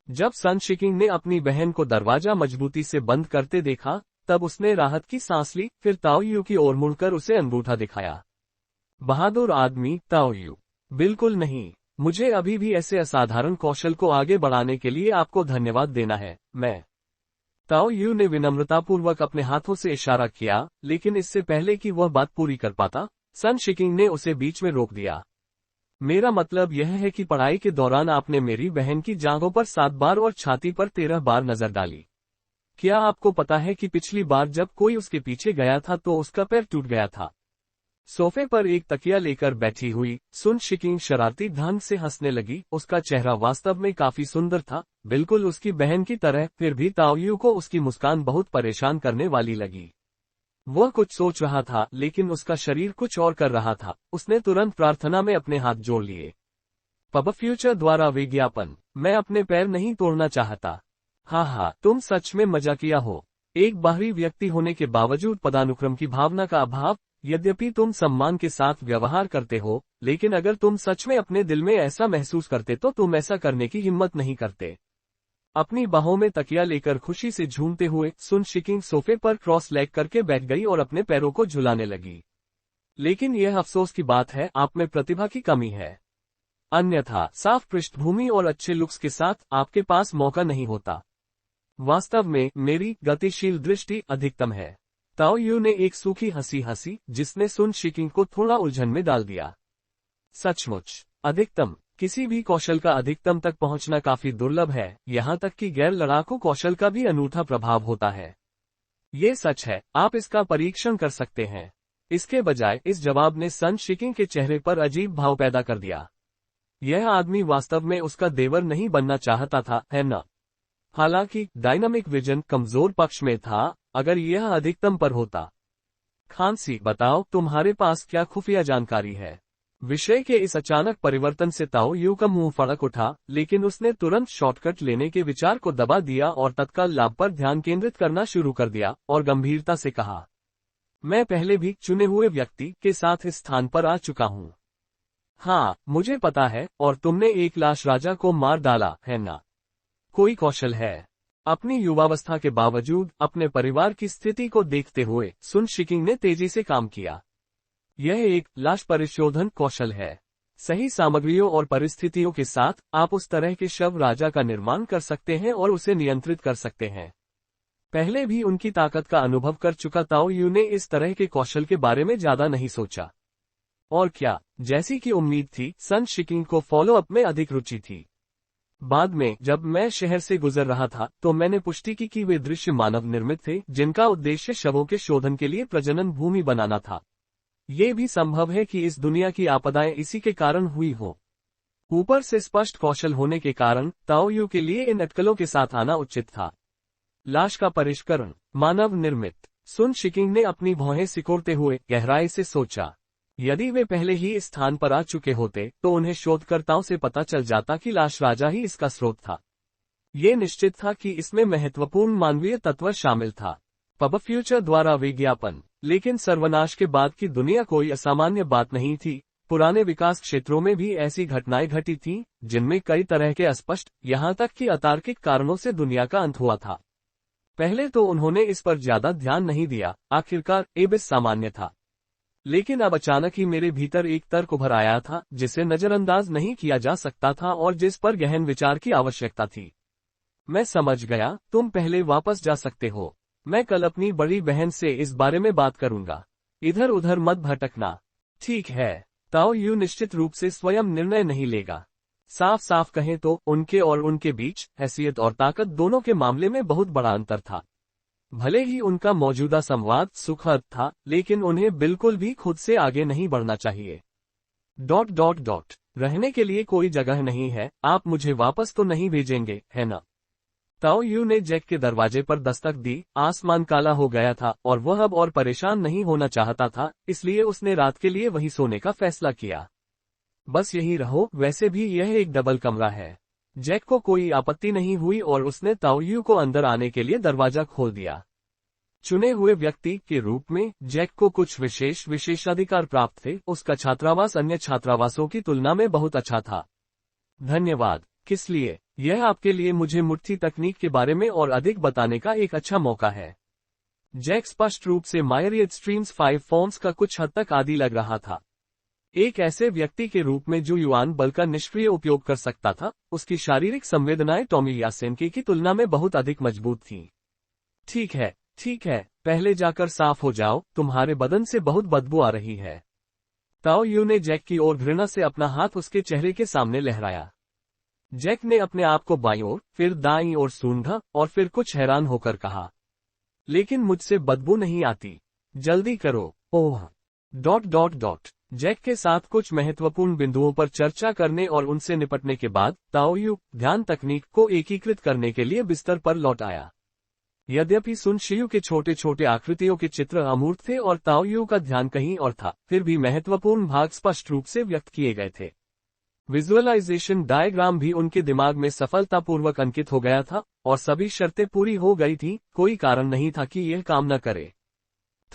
Speaker 1: जब सन शिकिंग ने अपनी बहन को दरवाजा मजबूती से बंद करते देखा, तब उसने राहत की सांस ली, फिर ताओ यू की ओर मुड़कर उसे अंगूठा दिखाया। बहादुर आदमी, ताओ यू। बिल्कुल नहीं, मुझे अभी भी ऐसे असाधारण कौशल को आगे बढ़ाने के लिए आपको धन्यवाद देना है। मैं ताओ यू ने विनम्रतापूर्वक अपने हाथों से इशारा किया, लेकिन इससे पहले कि वह बात पूरी कर पाता, सन शिकिंग ने उसे बीच में रोक दिया। मेरा मतलब यह है कि पढ़ाई के दौरान आपने मेरी बहन की जांघों पर 7 बार और छाती पर 13 बार नजर डाली। क्या आपको पता है कि पिछली बार जब कोई उसके पीछे गया था तो उसका पैर टूट गया था। सोफे पर एक तकिया लेकर बैठी हुई सुन शिकिंग शरारती ढंग से हंसने लगी। उसका चेहरा वास्तव में काफी सुंदर था, बिल्कुल उसकी बहन की तरह। फिर भी ताओ यू को उसकी मुस्कान बहुत परेशान करने वाली लगी। वह कुछ सोच रहा था, लेकिन उसका शरीर कुछ और कर रहा था। उसने तुरंत प्रार्थना में अपने हाथ जोड़ लिए। पब फ्यूचर द्वारा विज्ञापन, मैं अपने पैर नहीं तोड़ना चाहता। हाँ, तुम सच में मजाकिया हो। एक बाहरी व्यक्ति होने के बावजूद पदानुक्रम की भावना का अभाव। यद्यपि तुम सम्मान के साथ व्यवहार करते हो, लेकिन अगर तुम सच में अपने दिल में ऐसा महसूस करते तो तुम ऐसा करने की हिम्मत नहीं करते। अपनी बाहों में तकिया लेकर खुशी से झूमते हुए सुन शिकिंग सोफे पर क्रॉस लेग करके बैठ गई और अपने पैरों को झुलाने लगी। लेकिन यह अफसोस की बात है, आप में प्रतिभा की कमी है। अन्यथा साफ पृष्ठभूमि और अच्छे लुक्स के साथ आपके पास मौका नहीं होता। वास्तव में मेरी गतिशील दृष्टि अधिकतम है। ताओ यू ने एक सूखी हंसी हंसी, जिसने सुन शिकिंग को थोड़ा उलझन में डाल दिया। सचमुच, अधिकतम। किसी भी कौशल का अधिकतम तक पहुंचना काफी दुर्लभ है, यहाँ तक कि गैर लड़ाकू कौशल का भी अनूठा प्रभाव होता है। ये सच है, आप इसका परीक्षण कर सकते हैं। इसके बजाय इस जवाब ने सन शिकिंग के चेहरे पर अजीब भाव पैदा कर दिया। यह आदमी वास्तव में उसका देवर नहीं बनना चाहता था, है न? हालांकि डायनामिक विजन कमजोर पक्ष में था, अगर यह अधिकतम पर होता। खांसी, बताओ तुम्हारे पास क्या खुफिया जानकारी है। विषय के इस अचानक परिवर्तन से ताओ यू का मुंह फड़क उठा, लेकिन उसने तुरंत शॉर्टकट लेने के विचार को दबा दिया और तत्काल लाभ पर ध्यान केंद्रित करना शुरू कर दिया और गंभीरता से कहा, मैं पहले भी चुने हुए व्यक्ति के साथ इस स्थान पर आ चुका हूँ। हाँ, मुझे पता है, और तुमने एक लाश राजा को मार डाला, है ना? कोई कौशल है। अपनी युवावस्था के बावजूद अपने परिवार की स्थिति को देखते हुए सुन शिकिंग ने तेजी से काम किया। यह एक लाश परिशोधन कौशल है। सही सामग्रियों और परिस्थितियों के साथ आप उस तरह के शव राजा का निर्माण कर सकते हैं और उसे नियंत्रित कर सकते हैं। पहले भी उनकी ताकत का अनुभव कर चुका ताओ यू ने इस तरह के कौशल के बारे में ज्यादा नहीं सोचा। और क्या, जैसी कि उम्मीद थी, सन शिकिंग को फॉलो अप में अधिक रुचि थी। बाद में जब मैं शहर से गुजर रहा था तो मैंने पुष्टि की कि वे दृश्य मानव निर्मित थे, जिनका उद्देश्य शवों के शोधन के लिए प्रजनन भूमि बनाना था। ये भी संभव है कि इस दुनिया की आपदाएं इसी के कारण हुई हो। ऊपर से स्पष्ट कौशल होने के कारण ताओ यू के लिए इन अटकलों के साथ आना उचित था। लाश का परिष्करण, मानव निर्मित। सुन शिकिंग ने अपनी भौहें सिकोड़ते हुए गहराई से सोचा। यदि वे पहले ही इस स्थान पर आ चुके होते तो उन्हें शोधकर्ताओं से पता चल जाता कि लाश राजा ही इसका स्रोत था। ये निश्चित था कि इसमें महत्वपूर्ण मानवीय तत्व शामिल था। पब फ्यूचर द्वारा विज्ञापन। लेकिन सर्वनाश के बाद की दुनिया कोई असामान्य बात नहीं थी। पुराने विकास क्षेत्रों में भी ऐसी घटनाएं घटी थीं, जिनमें कई तरह के अस्पष्ट, यहां तक कि अतार्किक कारणों से दुनिया का अंत हुआ था। पहले तो उन्होंने इस पर ज्यादा ध्यान नहीं दिया, आखिरकार एबिस सामान्य था। लेकिन अब अचानक ही मेरे भीतर एक तर्क उभर आया था, जिसे नजरअंदाज नहीं किया जा सकता था और जिस पर गहन विचार की आवश्यकता थी। मैं समझ गया, तुम पहले वापस जा सकते हो। मैं कल अपनी बड़ी बहन से इस बारे में बात करूंगा। इधर उधर मत भटकना। ठीक है। ताओ यू निश्चित रूप से स्वयं निर्णय नहीं लेगा। साफ साफ कहें तो उनके और उनके बीच हैसियत और ताकत दोनों के मामले में बहुत बड़ा अंतर था। भले ही उनका मौजूदा संवाद सुखद था, लेकिन उन्हें बिल्कुल भी खुद से आगे नहीं बढ़ना चाहिए। ... रहने के लिए कोई जगह नहीं है, आप मुझे वापस तो नहीं भेजेंगे, है ना? ताओ यू ने जैक के दरवाजे पर दस्तक दी। आसमान काला हो गया था और वह अब और परेशान नहीं होना चाहता था, इसलिए उसने रात के लिए वहीं सोने का फैसला किया। बस यही रहो, वैसे भी यह एक डबल कमरा है। जैक को कोई आपत्ति नहीं हुई और उसने ताओ यू को अंदर आने के लिए दरवाजा खोल दिया। चुने हुए व्यक्ति के रूप में जैक को कुछ विशेषाधिकार प्राप्त थे। उसका छात्रावास अन्य छात्रावासों की तुलना में बहुत अच्छा था। धन्यवाद। किस लिए? यह आपके लिए मुझे मुट्ठी तकनीक के बारे में और अधिक बताने का एक अच्छा मौका है। जैक स्पष्ट रूप से मायरियड स्ट्रीम्स 5 फॉर्म्स का कुछ हद तक आदी लग रहा था। एक ऐसे व्यक्ति के रूप में जो युआन बल का निष्क्रिय उपयोग कर सकता था, उसकी शारीरिक संवेदनाएं टॉमी यासेनकी की तुलना में बहुत अधिक मजबूत थीं। ठीक है, पहले जाकर साफ हो जाओ, तुम्हारे बदन से बहुत बदबू आ रही है। ताओ यू ने जैक की ओर घृणा से अपना हाथ उसके चेहरे के सामने लहराया। जैक ने अपने आप को बाईं ओर, फिर दाईं ओर सूंघा और फिर कुछ हैरान होकर कहा, लेकिन मुझसे बदबू नहीं आती। जल्दी करो। ओह... जैक के साथ कुछ महत्वपूर्ण बिंदुओं पर चर्चा करने और उनसे निपटने के बाद ताओ यू ध्यान तकनीक को एकीकृत करने के लिए बिस्तर पर लौट आया। यद्यपि सुन शियू के छोटे छोटे आकृतियों के चित्र अमूर्त थे और ताओ यू का ध्यान कहीं और था, फिर भी महत्वपूर्ण भाग स्पष्ट रूप से व्यक्त किए गए थे। विजुअलाइजेशन डायग्राम भी उनके दिमाग में सफलतापूर्वक अंकित हो गया था और सभी शर्तें पूरी हो गई थीं। कोई कारण नहीं था कि यह काम न करे।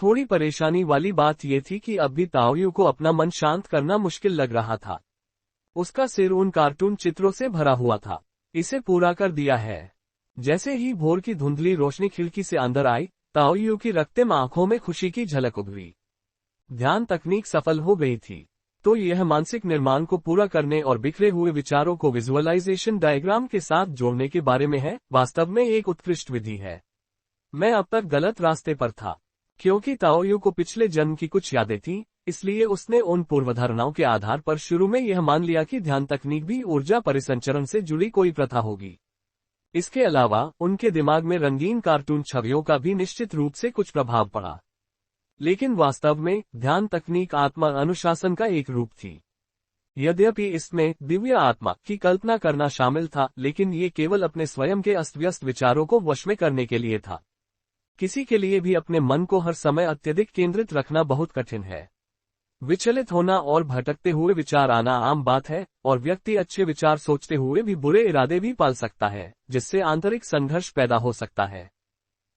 Speaker 1: थोड़ी परेशानी वाली बात यह थी कि अब भी ताओ यू को अपना मन शांत करना मुश्किल लग रहा था। उसका सिर उन कार्टून चित्रों से भरा हुआ था। इसे पूरा कर दिया है। जैसे ही भोर की धुंधली रोशनी खिड़की से अंदर आई, ताओ यू की रक्तम आंखों में खुशी की झलक उभरी। ध्यान तकनीक सफल हो गई थी। तो यह मानसिक निर्माण को पूरा करने और बिखरे हुए विचारों को विजुअलाइजेशन डायग्राम के साथ जोड़ने के बारे में है। वास्तव में एक उत्कृष्ट विधि है। मैं अब तक गलत रास्ते पर था। क्योंकि ताओ यू को पिछले जन्म की कुछ यादें थीं, इसलिए उसने उन पूर्वधारणाओं के आधार पर शुरू में यह मान लिया कि ध्यान तकनीक भी ऊर्जा परिसंचरण से जुड़ी कोई प्रथा होगी। इसके अलावा उनके दिमाग में रंगीन कार्टून छवियों का भी निश्चित रूप से कुछ प्रभाव पड़ा। लेकिन वास्तव में ध्यान तकनीक आत्मा अनुशासन का एक रूप थी। यद्यपि इसमें दिव्य आत्मा की कल्पना करना शामिल था, लेकिन ये केवल अपने स्वयं के अस्त व्यस्त विचारों को वश में करने के लिए था। किसी के लिए भी अपने मन को हर समय अत्यधिक केंद्रित रखना बहुत कठिन है। विचलित होना और भटकते हुए विचार आना आम बात है, और व्यक्ति अच्छे विचार सोचते हुए भी बुरे इरादे भी पाल सकता है, जिससे आंतरिक संघर्ष पैदा हो सकता है।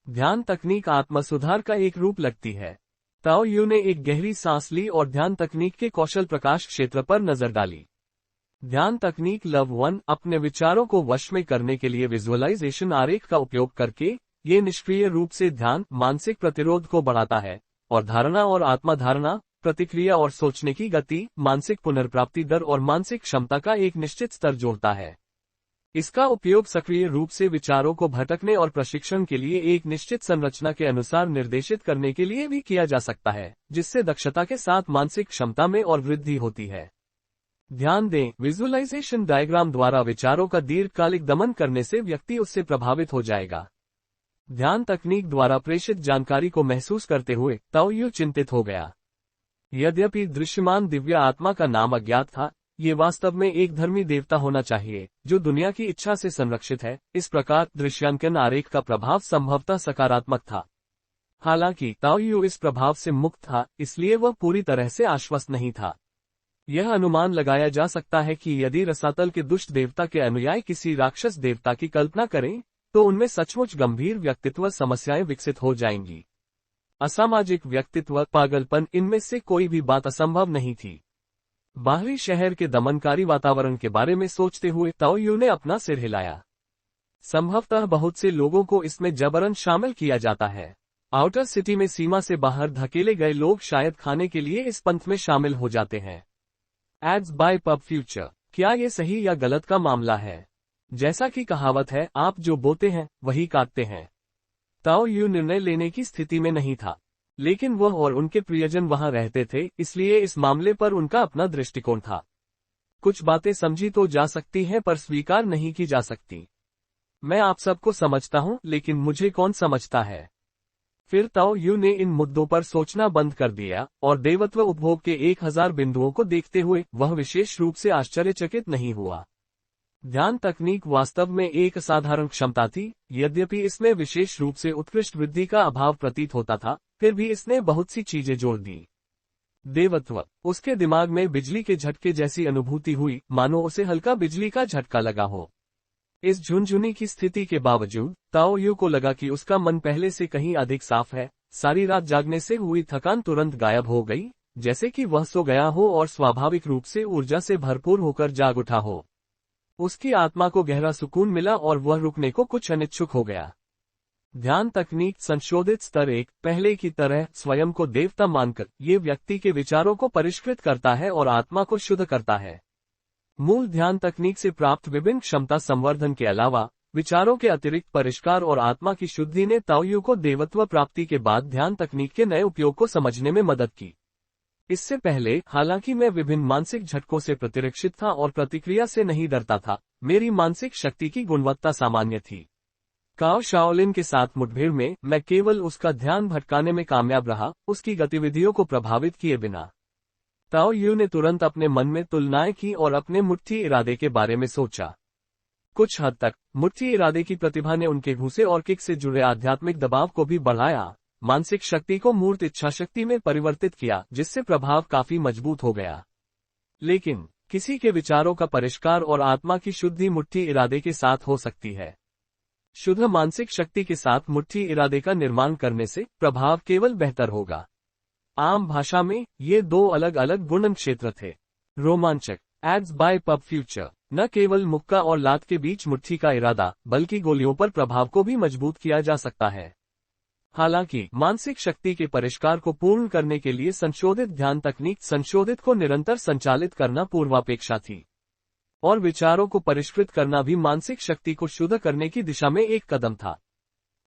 Speaker 1: ध्यान तकनीक आत्म सुधार का एक रूप लगती है। ताओ यू ने एक गहरी सांस ली और ध्यान तकनीक के कौशल प्रकाश क्षेत्र पर नजर डाली। ध्यान तकनीक लव 1 अपने विचारों को वश में करने के लिए विजुअलाइजेशन आरेख का उपयोग करके ये निष्क्रिय रूप से ध्यान मानसिक प्रतिरोध को बढ़ाता है और धारणा और आत्मा धारणा, प्रतिक्रिया और सोचने की गति, मानसिक पुनर्प्राप्ति दर और मानसिक क्षमता का एक निश्चित स्तर जोड़ता है। इसका उपयोग सक्रिय रूप से विचारों को भटकने और प्रशिक्षण के लिए एक निश्चित संरचना के अनुसार निर्देशित करने के लिए भी किया जा सकता है, जिससे दक्षता के साथ मानसिक क्षमता में और वृद्धि होती है। ध्यान दें, विजुअलाइजेशन डायग्राम द्वारा विचारों का दीर्घकालिक दमन करने से व्यक्ति उससे प्रभावित हो जाएगा। ध्यान तकनीक द्वारा प्रेषित जानकारी को महसूस करते हुए ताओ यू चिंतित हो गया। यद्यपि दृश्यमान दिव्य आत्मा का नाम अज्ञात था, ये वास्तव में एक धर्मी देवता होना चाहिए जो दुनिया की इच्छा से संरक्षित है। इस प्रकार दृश्यांकन आरेख का प्रभाव संभवतः सकारात्मक था। हालांकि ताओ यू इस प्रभाव से मुक्त था, इसलिए वह पूरी तरह से आश्वस्त नहीं था। यह अनुमान लगाया जा सकता है कि यदि रसातल के दुष्ट देवता के अनुयायी किसी राक्षस देवता की कल्पना करें, तो उनमें सचमुच गंभीर व्यक्तित्व समस्याएं विकसित हो जाएंगी। असामाजिक व्यक्तित्व, पागलपन, इनमें से कोई भी बात असंभव नहीं थी। बाहरी शहर के दमनकारी वातावरण के बारे में सोचते हुए ताओ यू ने अपना सिर हिलाया। संभवतः बहुत से लोगों को इसमें जबरन शामिल किया जाता है। आउटर सिटी में सीमा से बाहर धकेले गए लोग शायद खाने के लिए इस पंथ में शामिल हो जाते हैं। एड्स बाय पब फ्यूचर, क्या ये सही या गलत का मामला है? जैसा कि कहावत है, आप जो बोते हैं वही काटते हैं। ताओ यू निर्णय लेने की स्थिति में नहीं था, लेकिन वह और उनके प्रियजन वहां रहते थे, इसलिए इस मामले पर उनका अपना दृष्टिकोण था। कुछ बातें समझी तो जा सकती हैं पर स्वीकार नहीं की जा सकती। मैं आप सबको समझता हूं, लेकिन मुझे कौन समझता है? फिर ताओ यू ने इन मुद्दों पर सोचना बंद कर दिया और देवत्व उपभोग के 1000 बिंदुओं को देखते हुए वह विशेष रूप से आश्चर्यचकित नहीं हुआ। ध्यान तकनीक वास्तव में एक असाधारण क्षमता थी। यद्यपि इसमें विशेष रूप से उत्कृष्ट वृद्धि का अभाव प्रतीत होता था, फिर भी इसने बहुत सी चीजें जोड़ दी। देवत्व, उसके दिमाग में बिजली के झटके जैसी अनुभूति हुई, मानो उसे हल्का बिजली का झटका लगा हो। इस झुनझुनी की स्थिति के बावजूद ताओ यू को लगा कि उसका मन पहले से कहीं अधिक साफ है। सारी रात जागने से हुई थकान तुरंत गायब हो गई, जैसे कि वह सो गया हो और स्वाभाविक रूप से ऊर्जा से भरपूर होकर जाग उठा हो। उसकी आत्मा को गहरा सुकून मिला और वह रुकने को कुछ अनिच्छुक हो गया। ध्यान तकनीक संशोधित स्तर 1, पहले की तरह स्वयं को देवता मानकर, ये व्यक्ति के विचारों को परिष्कृत करता है और आत्मा को शुद्ध करता है। मूल ध्यान तकनीक से प्राप्त विभिन्न क्षमता संवर्धन के अलावा विचारों के अतिरिक्त परिष्कार और आत्मा की शुद्धि ने ताओ यू को देवत्व प्राप्ति के बाद ध्यान तकनीक के नए उपयोग को समझने में मदद की। इससे पहले, हालांकि मैं विभिन्न मानसिक झटकों से प्रतिरक्षित था और प्रतिक्रिया से नहीं डरता था, मेरी मानसिक शक्ति की गुणवत्ता सामान्य थी। काओ शाओलिन के साथ मुठभेड़ में मैं केवल उसका ध्यान भटकाने में कामयाब रहा, उसकी गतिविधियों को प्रभावित किए बिना। ताओ यू ने तुरंत अपने मन में तुलनाएं की और अपने मुट्ठी इरादे के बारे में सोचा। कुछ हद तक मुट्ठी इरादे की प्रतिभा ने उनके घुसे और किक से जुड़े आध्यात्मिक दबाव को भी बढ़ाया, मानसिक शक्ति को मूर्त इच्छा शक्ति में परिवर्तित किया, जिससे प्रभाव काफी मजबूत हो गया। लेकिन किसी के विचारों का परिष्कार और आत्मा की शुद्धि मुट्ठी इरादे के साथ हो सकती है। शुद्ध मानसिक शक्ति के साथ मुट्ठी इरादे का निर्माण करने से प्रभाव केवल बेहतर होगा। आम भाषा में ये दो अलग अलग गुणन क्षेत्र थे। रोमांचक, एड्स बाय पब फ्यूचर, न केवल मुक्का और लात के बीच मुट्ठी का इरादा, बल्कि गोलियों पर प्रभाव को भी मजबूत किया जा सकता है। हालांकि मानसिक शक्ति के परिष्कार को पूर्ण करने के लिए संशोधित ध्यान तकनीक संशोधित को निरंतर संचालित करना पूर्वापेक्षा थी, और विचारों को परिष्कृत करना भी मानसिक शक्ति को शुद्ध करने की दिशा में एक कदम था।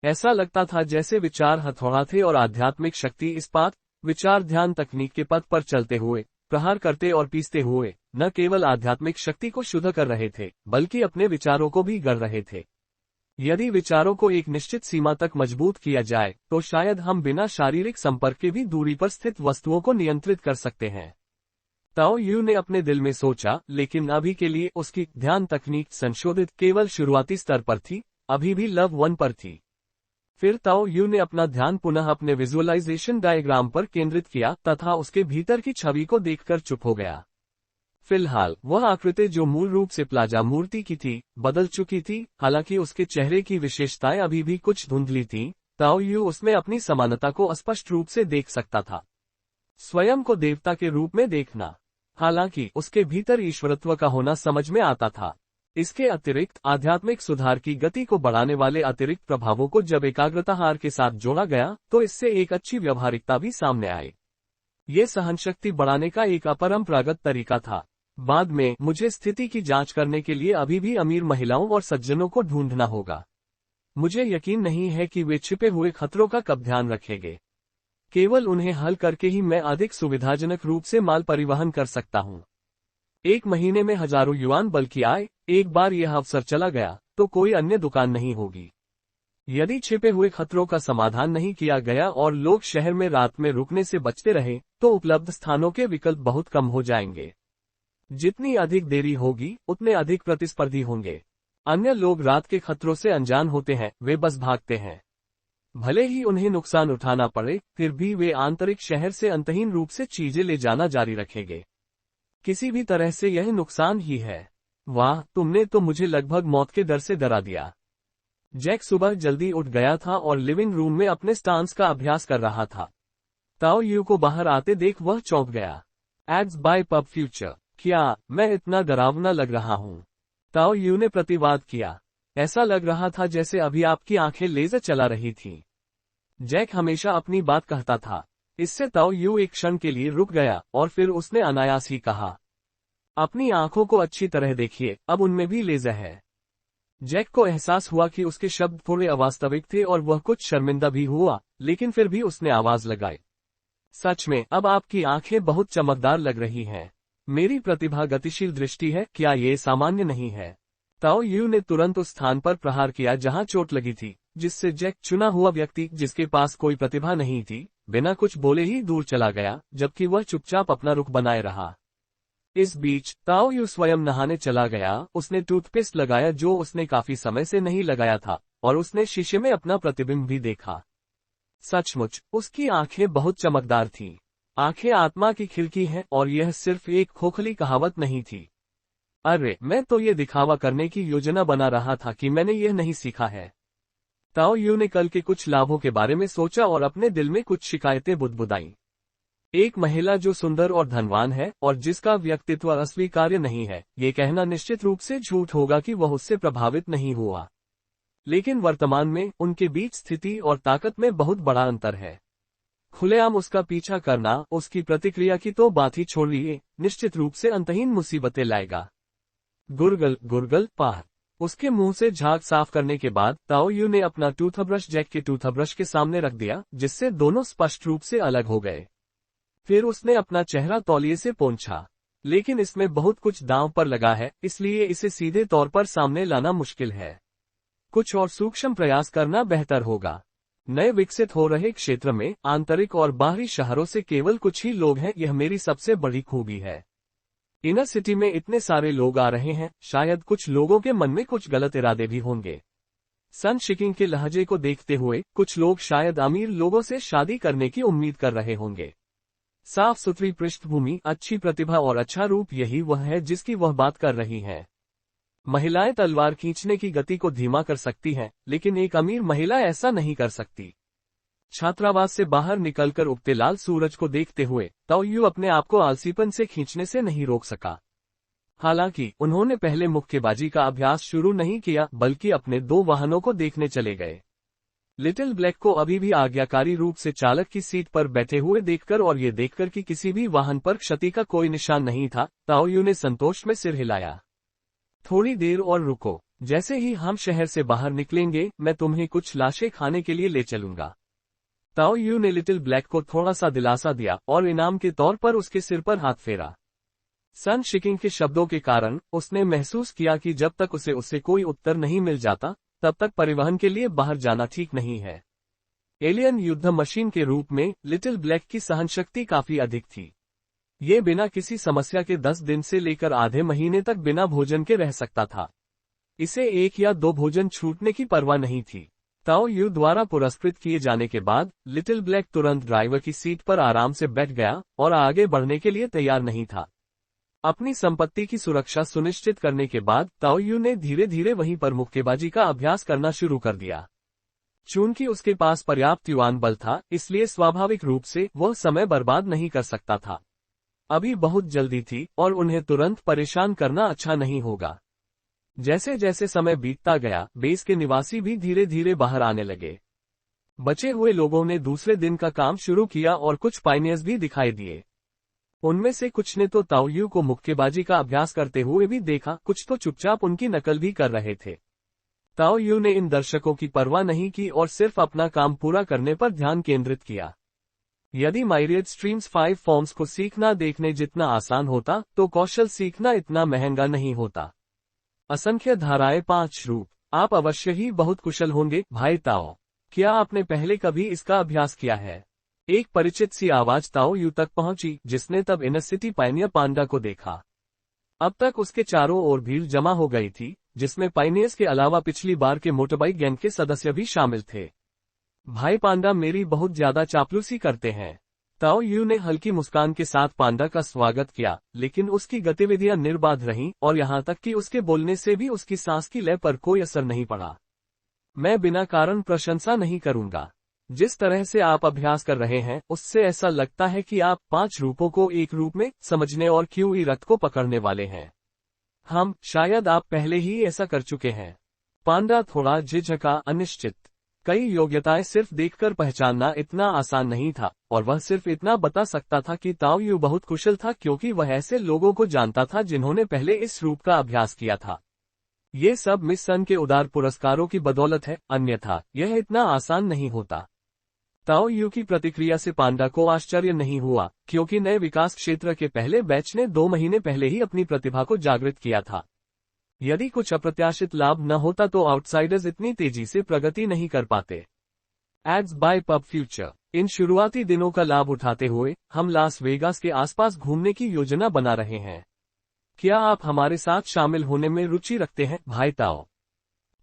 Speaker 1: ऐसा लगता था जैसे विचार हथौड़ा थे और आध्यात्मिक शक्ति इस्पात। विचार ध्यान तकनीक के पथ पर चलते हुए, प्रहार करते और पीसते हुए, न केवल आध्यात्मिक शक्ति को शुद्ध कर रहे थे, बल्कि अपने विचारों को भी गढ़ रहे थे। यदि विचारों को एक निश्चित सीमा तक मजबूत किया जाए, तो शायद हम बिना शारीरिक संपर्क के भी दूरी पर स्थित वस्तुओं को नियंत्रित कर सकते हैं। ताओ यू ने अपने दिल में सोचा, लेकिन अभी के लिए उसकी ध्यान तकनीक संशोधित केवल शुरुआती स्तर पर थी, अभी भी लेवल 1 पर थी। फिर ताओ यू ने अपना ध्यान पुनः अपने विजुअलाइजेशन डायग्राम पर केंद्रित किया तथा उसके भीतर की छवि को देखकर चुप हो गया। फिलहाल वह आकृति जो मूल रूप से प्लाजा मूर्ति की थी, बदल चुकी थी। हालांकि उसके चेहरे की विशेषताएं अभी भी कुछ धुंधली थीं, ताओ यू उसमें अपनी समानता को स्पष्ट रूप से देख सकता था। स्वयं को देवता के रूप में देखना, हालांकि उसके भीतर ईश्वरत्व का होना समझ में आता था। इसके अतिरिक्त आध्यात्मिक सुधार की गति को बढ़ाने वाले अतिरिक्त प्रभावों को जब एकाग्रता हार के साथ जोड़ा गया, तो इससे एक अच्छी व्यवहारिकता भी सामने आई। ये सहनशक्ति बढ़ाने का एक अपरंपरागत तरीका था। बाद में मुझे स्थिति की जांच करने के लिए अभी भी अमीर महिलाओं और सज्जनों को ढूंढना होगा। मुझे यकीन नहीं है कि वे छिपे हुए खतरों का कब ध्यान रखेंगे। केवल उन्हें हल करके ही मैं अधिक सुविधाजनक रूप से माल परिवहन कर सकता हूँ। 1 महीने में हजारों युआन बल्कि आए। एक बार यह अवसर चला गया तो कोई अन्य दुकान नहीं होगी। यदि छिपे हुए खतरों का समाधान नहीं किया गया और लोग शहर में रात में रुकने से बचते रहे, तो उपलब्ध स्थानों के विकल्प बहुत कम हो जाएंगे। जितनी अधिक देरी होगी, उतने अधिक प्रतिस्पर्धी होंगे। अन्य लोग रात के खतरों से अनजान होते हैं, वे बस भागते हैं। भले ही उन्हें नुकसान उठाना पड़े, फिर भी वे आंतरिक शहर से अंतहीन रूप से चीजें ले जाना जारी रखेंगे। किसी भी तरह से यह नुकसान ही है। वाह, तुमने तो मुझे लगभग मौत के डर से डरा दिया। जैक सुबह जल्दी उठ गया था और लिविंग रूम में अपने स्टांस का अभ्यास कर रहा था। ताओ यू को बाहर आते देख वह चौंक गया। Ads by pub future. क्या मैं इतना डरावना लग रहा हूँ? ताओ यू ने प्रतिवाद किया। ऐसा लग रहा था जैसे अभी आपकी आंखें लेजर चला रही थीं। जैक हमेशा अपनी बात कहता था। इससे ताओ यू एक क्षण के लिए रुक गया और फिर उसने अनायास ही कहा, अपनी आंखों को अच्छी तरह देखिए, अब उनमें भी लेजर है। जैक को एहसास हुआ कि उसके शब्द थोड़े अवास्तविक थे और वह कुछ शर्मिंदा भी हुआ, लेकिन फिर भी उसने आवाज लगाई, सच में अब आपकी आंखें बहुत चमकदार लग रही हैं। मेरी प्रतिभा गतिशील दृष्टि है, क्या ये सामान्य नहीं है? ताओ यू ने तुरंत उस स्थान पर प्रहार किया जहां चोट लगी थी, जिससे जैक चुना हुआ व्यक्ति जिसके पास कोई प्रतिभा नहीं थी, बिना कुछ बोले ही दूर चला गया, जबकि वह चुपचाप अपना रुख बनाए रहा। इस बीच ताओ यू स्वयं नहाने चला गया। उसने टूथपेस्ट लगाया जो उसने काफी समय से नहीं लगाया था, और उसने शीशे में अपना प्रतिबिंब भी देखा। सचमुच उसकी आंखें बहुत चमकदार थीं। आंखें आत्मा की खिड़की हैं और यह सिर्फ एक खोखली कहावत नहीं थी। अरे मैं तो ये दिखावा करने की योजना बना रहा था कि मैंने यह नहीं सीखा है। ताओ यू ने कल के कुछ लाभों के बारे में सोचा और अपने दिल में कुछ शिकायतें बुदबुदाईं। एक महिला जो सुंदर और धनवान है और जिसका व्यक्तित्व अस्वीकार्य नहीं है, ये कहना निश्चित रूप से झूठ होगा कि वह उससे प्रभावित नहीं हुआ। लेकिन वर्तमान में उनके बीच स्थिति और ताकत में बहुत बड़ा अंतर है। खुलेआम उसका पीछा करना, उसकी प्रतिक्रिया की तो बात ही छोड़िए, निश्चित रूप से अंतहीन मुसीबतें लाएगा। गुरगल गुरगल पाह। उसके मुंह से झाग साफ करने के बाद ताओ यू ने अपना टूथब्रश जैक के टूथब्रश के सामने रख दिया, जिससे दोनों स्पष्ट रूप से अलग हो गए। फिर उसने अपना चेहरा तौलिए से पोंछा। लेकिन इसमें बहुत कुछ दांव पर लगा है, इसलिए इसे सीधे तौर पर सामने लाना मुश्किल है। कुछ और सूक्ष्म प्रयास करना बेहतर होगा। नए विकसित हो रहे क्षेत्र में आंतरिक और बाहरी शहरों से केवल कुछ ही लोग हैं, यह मेरी सबसे बड़ी खूबी है। इनर सिटी में इतने सारे लोग आ रहे हैं, शायद कुछ लोगों के मन में कुछ गलत इरादे भी होंगे। सन शिकिंग के लहजे को देखते हुए कुछ लोग शायद अमीर लोगों से शादी करने की उम्मीद कर रहे होंगे। साफ सुथरी पृष्ठभूमि, अच्छी प्रतिभा और अच्छा रूप, यही वह है जिसकी वह बात कर रही हैं। महिलाएं तलवार खींचने की गति को धीमा कर सकती हैं, लेकिन एक अमीर महिला ऐसा नहीं कर सकती। छात्रावास से बाहर निकलकर उगते लाल सूरज को देखते हुए ताओ यू अपने आप को आलसीपन से खींचने से नहीं रोक सका। हालांकि उन्होंने पहले मुक्केबाजी का अभ्यास शुरू नहीं किया, बल्कि अपने 2 वाहनों को देखने चले गए। लिटिल ब्लैक को अभी भी आज्ञाकारी रूप से चालक की सीट पर बैठे हुए देखकर और ये देखकर कि किसी भी वाहन पर क्षति का कोई निशान नहीं था, ताओ यू ने संतोष में सिर हिलाया। थोड़ी देर और रुको, जैसे ही हम शहर से बाहर निकलेंगे मैं तुम्हें कुछ लाशें खाने के लिए ले चलूंगा। ताओ यू ने लिटिल ब्लैक को थोड़ा सा दिलासा दिया और इनाम के तौर पर उसके सिर पर हाथ फेरा। सन शिकिंग के शब्दों के कारण उसने महसूस किया कि जब तक उसे उससे कोई उत्तर नहीं मिल जाता, तब तक परिवहन के लिए बाहर जाना ठीक नहीं है। एलियन युद्ध मशीन के रूप में लिटिल ब्लैक की सहनशक्ति काफी अधिक थी। ये बिना किसी समस्या के 10 दिन से लेकर आधे महीने तक बिना भोजन के रह सकता था। इसे 1 या 2 भोजन छूटने की परवाह नहीं थी। ताओ यू द्वारा पुरस्कृत किए जाने के बाद लिटिल ब्लैक तुरंत ड्राइवर की सीट पर आराम से बैठ गया और आगे बढ़ने के लिए तैयार नहीं था। अपनी संपत्ति की सुरक्षा सुनिश्चित करने के बाद ताओ यू ने धीरे धीरे वहीं पर मुक्केबाजी का अभ्यास करना शुरू कर दिया। चूंकि उसके पास पर्याप्त युवान बल था, इसलिए स्वाभाविक रूप से वह समय बर्बाद नहीं कर सकता था। अभी बहुत जल्दी थी और उन्हें तुरंत परेशान करना अच्छा नहीं होगा। जैसे जैसे समय बीतता गया, बेस के निवासी भी धीरे धीरे बाहर आने लगे। बचे हुए लोगों ने दूसरे दिन का काम शुरू किया और कुछ पायनियर्स भी दिखाई दिए। उनमें से कुछ ने तो ताओ यू को मुक्केबाजी का अभ्यास करते हुए भी देखा, कुछ तो चुपचाप उनकी नकल भी कर रहे थे। ताओ यू ने इन दर्शकों की परवाह नहीं की और सिर्फ अपना काम पूरा करने पर ध्यान केंद्रित किया। यदि माइरियड स्ट्रीम्स 5 फॉर्म्स को सीखना देखने जितना आसान होता, तो कौशल सीखना इतना महंगा नहीं होता। असंख्य धाराएं 5 रूप। आप अवश्य ही बहुत कुशल होंगे भाई ताओ। क्या आपने पहले कभी इसका अभ्यास किया है? एक परिचित सी आवाज ताओ यू तक पहुंची, जिसने तब इनर सिटी पायनियर पांडा को देखा। अब तक उसके चारों ओर भीड़ जमा हो गई थी, जिसमें पायनियर्स के अलावा पिछली बार के मोटरबाइक गैंग के सदस्य भी शामिल थे। भाई पांडा मेरी बहुत ज्यादा चापलूसी करते हैं। ताओ यू ने हल्की मुस्कान के साथ पांडा का स्वागत किया, लेकिन उसकी गतिविधियां निर्बाध रहीं और यहां तक कि उसके बोलने से भी उसकी सांस की लय पर कोई असर नहीं पड़ा। मैं बिना कारण प्रशंसा नहीं करूंगा। जिस तरह से आप अभ्यास कर रहे हैं उससे ऐसा लगता है कि आप 5 रूपों को एक रूप में समझने और क्यूई रथ को पकड़ने वाले हैं। शायद आप पहले ही ऐसा कर चुके हैं। पांडा थोड़ा झिझका, अनिश्चित। कई योग्यताएं सिर्फ देखकर पहचानना इतना आसान नहीं था, और वह सिर्फ इतना बता सकता था कि ताओ यू बहुत कुशल था क्योंकि वह ऐसे लोगों को जानता था जिन्होंने पहले इस रूप का अभ्यास किया था। ये सब मिस सन के उदार पुरस्कारों की बदौलत है, अन्यथा यह इतना आसान नहीं होता। ताओ यू की प्रतिक्रिया से पांडा को आश्चर्य नहीं हुआ, क्योंकि नए विकास क्षेत्र के पहले बैच ने 2 महीने पहले ही अपनी प्रतिभा को जागृत किया था। यदि कुछ अप्रत्याशित लाभ न होता तो आउटसाइडर्स इतनी तेजी से प्रगति नहीं कर पाते। Ads by pub Future. इन शुरुआती दिनों का लाभ उठाते हुए हम लास वेगास के आसपास घूमने की योजना बना रहे हैं। क्या आप हमारे साथ शामिल होने में रुचि रखते हैं, भाई ताओ?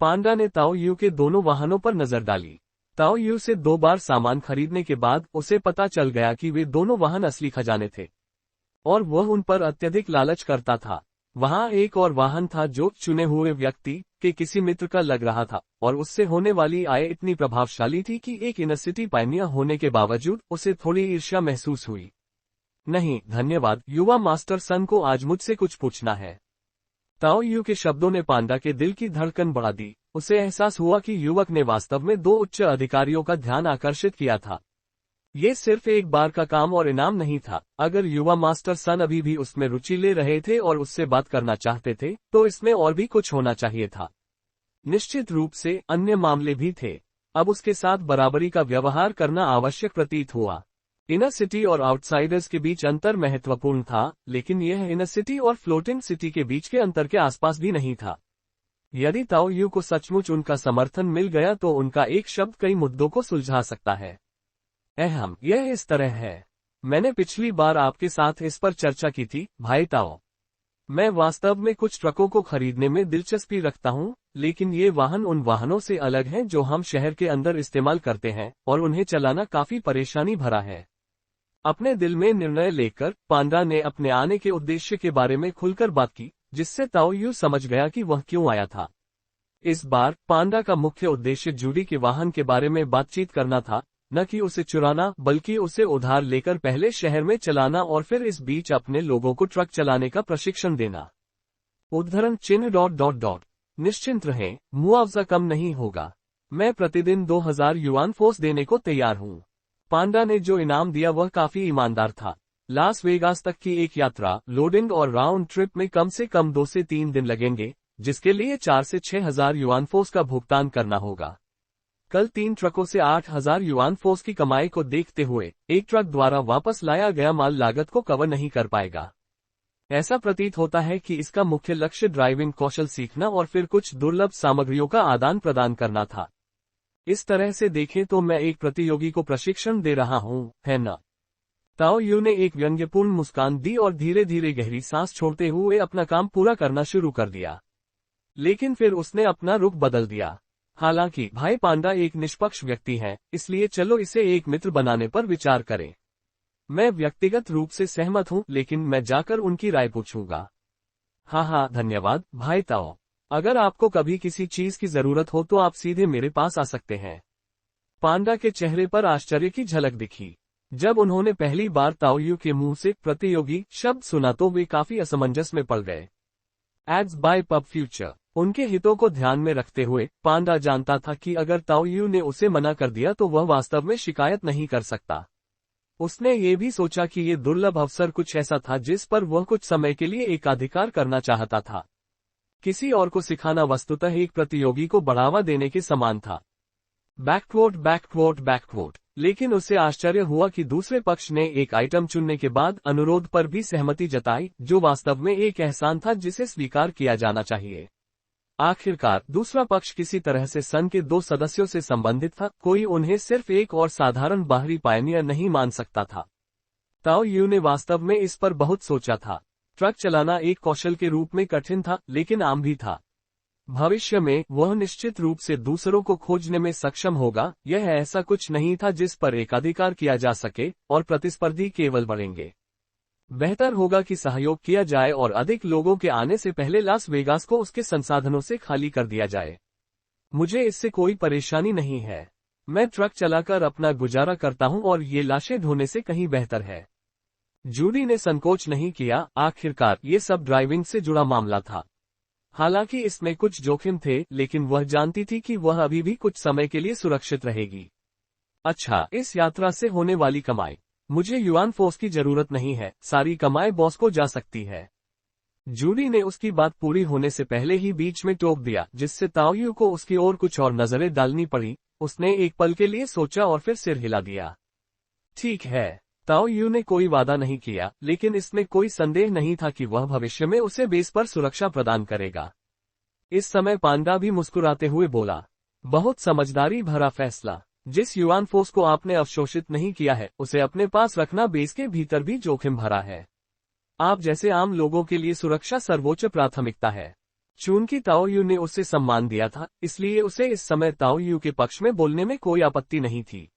Speaker 1: पांडा ने ताओ यू के दोनों वाहनों पर नजर डाली। ताओ यू से 2 बार सामान खरीदने के बाद उसे पता चल गया कि वे दोनों वाहन असली खजाने थे, और वह उन पर अत्यधिक लालच करता था। वहां एक और वाहन था जो चुने हुए व्यक्ति के किसी मित्र का लग रहा था, और उससे होने वाली आय इतनी प्रभावशाली थी कि एक इनर सिटी पायनियर होने के बावजूद उसे थोड़ी ईर्ष्या महसूस हुई। नहीं धन्यवाद, युवा मास्टर सन को आज मुझसे कुछ पूछना है। ताओ यू के शब्दों ने पांडा के दिल की धड़कन बढ़ा दी। उसे एहसास हुआ कि युवक ने वास्तव में 2 उच्च अधिकारियों का ध्यान आकर्षित किया था। ये सिर्फ एक बार का काम और इनाम नहीं था। अगर युवा मास्टर सन अभी भी उसमें रुचि ले रहे थे और उससे बात करना चाहते थे, तो इसमें और भी कुछ होना चाहिए था। निश्चित रूप से अन्य मामले भी थे। अब उसके साथ बराबरी का व्यवहार करना आवश्यक प्रतीत हुआ। इनर सिटी और आउटसाइडर्स के बीच अंतर महत्वपूर्ण था, लेकिन यह इनर सिटी और फ्लोटिंग सिटी के बीच के अंतर के आसपास भी नहीं था। यदि ताओ यू को सचमुच उनका समर्थन मिल गया तो उनका एक शब्द कई मुद्दों को सुलझा सकता है। यह इस तरह है। मैंने पिछली बार आपके साथ इस पर चर्चा की थी, भाई ताओ। मैं वास्तव में कुछ ट्रकों को खरीदने में दिलचस्पी रखता हूं, लेकिन ये वाहन उन वाहनों से अलग हैं जो हम शहर के अंदर इस्तेमाल करते हैं, और उन्हें चलाना काफी परेशानी भरा है। अपने दिल में निर्णय लेकर पांडा ने अपने आने के उद्देश्य के बारे में खुलकर बात की, जिससे ताओ यू समझ गया कि वह क्यों आया था। इस बार पांडा का मुख्य उद्देश्य जूडी के वाहन के बारे में बातचीत करना था, न कि उसे चुराना, बल्कि उसे उधार लेकर पहले शहर में चलाना और फिर इस बीच अपने लोगों को ट्रक चलाने का प्रशिक्षण देना। उद्धरण चिन्ह ... निश्चिंत रहें, मुआवजा कम नहीं होगा। मैं प्रतिदिन 2000 युआन फोर्स देने को तैयार हूँ। पांडा ने जो इनाम दिया वह काफी ईमानदार था। लास वेगास तक की एक यात्रा, लोडिंग और राउंड ट्रिप में कम से कम 2 से 3 दिन लगेंगे, जिसके लिए 4 से 6000 युआन फोर्स का भुगतान करना होगा। कल 3 ट्रकों से 8000 युआन फोर्स की कमाई को देखते हुए एक ट्रक द्वारा वापस लाया गया माल लागत को कवर नहीं कर पाएगा। ऐसा प्रतीत होता है कि इसका मुख्य लक्ष्य ड्राइविंग कौशल सीखना और फिर कुछ दुर्लभ सामग्रियों का आदान प्रदान करना था। इस तरह से देखें तो मैं एक प्रतियोगी को प्रशिक्षण दे रहा हूं, है ना? ताओ यू ने एक व्यंग्यपूर्ण मुस्कान दी और धीरे धीरे गहरी सांस छोड़ते हुए अपना काम पूरा करना शुरू कर दिया। लेकिन फिर उसने अपना रुख बदल दिया। हालांकि भाई पांडा एक निष्पक्ष व्यक्ति है, इसलिए चलो इसे एक मित्र बनाने पर विचार करें। मैं व्यक्तिगत रूप से सहमत हूं, लेकिन मैं जाकर उनकी राय पूछूंगा। हाँ, धन्यवाद, भाई ताओ। अगर आपको कभी किसी चीज की जरूरत हो तो आप सीधे मेरे पास आ सकते हैं। पांडा के चेहरे पर आश्चर्य की झलक दिखी। जब उन्होंने पहली बार ताओ यू के मुंह से प्रतियोगी शब्द सुना तो वे काफी असमंजस में पड़ गए। Ads by pub future. उनके हितों को ध्यान में रखते हुए पांडा जानता था कि अगर ताओ यू ने उसे मना कर दिया तो वह वास्तव में शिकायत नहीं कर सकता। उसने ये भी सोचा कि ये दुर्लभ अवसर कुछ ऐसा था जिस पर वह कुछ समय के लिए एकाधिकार करना चाहता था। किसी और को सिखाना वस्तुतः एक प्रतियोगी को बढ़ावा देने के समान था। बैकवोट। लेकिन उसे आश्चर्य हुआ कि दूसरे पक्ष ने एक आइटम चुनने के बाद अनुरोध पर भी सहमति जताई, जो वास्तव में एक एहसान था जिसे स्वीकार किया जाना चाहिए। आखिरकार दूसरा पक्ष किसी तरह से सन के 2 सदस्यों से संबंधित था। कोई उन्हें सिर्फ एक और साधारण बाहरी पायनियर नहीं मान सकता था। ताओ यू ने वास्तव में इस पर बहुत सोचा था। ट्रक चलाना एक कौशल के रूप में कठिन था, लेकिन आम भी था। भविष्य में वह निश्चित रूप से दूसरों को खोजने में सक्षम होगा। यह ऐसा कुछ नहीं था जिस पर एकाधिकार किया जा सके, और प्रतिस्पर्धी केवल बढ़ेंगे। बेहतर होगा कि सहयोग किया जाए और अधिक लोगों के आने से पहले लास वेगास को उसके संसाधनों से खाली कर दिया जाए। मुझे इससे कोई परेशानी नहीं है। मैं ट्रक चलाकर अपना गुजारा करता हूं और ये लाशें ढोने से कहीं बेहतर है। जूडी ने संकोच नहीं किया। आखिरकार ये सब ड्राइविंग से जुड़ा मामला था। हालांकि इसमें कुछ जोखिम थे, लेकिन वह जानती थी कि वह अभी भी कुछ समय के लिए सुरक्षित रहेगी। अच्छा, इस यात्रा से होने वाली कमाई, मुझे युआन फोर्स की जरूरत नहीं है, सारी कमाई बॉस को जा सकती है। जूडी ने उसकी बात पूरी होने से पहले ही बीच में टोक दिया, जिससे ताओयू को उसकी ओर कुछ और नजरें डालनी पड़ी। उसने एक पल के लिए सोचा और फिर सिर हिला दिया। ठीक है। ताओयू ने कोई वादा नहीं किया, लेकिन इसमें कोई संदेह नहीं था कि वह भविष्य में उसे बेस पर सुरक्षा प्रदान करेगा। इस समय पांडा भी मुस्कुराते हुए बोला, बहुत समझदारी भरा फैसला। जिस युआन फोर्स को आपने अवशोषित नहीं किया है, उसे अपने पास रखना बेस के भीतर भी जोखिम भरा है। आप जैसे आम लोगों के लिए सुरक्षा सर्वोच्च प्राथमिकता है। चूंकि ताओयू ने उसे सम्मान दिया था, इसलिए उसे इस समय ताओयू के पक्ष में बोलने में कोई आपत्ति नहीं थी।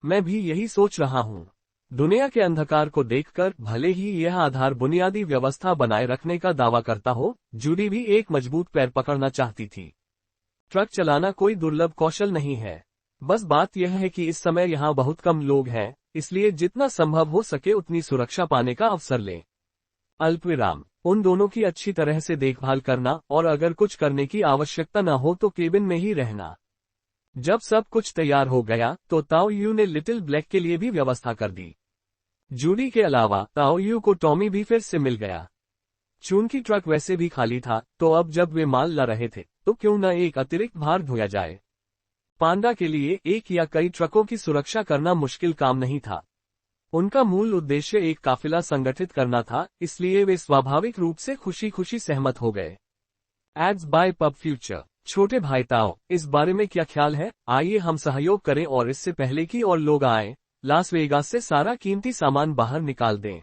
Speaker 1: मैं भी यही सोच रहा हूँ। दुनिया के अंधकार को देखकर, भले ही यह आधार बुनियादी व्यवस्था बनाए रखने का दावा करता हो, जूडी भी एक मजबूत पैर पकड़ना चाहती थी। ट्रक चलाना कोई दुर्लभ कौशल नहीं है। बस बात यह है कि इस समय यहाँ बहुत कम लोग हैं, इसलिए जितना संभव हो सके उतनी सुरक्षा पाने का अवसर लें। अल्पविराम, उन दोनों की अच्छी तरह से देखभाल करना, और अगर कुछ करने की आवश्यकता न हो तो केबिन में ही रहना। जब सब कुछ तैयार हो गया तो ताओयू ने लिटिल ब्लैक के लिए भी व्यवस्था कर दी। जूडी के अलावा ताओयू को टॉमी भी फिर से मिल गया। चूंकि ट्रक वैसे भी खाली था, तो अब जब वे माल ला रहे थे, तो क्यों न एक अतिरिक्त भार ढोया जाए। पांडा के लिए एक या कई ट्रकों की सुरक्षा करना मुश्किल काम नहीं था। उनका मूल उद्देश्य एक काफिला संगठित करना था, इसलिए वे स्वाभाविक रूप से खुशी खुशी सहमत हो गए। Ads by pub future. छोटे भाई ताओ, इस बारे में क्या ख्याल है? आइए हम सहयोग करें और इससे पहले कि और लोग आएं, लास वेगास से सारा कीमती सामान बाहर निकाल दें।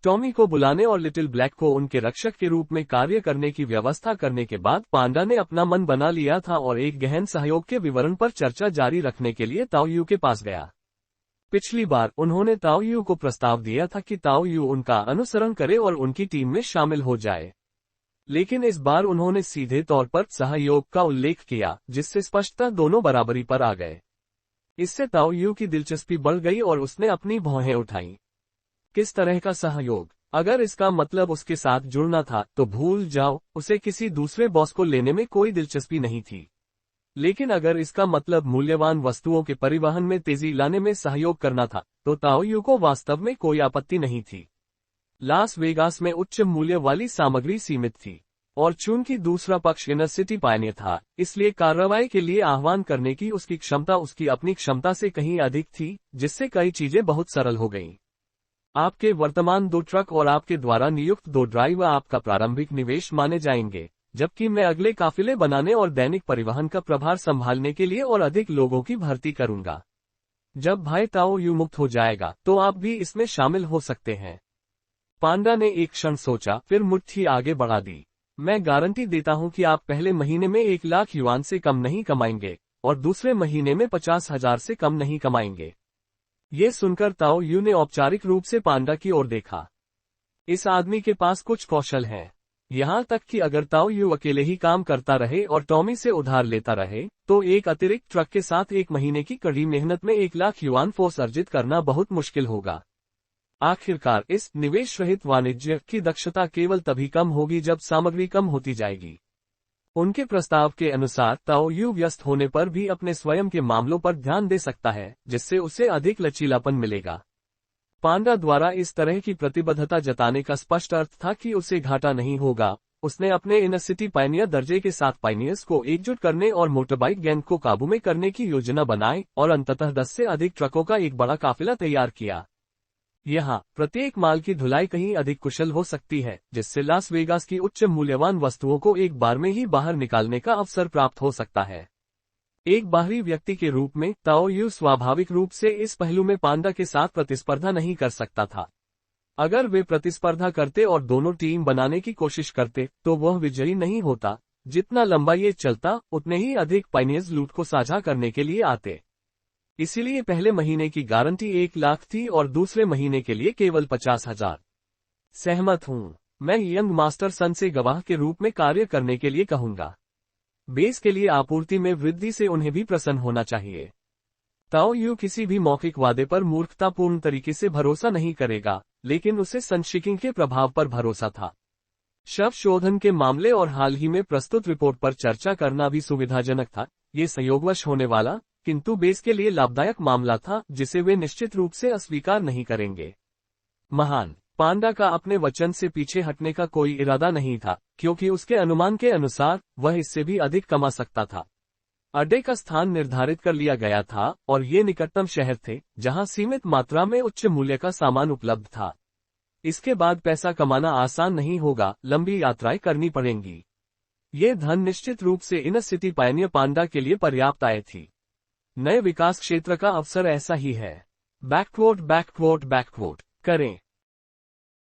Speaker 1: टॉमी को बुलाने और लिटिल ब्लैक को उनके रक्षक के रूप में कार्य करने की व्यवस्था करने के बाद पांडा ने अपना मन बना लिया था और एक गहन सहयोग के विवरण पर चर्चा जारी रखने के लिए ताओयू के पास गया। पिछली बार उन्होंने ताओयू को प्रस्ताव दिया था कि ताओयू उनका अनुसरण करे और उनकी टीम में शामिल हो जाए, लेकिन इस बार उन्होंने सीधे तौर पर सहयोग का उल्लेख किया, जिससे स्पष्टता दोनों बराबरी पर आ गए। इससे ताओयू की दिलचस्पी बढ़ गई और उसने अपनी भौहें उठाईं। किस तरह का सहयोग? अगर इसका मतलब उसके साथ जुड़ना था तो भूल जाओ, उसे किसी दूसरे बॉस को लेने में कोई दिलचस्पी नहीं थी। लेकिन अगर इसका मतलब मूल्यवान वस्तुओं के परिवहन में तेजी लाने में सहयोग करना था, तो ताओयू को वास्तव में कोई आपत्ति नहीं थी। लास वेगास में उच्च मूल्य वाली सामग्री सीमित थी, और चूंकि दूसरा पक्ष इनर सिटी पायनियर था, इसलिए कार्रवाई के लिए आह्वान करने की उसकी क्षमता उसकी अपनी क्षमता से कहीं अधिक थी, जिससे कई चीजें बहुत सरल हो गईं। आपके वर्तमान 2 ट्रक और आपके द्वारा नियुक्त 2 ड्राइवर आपका प्रारंभिक निवेश माने जाएंगे, जबकि मैं अगले काफिले बनाने और दैनिक परिवहन का प्रभार संभालने के लिए और अधिक लोगों की भर्ती करूंगा। जब भाई ताओयू मुक्त हो जाएगा तो आप भी इसमें शामिल हो सकते हैं। पांडा ने एक क्षण सोचा, फिर मुट्ठी आगे बढ़ा दी। मैं गारंटी देता हूं कि आप पहले महीने में 1 लाख युआन से कम नहीं कमाएंगे, और दूसरे महीने में 50,000 से कम नहीं कमाएंगे। ये सुनकर ताओयू ने औपचारिक रूप से पांडा की ओर देखा। इस आदमी के पास कुछ कौशल हैं। यहाँ तक कि अगर ताओयू अकेले ही काम करता रहे और टॉमी से उधार लेता रहे, तो एक अतिरिक्त ट्रक के साथ 1 महीने की कड़ी मेहनत में 1 लाख युआन फोर्स अर्जित करना बहुत मुश्किल होगा। आखिरकार इस निवेश रहित वाणिज्य की दक्षता केवल तभी कम होगी जब सामग्री कम होती जाएगी। उनके प्रस्ताव के अनुसार ताओयू व्यस्त होने पर भी अपने स्वयं के मामलों पर ध्यान दे सकता है, जिससे उसे अधिक लचीलापन मिलेगा। पांडा द्वारा इस तरह की प्रतिबद्धता जताने का स्पष्ट अर्थ था कि उसे घाटा नहीं होगा। उसने अपने इनर सिटी पायनियर दर्जे के साथ पायनियर्स को एकजुट करने और मोटरबाइक गैंग को काबू में करने की योजना बनाई और अंततः 10 से अधिक ट्रकों का एक बड़ा काफिला तैयार किया। यहाँ प्रत्येक माल की धुलाई कहीं अधिक कुशल हो सकती है, जिससे लास वेगास की उच्च मूल्यवान वस्तुओं को एक बार में ही बाहर निकालने का अवसर प्राप्त हो सकता है। एक बाहरी व्यक्ति के रूप में ताओयू स्वाभाविक रूप से इस पहलू में पांडा के साथ प्रतिस्पर्धा नहीं कर सकता था। अगर वे प्रतिस्पर्धा करते और दोनों टीम बनाने की कोशिश करते, तो वह विजयी नहीं होता। जितना लंबा ये चलता, उतने ही अधिक पायनियर्स लूट को साझा करने के लिए आते। इसीलिए पहले महीने की गारंटी 1 लाख थी और दूसरे महीने के लिए केवल 50,000। सहमत हूँ। मैं यंग मास्टर सन से गवाह के रूप में कार्य करने के लिए कहूंगा। बेस के लिए आपूर्ति में वृद्धि से उन्हें भी प्रसन्न होना चाहिए। ताओ यू किसी भी मौखिक वादे पर मूर्खतापूर्ण तरीके से भरोसा नहीं करेगा, लेकिन उसे सनशिकिंग के प्रभाव पर भरोसा था। शव शोधन के मामले और हाल ही में प्रस्तुत रिपोर्ट पर चर्चा करना भी सुविधाजनक था। ये संयोगवश होने वाला, किंतु बेस के लिए लाभदायक मामला था जिसे वे निश्चित रूप से अस्वीकार नहीं करेंगे। महान पांडा का अपने वचन से पीछे हटने का कोई इरादा नहीं था, क्योंकि उसके अनुमान के अनुसार वह इससे भी अधिक कमा सकता था। अड्डे का स्थान निर्धारित कर लिया गया था और ये निकटतम शहर थे जहां सीमित मात्रा में उच्च मूल्य का सामान उपलब्ध था। इसके बाद पैसा कमाना आसान नहीं होगा, लंबी यात्राएं करनी पड़ेंगी। ये धन निश्चित रूप से इन सिटी पायनियर पांडा के लिए पर्याप्त आय थी। नए विकास क्षेत्र का अवसर ऐसा ही है। बैकवोट करें।